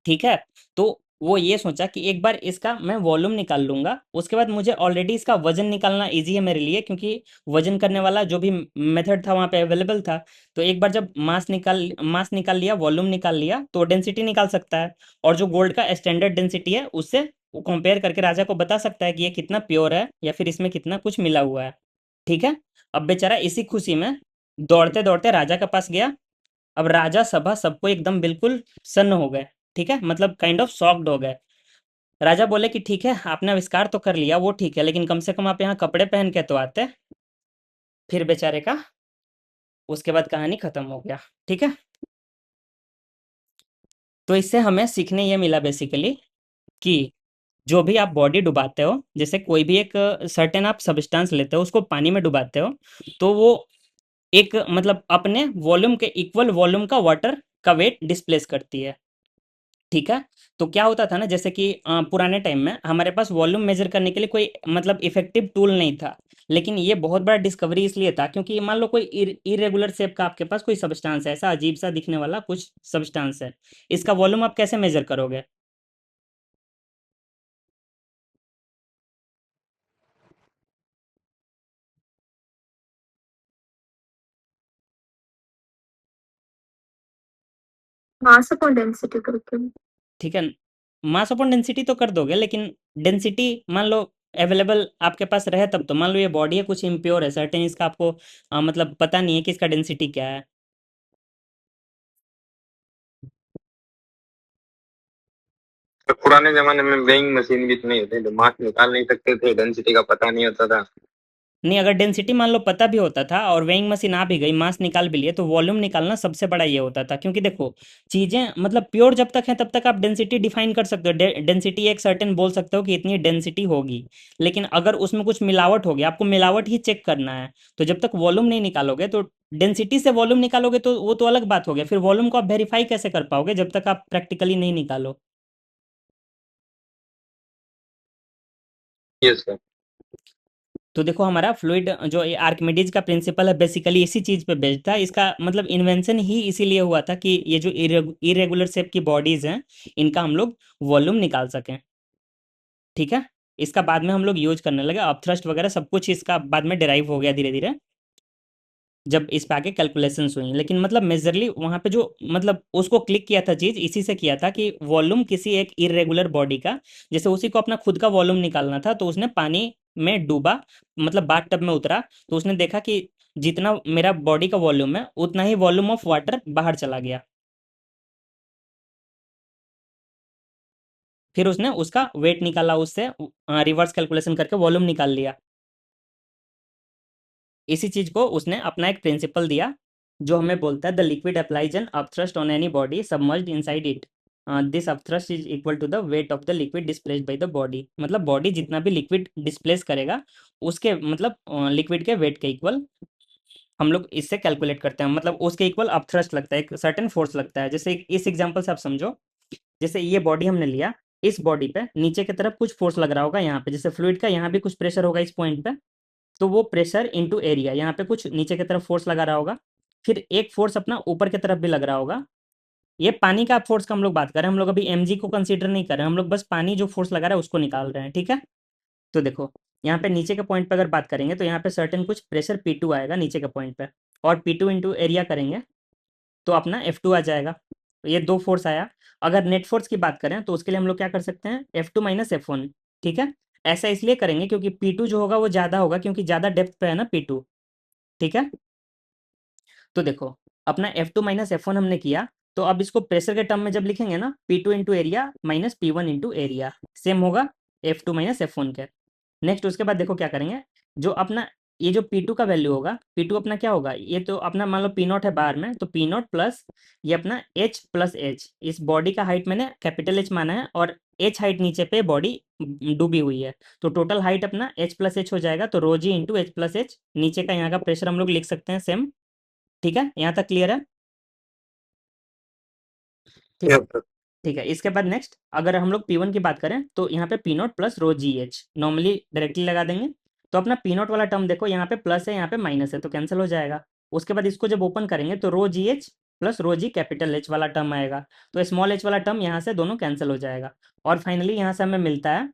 ठीक है। तो वो ये सोचा कि एक बार इसका मैं वॉल्यूम निकाल लूंगा, उसके बाद मुझे ऑलरेडी इसका वजन निकालना इजी है मेरे लिए, क्योंकि वजन करने वाला जो भी मेथड था वहाँ पे अवेलेबल था। तो एक बार जब मास निकाल लिया, वॉल्यूम निकाल लिया, तो डेंसिटी निकाल सकता है। और जो गोल्ड का स्टैंडर्ड डेंसिटी है उससे वो कंपेयर करके राजा को बता सकता है कि ये कितना प्योर है या फिर इसमें कितना कुछ मिला हुआ है। ठीक है। अब बेचारा इसी खुशी में दौड़ते दौड़ते राजा के पास गया। अब राजा सभा सबको एकदम बिल्कुल सन्न हो गए। ठीक है, मतलब काइंड ऑफ शॉक्ड हो गए। राजा बोले कि ठीक है, आपने आविष्कार तो कर लिया वो ठीक है, लेकिन कम से कम आप यहाँ कपड़े पहन के तो आते। फिर बेचारे का उसके बाद कहानी खत्म हो गया। ठीक है। तो इससे हमें सीखने ये मिला बेसिकली कि जो भी आप बॉडी डुबाते हो, जैसे कोई भी एक सर्टेन आप सब्सटेंस लेते हो उसको पानी में डुबाते हो, तो वो एक मतलब अपने वॉल्यूम के इक्वल वॉल्यूम का वाटर का वेट डिस्प्लेस करती है। ठीक है। तो क्या होता था ना, जैसे कि पुराने टाइम में हमारे पास वॉल्यूम मेजर करने के लिए कोई मतलब इफेक्टिव टूल नहीं था। लेकिन ये बहुत बड़ा डिस्कवरी इसलिए था क्योंकि मान लो कोई इरेगुलर शेप का आपके पास कोई सब्सटेंस है, ऐसा अजीब सा दिखने वाला कुछ सब्सटेंस है, इसका वॉल्यूम आप कैसे मेजर करोगे? मास अपॉन डेंसिटी करके। ठीक है, मास अपॉन डेंसिटी तो कर दोगे, लेकिन डेंसिटी मान लो अवेलेबल आपके पास रहे तब तो। मान लो ये बॉडी है कुछ इम्प्योर है सर्टेन, इसका आपको मतलब पता नहीं है कि इसका डेंसिटी क्या है। तो पुराने जमाने में वेइंग मशीन भी तो नहीं होती, तो मास निकाल नहीं सकते थे, डेंसिटी का पता नहीं होता था। नहीं, अगर डेंसिटी मान लो पता भी होता था और वेइंग मशीन आ भी गई, मास निकाल भी लिए, तो वॉल्यूम निकालना सबसे बड़ा ये होता था। क्योंकि देखो चीजें मतलब प्योर जब तक है तब तक आप डेंसिटी डिफाइन कर सकते हो, डेंसिटी एक सर्टेन बोल सकते हो कि इतनी डेंसिटी होगी। लेकिन अगर उसमें कुछ मिलावट होगी, आपको मिलावट ही चेक करना है, तो जब तक वॉल्यूम नहीं निकालोगे तो डेंसिटी से वॉल्यूम निकालोगे तो वो तो अलग बात हो गया। फिर वॉल्यूम को आप वेरीफाई कैसे कर पाओगे जब तक आप प्रैक्टिकली नहीं निकालो? Yes sir. तो देखो हमारा फ्लूइड जो ये आर्किमिडीज का प्रिंसिपल है बेसिकली इसी चीज पे बेस्ड था। इसका मतलब इन्वेंशन ही इसीलिए हुआ था कि ये जो इरेगुलर शेप की बॉडीज हैं इनका हम लोग वॉल्यूम निकाल सकें। ठीक है। इसका बाद में हम लोग यूज करने लगे, अपथ्रस्ट वगैरह सब कुछ इसका बाद में डिराइव हो गया धीरे धीरे, जब इस पे आके कैलकुलेशंस हुई। लेकिन मतलब मेजरली वहाँ पे जो मतलब उसको क्लिक किया था चीज़ इसी से किया था कि वॉल्यूम किसी एक इरेगुलर बॉडी का, जैसे उसी को अपना खुद का वॉल्यूम निकालना था, तो उसने पानी में डूबा, मतलब बाथ टब में उतरा, तो उसने देखा कि जितना मेरा बॉडी का वॉल्यूम है उतना ही वॉल्यूम ऑफ वाटर बाहर चला गया। फिर उसने उसका वेट निकाला, उससे रिवर्स कैलकुलेशन करके वॉल्यूम निकाल लिया। इसी चीज को उसने अपना एक प्रिंसिपल दिया जो हमें बोलता है the liquid applies an upthrust on any body submerged inside it, this upthrust is equal to the weight of the liquid displaced by the body. मतलब बॉडी जितना भी लिक्विड डिस्प्लेस करेगा उसके मतलब लिक्विड के वेट के इक्वल हम लोग इससे कैलकुलेट करते हैं, मतलब उसके इक्वल अपथ्रस्ट लगता है, एक सर्टेन फोर्स लगता है। जैसे इस एग्जांपल से आप समझो, जैसे ये बॉडी हमने लिया, इस बॉडी पे नीचे की तरफ कुछ फोर्स लग रहा होगा यहाँ पे, जैसे फ्लूइड का यहाँ भी कुछ प्रेशर होगा इस पॉइंट पे, तो वो प्रेशर इंटू एरिया, यहाँ पे कुछ नीचे की तरफ फोर्स लगा रहा होगा, फिर एक फोर्स अपना ऊपर की तरफ भी लग रहा होगा। ये पानी का फोर्स का हम लोग बात कर रहे हैं, हम लोग अभी mg को कंसीडर नहीं कर रहे हैं, हम लोग बस पानी जो फोर्स लगा रहा है उसको निकाल रहे हैं, ठीक है। तो देखो यहाँ पे नीचे के पॉइंट पे अगर बात करेंगे तो यहाँ पे सर्टेन कुछ प्रेशर P2 आएगा नीचे के पॉइंट पे, और P2 इंटू एरिया करेंगे तो अपना F2 आ जाएगा। तो ये दो फोर्स आया। अगर नेट फोर्स की बात करें तो उसके लिए हम लोग क्या कर सकते हैं, F2 माइनस F1, ठीक है। ऐसा इसलिए करेंगे क्योंकि P2 जो होगा वो ज़्यादा होगा, क्योंकि ज़्यादा डेप्थ पे है ना P2, ठीक है। तो देखो अपना F2 माइनस F1 हमने किया, तो अब इसको प्रेशर के टर्म में जब लिखेंगे ना, P2 into area minus P1 into area, same होगा F2 माइनस F1 के। नेक्स्ट उसके बाद देखो क्या करेंगे, जो अपना ये जो P2 का वैल्यू होगा, P2 अपना क्या होगा, ये तो अपना मान लो P0 है बाहर में, तो P0 प्लस ये अपना H प्लस H, इस बॉडी का हाइट मैंने कैपिटल H माना है और H हाइट नीचे पे बॉडी डूबी हुई है, तो टोटल हाइट अपना H प्लस H हो जाएगा, तो rho g into H plus H, नीचे का यहाँ का प्रेशर हम लोग लिख सकते हैं सेम, ठीक है। यहाँ तक क्लियर है, ठीक है। Yes sir. ठीक है, इसके बाद नेक्स्ट अगर हम लोग P1 की बात करें तो यहाँ पे P0 प्लस रो जी एच नॉर्मली डायरेक्टली लगा देंगे, तो अपना P0 वाला टर्म देखो यहाँ पे प्लस है यहाँ पे माइनस है, तो कैंसिल हो जाएगा। उसके बाद इसको जब ओपन करेंगे तो रो जी H plus rho G capital H वाला टर्म आएगा, तो स्मॉल एच वाला टर्म यहाँ से दोनों कैंसिल हो जाएगा। और फाइनली यहाँ से हमें मिलता है,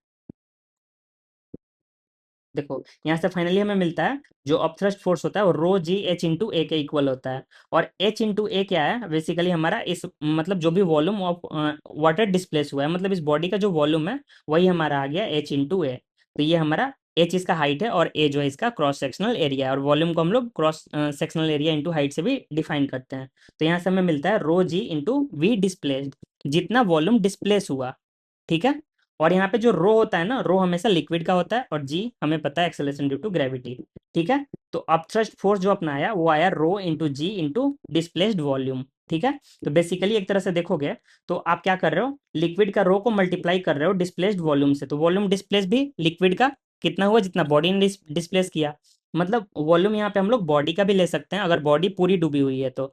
देखो यहाँ से फाइनली हमें मिलता है जो अपथ्रस्ट फोर्स होता है वो रो जी एच इंटू ए के इक्वल होता है, और एच इंटू ए क्या है, बेसिकली हमारा इस मतलब जो भी वॉल्यूम ऑफ वाटर डिस्प्लेस हुआ है, मतलब इस बॉडी का जो वॉल्यूम है वही हमारा आ गया एच इंटू ए। तो ये हमारा एच इसका हाइट है और ए जो है इसका क्रॉस सेक्शनल एरिया है, और वॉल्यूम को हम लोग cross sectional area into height से भी डिफाइन करते हैं। तो यहाँ से हमें मिलता है रो जी इंटू वी डिस्प्लेस्ड, जितना वॉल्यूम डिस्प्लेस हुआ, ठीक है। और यहाँ पे जो रो होता है ना, रो हमेशा लिक्विड का होता है, और जी हमें पता है एक्सेलरेशन ड्यू टू ग्रेविटी, ठीक है। तो अपथ्रस्ट फोर्स जो अपना आया वो आया रो इंटू जी इंटू डिस्प्लेस्ड वॉल्यूम, ठीक है। तो बेसिकली एक तरह से देखोगे तो आप क्या कर रहे हो, लिक्विड का रो को मल्टीप्लाई कर रहे हो डिस्प्लेस्ड वॉल्यूम से, तो वॉल्यूम डिस्प्लेस भी लिक्विड का कितना हुआ, जितना बॉडी ने डिस्प्लेस किया। मतलब वॉल्यूम यहाँ पे हम लोग बॉडी का भी ले सकते हैं अगर बॉडी पूरी डूबी हुई है तो,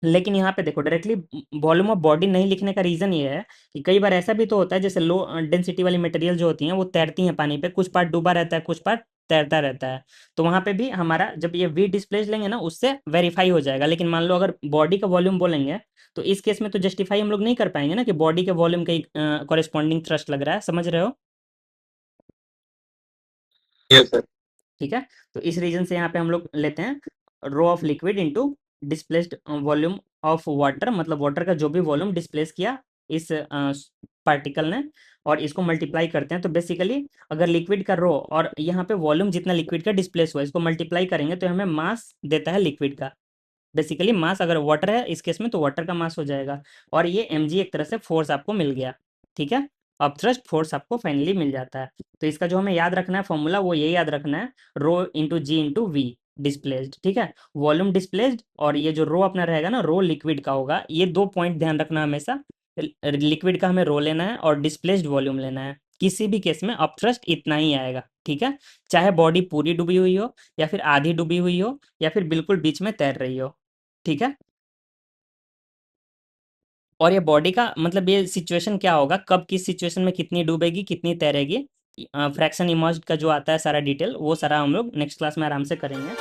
लेकिन यहाँ पे देखो डायरेक्टली वॉल्यूम ऑफ बॉडी नहीं लिखने का रीजन ये है कि कई बार ऐसा भी तो होता है, जैसे लो डेंसिटी वाली मटेरियल जो होती हैं वो तैरती हैं पानी पे, कुछ पार्ट डूबा रहता है कुछ पार्ट तैरता रहता है, तो वहां पे भी हमारा जब ये वी डिस्प्लेस लेंगे ना उससे वेरीफाई हो जाएगा। लेकिन मान लो अगर बॉडी का वॉल्यूम बोलेंगे तो इस केस में तो जस्टिफाई हम लोग नहीं कर पाएंगे ना कि बॉडी के वॉल्यूम के कॉरेस्पॉन्डिंग थ्रस्ट लग रहा है, समझ रहे हो। Yes sir. ठीक है, तो इस रीजन से यहाँ पे हम लोग लेते हैं rho of liquid into displaced volume of water, मतलब वाटर का जो भी वॉल्यूम डिस्प्लेस किया इस पार्टिकल ने, और इसको मल्टीप्लाई करते हैं। तो बेसिकली अगर लिक्विड का रो और यहाँ पे वॉल्यूम जितना लिक्विड का डिस्प्लेस हुआ इसको मल्टीप्लाई करेंगे तो हमें मास देता है लिक्विड का। बेसिकली मास अगर वाटर है इस केस में तो वाटर का मास हो जाएगा, और ये mg एक तरह से फोर्स आपको मिल गया, ठीक है। अपथ्रस्ट फोर्स आपको फाइनली मिल जाता है। तो इसका जो हमें याद रखना है फॉर्मूला वो ये याद रखना है, रो इंटू जी इंटू वी डिस्प्लेस्ड, ठीक है। वॉल्यूम डिस्प्लेस्ड और ये जो रो अपना रहेगा ना रो लिक्विड का होगा, ये दो पॉइंट ध्यान रखना हमेशा, लिक्विड का हमें रो लेना है और डिस्प्लेस्ड वॉल्यूम लेना है। किसी भी केस में अपथ्रस्ट इतना ही आएगा, ठीक है, चाहे बॉडी पूरी डूबी हुई हो या फिर आधी डूबी हुई हो या फिर बिल्कुल बीच में तैर रही हो, ठीक है। और ये बॉडी का मतलब ये सिचुएशन क्या होगा, कब किस सिचुएशन में कितनी डूबेगी कितनी तैरेगी, फ्रैक्शन इमर्ज्ड का जो आता है सारा डिटेल वो सारा हम लोग नेक्स्ट क्लास में आराम से करेंगे।